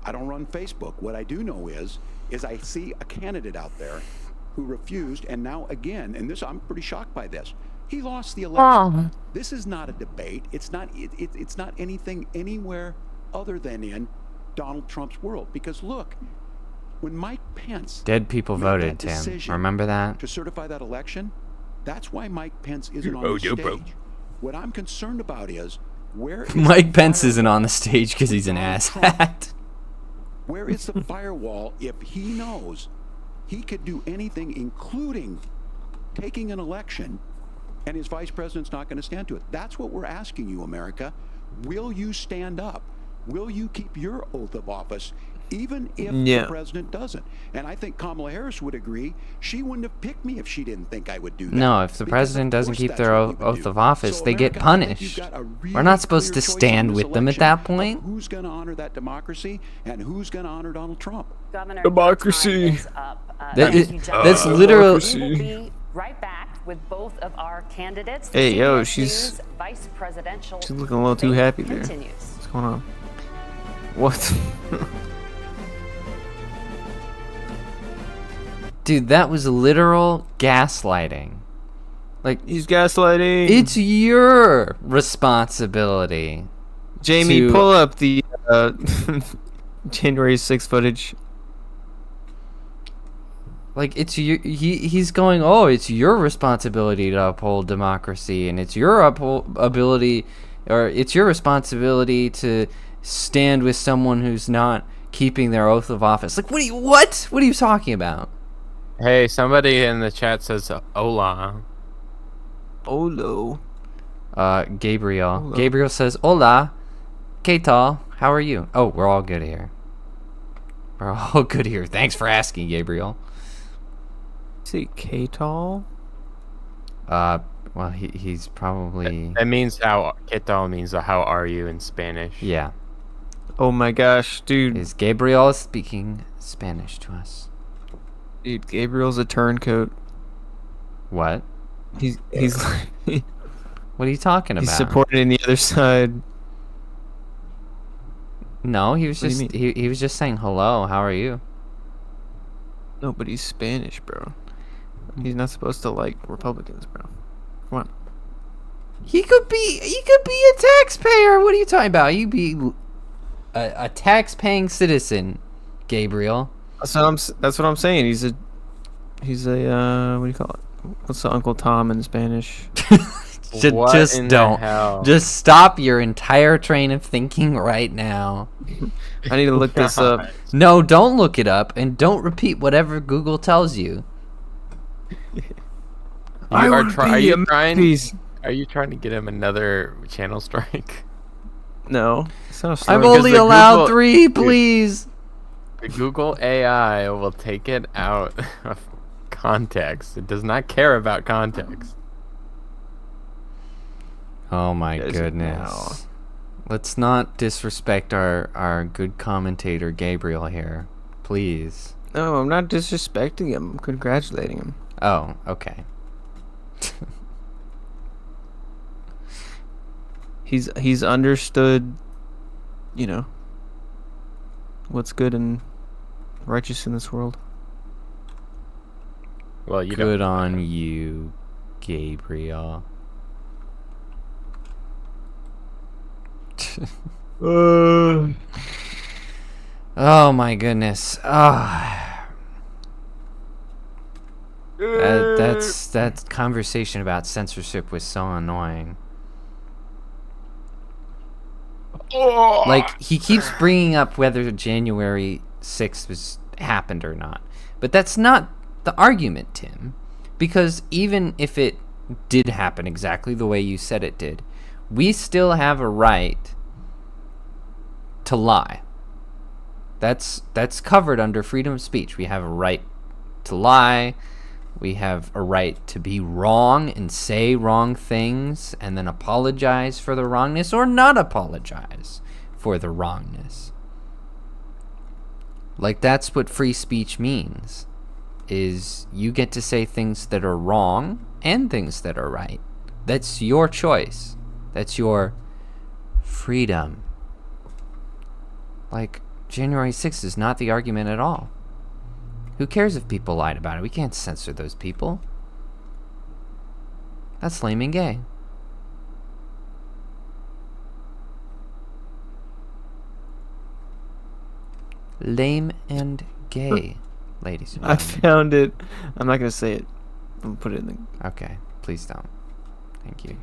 I don't run Facebook. What I do know is I see a candidate out there who refused, and now again, and this I'm pretty shocked by this. He lost the election. This is not a debate. It's not. It's not anything anywhere other than in Donald Trump's world. Because look, when Mike Pence Dead people made voted, that Tim. decision Remember that? to certify that election, that's why Mike Pence isn't on the stage. What I'm concerned about is where is Mike the Pence isn't firewall on the stage because he's an Donald asshat. Where is the firewall if he knows he could do anything, including taking an election, and his vice president's not going to stand to it? That's what we're asking you, America. Will you stand up? Will you keep your oath of office, even if Yeah. the president doesn't? And I think Kamala Harris would agree. She wouldn't have picked me if she didn't think I would do that. No, if the Because president of doesn't course keep that's their what we would oath do. of office, So they get America, I think you've punished. got a really We're not supposed clear to choice on stand this with them at election that of point. Who's going to honor that democracy and who's going to honor Donald Trump? Governor, Democracy. your time is up. That's literally. We will be right back with both of our candidates. Hey, yo, CBS she's News vice presidential. she's looking a little too happy there. Continues. What's going on? What? Dude, that was literal gaslighting. Like, He's gaslighting. it's your responsibility. Jamie, to- pull up the January 6th footage. Like, it's he's going, oh, it's your responsibility to uphold democracy, and it's your ability, or it's your responsibility to stand with someone who's not keeping their oath of office. Like, what are you talking about? Hey, somebody in the chat says hola. Olo. Gabriel. Hola. Gabriel says, hola, ¿qué tal? How are you? Oh, we're all good here. We're all good here. Thanks for asking, Gabriel. See, K-Tall? Well, he's probably... That means how, ¿qué tal means how are you in Spanish. Yeah. Oh my gosh, dude. Is Gabriel speaking Spanish to us? Dude, Gabriel's a turncoat. What? He's like, What are you talking about? he's supporting the other side. No, he was What do just you he was just saying hello. How are you? No, but he's Spanish, bro. He's not supposed to like Republicans, bro. Come on. He could be a taxpayer. What are you talking about? You be a tax-paying citizen, Gabriel. That's what I'm saying. He's a what do you call it? What's the Uncle Tom in Spanish? What Just in the don't. hell? Just stop your entire train of thinking right now. I need to look this up. No, don't look it up, and don't repeat whatever Google tells you. Are you trying? Please. Are you trying to get him another channel strike? No. It's not a I'm story. only the allowed Google- 3, please. The Google AI will take it out of context. It does not care about context. Oh my Does it goodness. now? Let's not disrespect our good commentator Gabriel here. Please. No, I'm not disrespecting him. I'm congratulating him. Oh, okay. He's understood, you know, what's good and righteous in this world. Well, you Good don't. on you, Gabriel. Oh my goodness. That conversation about censorship was so annoying. Like, he keeps bringing up whether January 6th was happened or not. But that's not the argument, Tim. Because even if it did happen exactly the way you said it did, we still have a right to lie. That's covered under freedom of speech. We have a right to lie. We have a right to be wrong and say wrong things and then apologize for the wrongness or not apologize for the wrongness. Like, that's what free speech means, is you get to say things that are wrong and things that are right. That's your choice. That's your freedom. Like, January 6th is not the argument at all. Who cares if people lied about it? We can't censor those people. That's lame and gay. Lame and gay, ladies and I gentlemen. found it. I'm not gonna say it. I'm gonna put it in the. Okay, please don't. Thank you.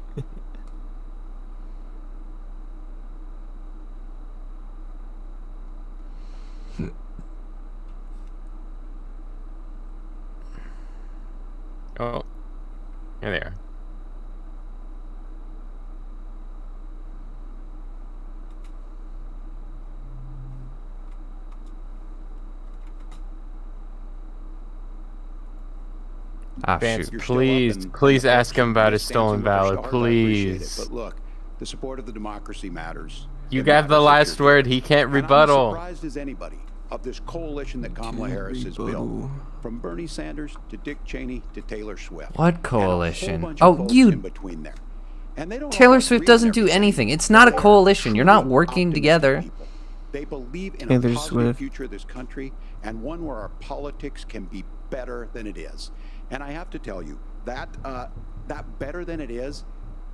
Oh, here they are. Ah, Vance, shoot. You're still up please, and- please ask him about his Stance stolen on the ballot, Bush Yard, I appreciate it. please. But look, the support of the democracy matters. You It got the matters that last you're word. doing He can't it. And I'm rebuttal. as surprised as anybody of this coalition that Kamala Harris has built, from Bernie Sanders to Dick Cheney to Taylor Swift. What and a coalition? whole bunch of Oh, folks you- in between there. And they don't Taylor all Swift agree doesn't on do everything, anything. It's not a but they are coalition. You're not truly working optimistic together. people. They believe in Taylor a positive Swift. future of this country and one where our politics can be better than it is. And I have to tell you, that better than it is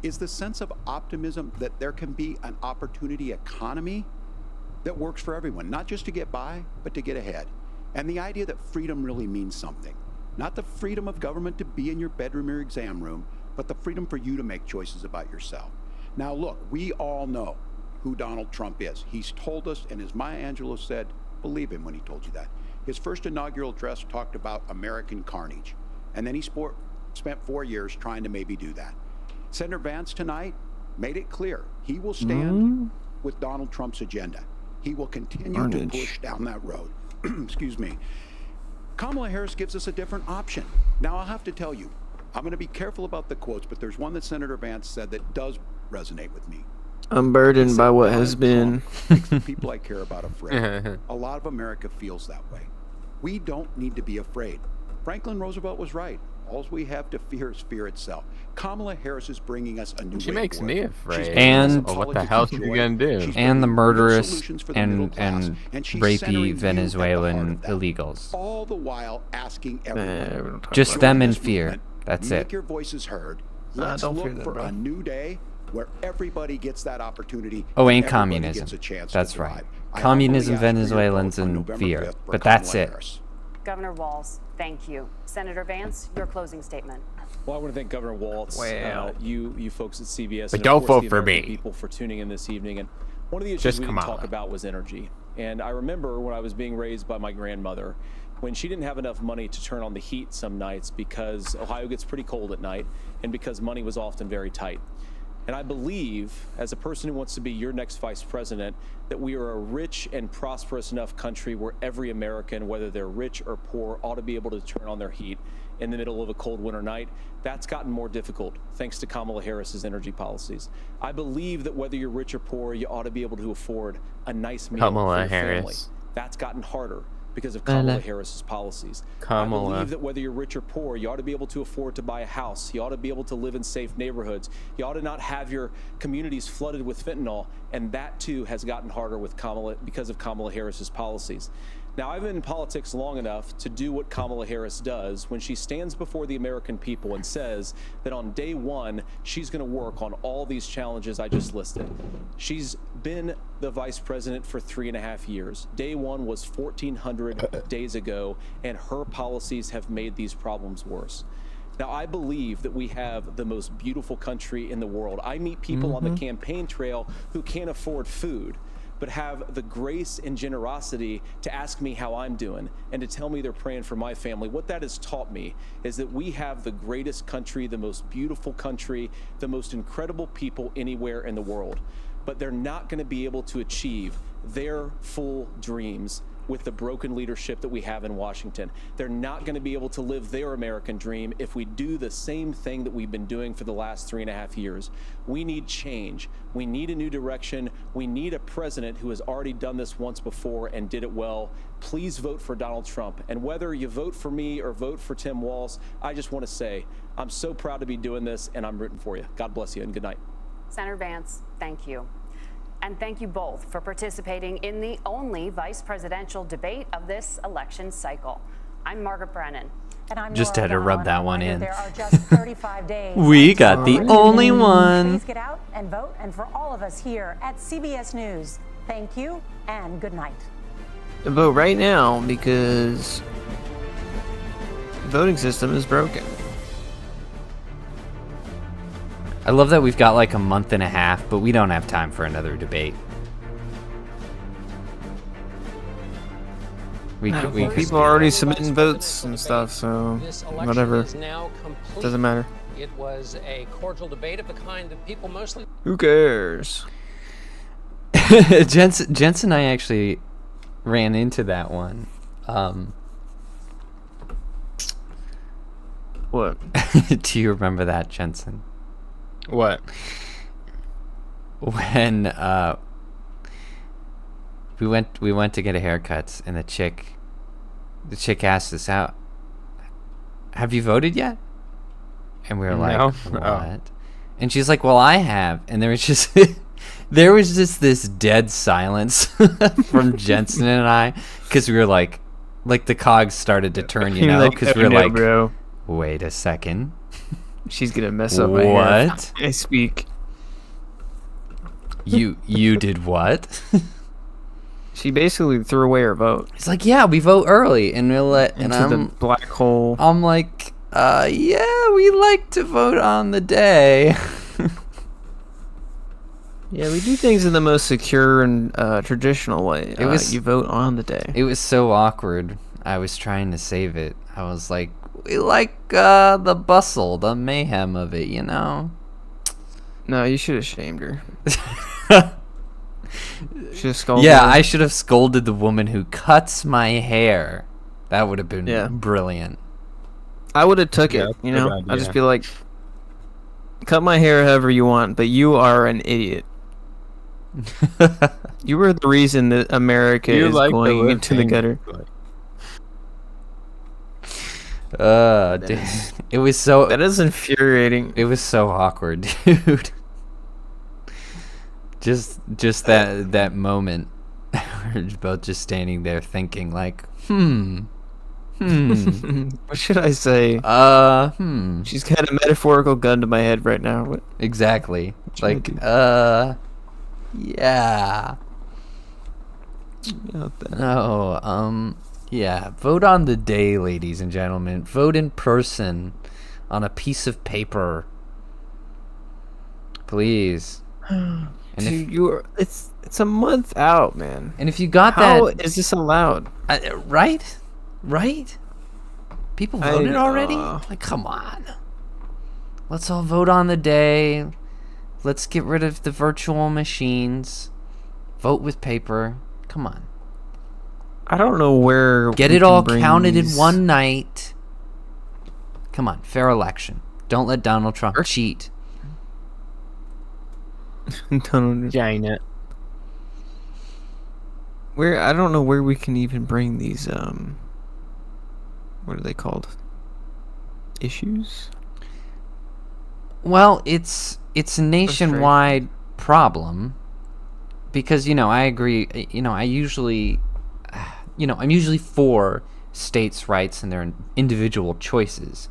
the sense of optimism that there can be an opportunity economy that works for everyone, not just to get by, but to get ahead. And the idea that freedom really means something. Not the freedom of government to be in your bedroom or exam room, but the freedom for you to make choices about yourself. Now look, we all know who Donald Trump is. He's told us, and as Maya Angelou said, believe him when he told you that. His first inaugural address talked about American carnage. And then he spent 4 years trying to maybe do that. Senator Vance tonight made it clear he will stand with Donald Trump's agenda. He will continue to push down that road. Excuse me. Kamala Harris gives us a different option. Now, I'll have to tell you, I'm going to be careful about the quotes, but there's one that Senator Vance said that does resonate with me. I'm burdened by what has been. Makes the people I care about afraid. A lot of America feels that way. We don't need to be afraid. Franklin Roosevelt was right. All we have to fear is fear itself. Kamala Harris is bringing us a new She way makes forward. me She's afraid. bringing us And- a what the politics hell of is she joy. gonna do? She's And the bringing real murderous solutions for the middle class, and she's rapey centering you at the heart Venezuelan of that. illegals. All the while asking we don't everyone, talk Just about them in this fear. movement, That's make it. your voices heard. Nah, Let's don't fear look them, for bro. a new day where everybody gets that opportunity. Oh, and and everybody communism. gets a chance That's to right. thrive. I Communism, humbly ask for your Venezuelans, vote on and November fear. 5th for But that's Kamala it. Harris. Governor Walz, thank you. Senator Vance, your closing statement. Well, I want to thank Governor Walz, Wow. you folks at CBS, But and don't of course vote the for American me. people for tuning in this evening. And one of the issues Just we didn't Kamala. talk about was energy. And I remember when I was being raised by my grandmother, when she didn't have enough money to turn on the heat some nights because Ohio gets pretty cold at night and because money was often very tight. And I believe, as a person who wants to be your next vice president, that we are a rich and prosperous enough country where every American, whether they're rich or poor, ought to be able to turn on their heat in the middle of a cold winter night. That's gotten more difficult thanks to Kamala Harris's energy policies. I believe that whether you're rich or poor, you ought to be able to afford a nice meal Kamala for your family. Harris. That's gotten harder because of Kamala Harris's policies. I Kamala. believe that whether you're rich or poor, you ought to be able to afford to buy a house. You ought to be able to live in safe neighborhoods. You ought to not have your communities flooded with fentanyl. And that too has gotten harder with Kamala because of Kamala Harris's policies. Now, I've been in politics long enough to do what Kamala Harris does when she stands before the American people and says that on day one, she's going to work on all these challenges I just listed. She's been the vice president for 3.5 years. Day one was 1,400 days ago, and her policies have made these problems worse. Now, I believe that we have the most beautiful country in the world. I meet people on the campaign trail who can't afford food, but have the grace and generosity to ask me how I'm doing and to tell me they're praying for my family. What that has taught me is that we have the greatest country, the most beautiful country, the most incredible people anywhere in the world. But they're not going to be able to achieve their full dreams with the broken leadership that we have in Washington. They're not going to be able to live their American dream if we do the same thing that we've been doing for the last 3.5 years. We need change. We need a new direction. We need a president who has already done this once before and did it well. Please vote for Donald Trump. And whether you vote for me or vote for Tim Walz, I just want to say I'm so proud to be doing this, and I'm rooting for you. God bless you, and good night. Senator Vance, thank you. And thank you both for participating in the only vice presidential debate of this election cycle. I'm Margaret Brennan. And I'm Just Nora had to rub O'Donnell, that and one reminder, in. There are just 35 days. We got until the Election only Day. one. Please get out and vote. And for all of us here at CBS News, thank you and good night. Vote right now because the voting system is broken. I love that we've got like a month and a half, but we don't have time for another debate. People are already submitting votes and stuff, so whatever. Doesn't matter. It was a cordial debate of the kind that people mostly. Who cares? Jensen and I actually ran into that one. What? Do you remember that, Jensen? What? When we went to get a haircut, and the chick asked us out, "Have you voted yet?" And we were like, No. "What?" Oh. And she's like, "Well, I have." And there was just this dead silence from Jensen and I, because we were like the cogs started to turn, you know, because we were like, bro, wait a second, she's gonna mess up my hair. what? I speak. You did what? She basically threw away her vote It's like, yeah, we vote early, and we'll let, and into the black hole. I'm like, yeah, we like to vote on the day. Yeah, we do things in the most secure and traditional way. It was- you vote on the day. It was so awkward. I was trying to save it. I was like, we like the bustle, the mayhem of it, you know? No, you should have shamed her. Should have scolded Yeah, her. I should have scolded the woman who cuts my hair. That would have been Yeah. brilliant. I would have took Yeah, it, that's a you good know? I'd just idea. be like, cut my hair however you want, but you are an idiot. You were the reason that America You is like going live into the gutter. Dude, it was so That is infuriating. it was so awkward, dude. Just that moment, we're both just standing there thinking like, What should I say? She's got a metaphorical gun to my head right now. What? exactly. should I Like, do? yeah. What the- No, yeah. Vote on the day, ladies and gentlemen. Vote in person on a piece of paper. Please. And Dude, it's a month out, man. if you got How that, is this allowed? right? Right? People I voted already? know. Like, come on. Let's all vote on the day. Let's get rid of the virtual machines. Vote with paper. Come on. I don't know where. Get we it can all bring counted in these- one night. Come on, fair election. Don't let Donald Trump cheat. Donald- Jaeden. Where I don't know where we can even bring these. What are they called? Issues. Well, it's a nationwide problem because, you know, I agree, you know, I'm usually for states' rights and their individual choices.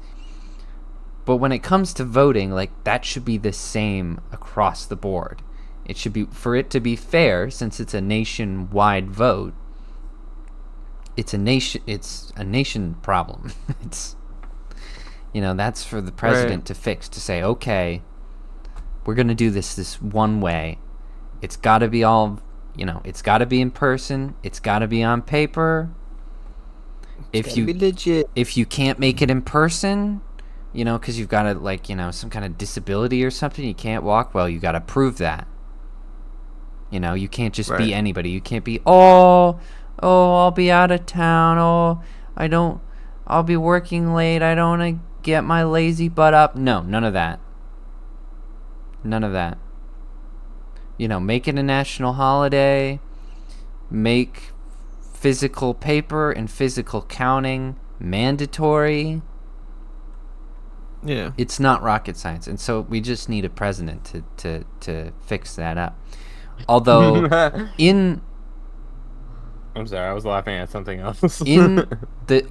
But when it comes to voting, like, that should be the same across the board. It should be, for it to be fair, since it's a nationwide vote, it's a nation problem. It's, you know, that's for the president to fix, to say, okay, we're going to do this one way. It's got to be all, you know, it's got to be in person. It's got to be on paper. If Be legit. if you can't make it in person, you know, because you've got to, like, you know, some kind of disability or something, you can't walk, well, you got to prove that. You know, you can't just be anybody. You can't be, oh, I'll be out of town. I'll be working late. I don't want to get my lazy butt up. No, none of that. None of that. You know, make it a national holiday. Make physical paper and physical counting mandatory. Yeah. It's not rocket science, and so we just need a president to fix that up. Although I'm sorry, I was laughing at something else.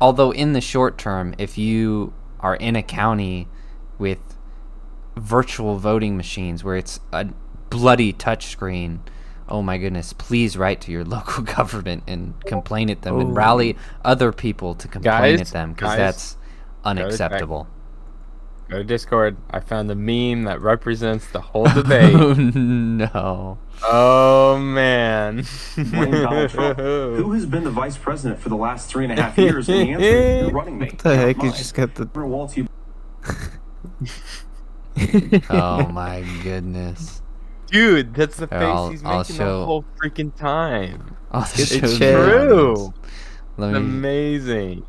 although in the short term, if you are in a county with virtual voting machines where it's a bloody touchscreen, oh my goodness, please write to your local government and complain at them and rally other people to complain at them, because that's unacceptable. Go to Discord. I found the meme that represents the whole debate. Oh no. Oh man. Donald Trump, who has been the vice president for the last 3.5 years? And the answer is your running mate. What the heck? You just got the. Walz, you Oh my goodness. Dude, that's the Here, face he's I'll making show- the whole freaking time. I'll It's show the true. audience. Let It's me amazing.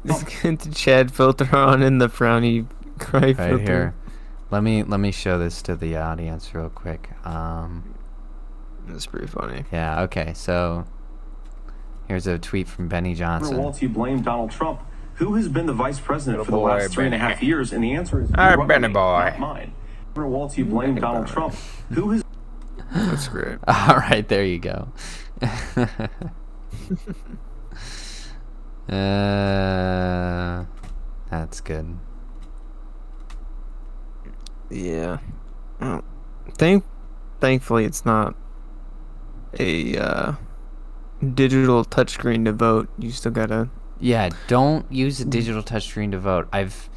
Just get the Chad filter on and the frowny cry right filter. here. Let me show this to the audience real quick. That's pretty funny. Yeah, okay, so Here's a tweet from Benny Johnson. Walz, you blame Donald Trump. Who has been the vice president for the boy, last 3.5 years? And the answer is Our your Benny government, boy. not mine. Walz, you blame Donald Trump. Who has That's great. All right, there you go. That's good. Yeah. Well, thankfully, it's not a digital touchscreen to vote. You still gotta. Yeah, don't use a digital touchscreen to vote. I've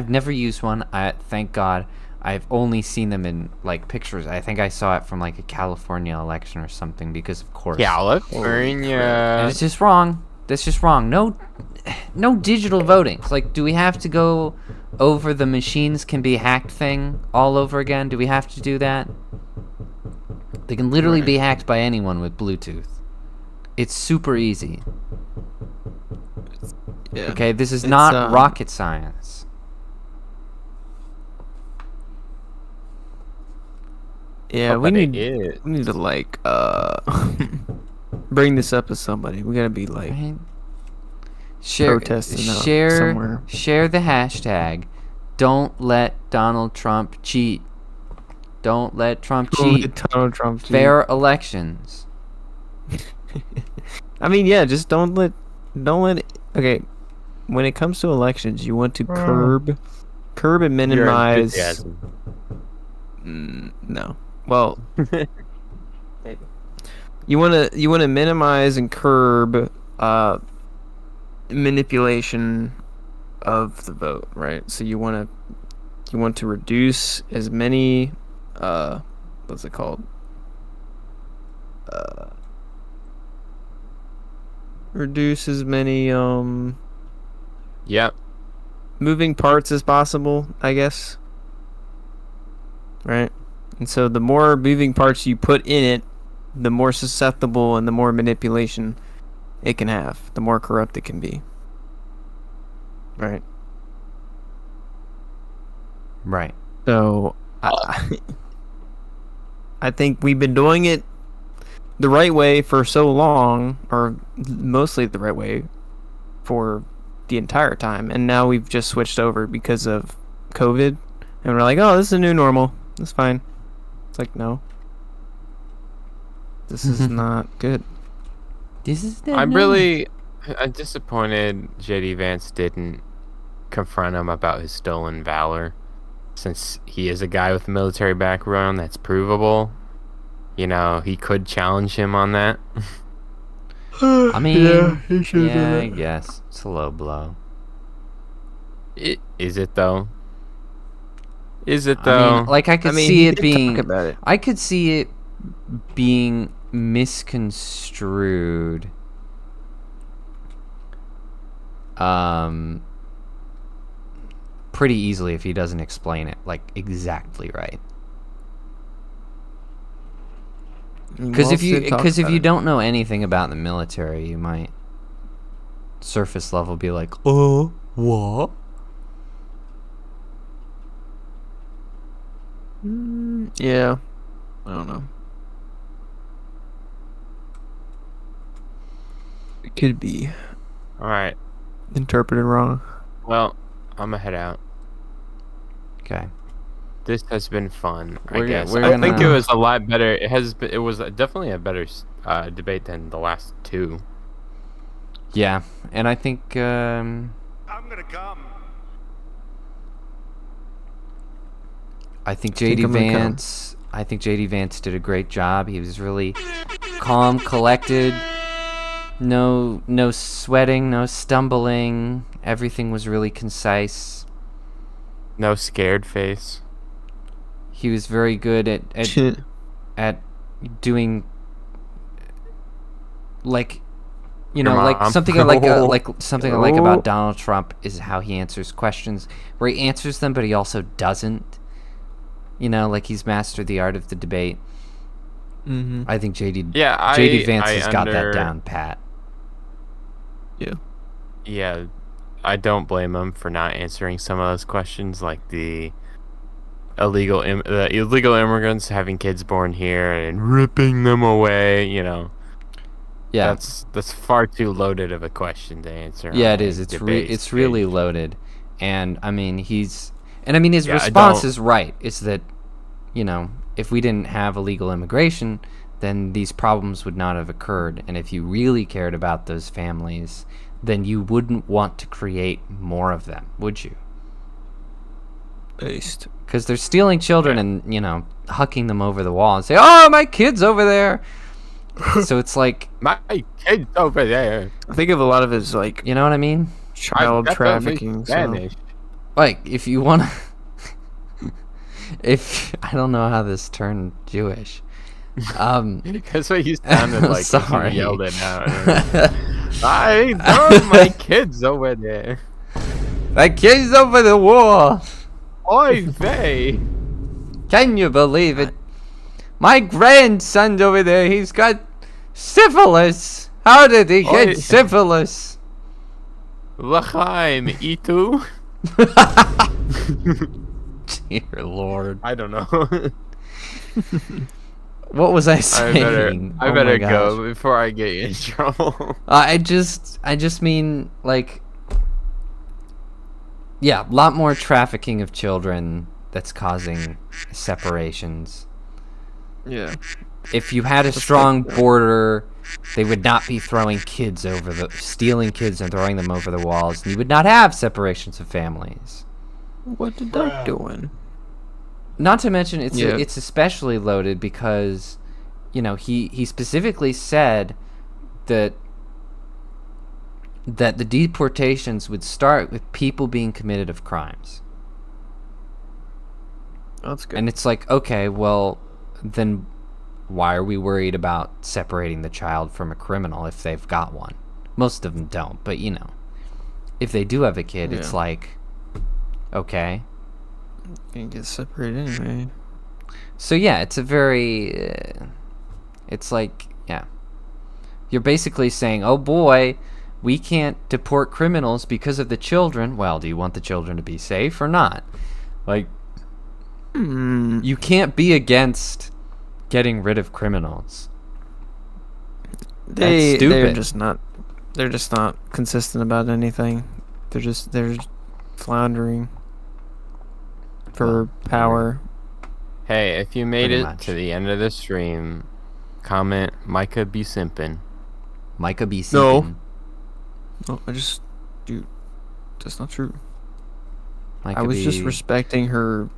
never used one. Thank God. I've only seen them in like pictures. I think I saw it from like a California election or something because of course. California. And it's just wrong. That's just wrong. No digital voting. It's like, do we have to go over the machines can be hacked thing all over again? Do we have to do that? They can literally be hacked by anyone with Bluetooth. It's super easy. Yeah. Okay, this is not rocket science. Yeah, we need to like bring this up to somebody. We gotta be like protesting somewhere. Share the hashtag. Don't let Donald Trump cheat. Don't let Trump cheat. Donald Trump cheat. Fair elections. I mean, yeah, just don't let. Okay, when it comes to elections, you want to curb and minimize. No. Well, maybe. You want to minimize and curb manipulation of the vote, right? So you want to reduce as many what's it called? Reduce as many moving parts as possible, I guess. Right? And so the more moving parts you put in it, the more susceptible and the more manipulation it can have, the more corrupt it can be. Right? Right. So I think we've been doing it the right way for so long, or mostly the right way for the entire time, and now we've just switched over because of COVID, and we're like, oh, this is a new normal. It's fine. It's like, no. This is not good. I'm disappointed JD Vance didn't confront him about his stolen valor, since he is a guy with a military background that's provable. You know, he could challenge him on that. I mean, yeah, I guess. It's a low blow. Is it though? I mean, like I could see it being. I could see it being misconstrued. Pretty easily if he doesn't explain it like exactly right. Because if you don't know anything about the military, you might surface level be like, oh, what? Yeah, I don't know. It could be. All right. Interpreted wrong. Well, I'm gonna head out. Okay. This has been fun. I think it was a lot better. It was definitely a better debate than the last two. Yeah, and I think I'm gonna come. I think JD Vance did a great job. He was really calm, collected. No sweating, no stumbling. Everything was really concise. No scared face. He was very good at doing, like, you know, like something I like something I like about Donald Trump is how he answers questions, where he answers them, but he also doesn't. You know, like he's mastered the art of the debate. Mm-hmm. I think JD Vance has got that down pat. Yeah. Yeah, I don't blame him for not answering some of those questions, like the illegal immigrants having kids born here and ripping them away, you know. Yeah. That's far too loaded of a question to answer. Yeah, on it a is. It's debate really stage. loaded, and I mean his Yeah, I response don't- is right. Is that, you know, if we didn't have illegal immigration, then these problems would not have occurred. And if you really cared about those families, then you wouldn't want to create more of them, would you? Based. Because they're stealing children and, you know, hucking them over the wall and say, "Oh, my kid's over there." So it's like, My kid's over there. I think of a lot of his like you know what I mean? child Definitely trafficking. So. Spanish. Like, if you want to, if I don't know how this turned Jewish. That's what you sounded like. Sorry. When you yelled it out. I know my kid's over there. My kid's over the wall. Oy vey. Can you believe it? My grandson's over there. He's got syphilis. How did he get Oi. syphilis? L'chaim itu. Dear Lord. I don't know. What was I I saying? better Oh my go gosh. before I get you in trouble. I just mean, like, yeah, a lot more trafficking of children that's causing separations. Yeah. If you had a strong border, they would not be throwing kids stealing kids and throwing them over the walls, and you would not have separations of families. What did that doing? Not to mention, it's Yeah. it's especially loaded because, you know, he specifically said that the deportations would start with people being committed of crimes. That's good. And it's like, okay, well, then why are we worried about separating the child from a criminal if they've got one? Most of them don't, but you know, if they do have a kid, it's Yeah. like, okay. Can't get separated anyway. So yeah, it's a very, it's like, yeah. You're basically saying, oh boy, we can't deport criminals because of the children. Well, do you want the children to be safe or not? Like, you can't be against getting rid of criminals. That's stupid. They're just not consistent about anything. They're floundering for power. Hey, if you made Pretty it much. to the end of the stream, comment Micah be simpin'. Micah be No. simping. No, dude, that's not true. Micah I was just be- respecting her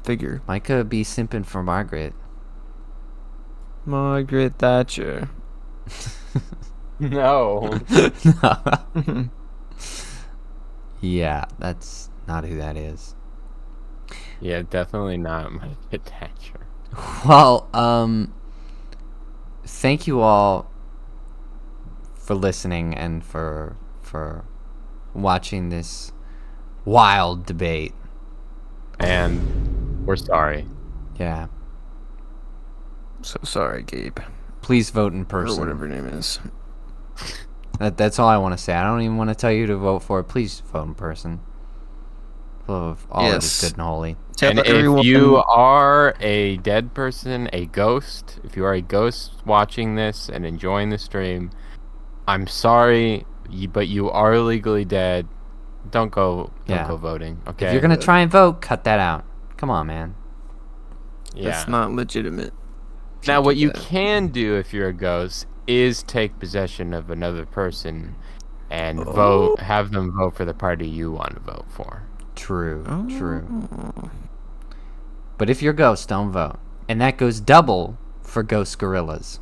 figure. Micah be simping for Margaret. Margaret Thatcher. No. Yeah, that's not who that is. Yeah, definitely not Micah Thatcher. Well, thank you all for listening and for watching this wild debate. And we're sorry. Yeah. So sorry, Gabe. Please vote in Or person. whatever her name is. That's all I want to say. I don't even want to tell you to vote for it. Please vote in person. All of it is good and holy. Tell And everyone- if you are a dead person, a ghost, if you are a ghost watching this and enjoying the stream, I'm sorry, but you are legally dead. Don't go voting. Okay. If you're gonna try and vote, cut that out. Come on, man. Yeah. That's not legitimate. Now, what do you that. can do if you're a ghost is take possession of another person and vote, have them vote for the party you want to vote for. True. But if you're ghost, don't vote. And that goes double for ghost gorillas.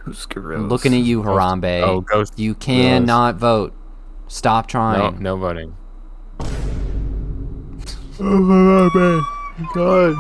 Who's I'm gorillas? looking at you, Harambe. Oh, ghost You gorillas. cannot vote. Stop No, trying. no voting. Oh my God.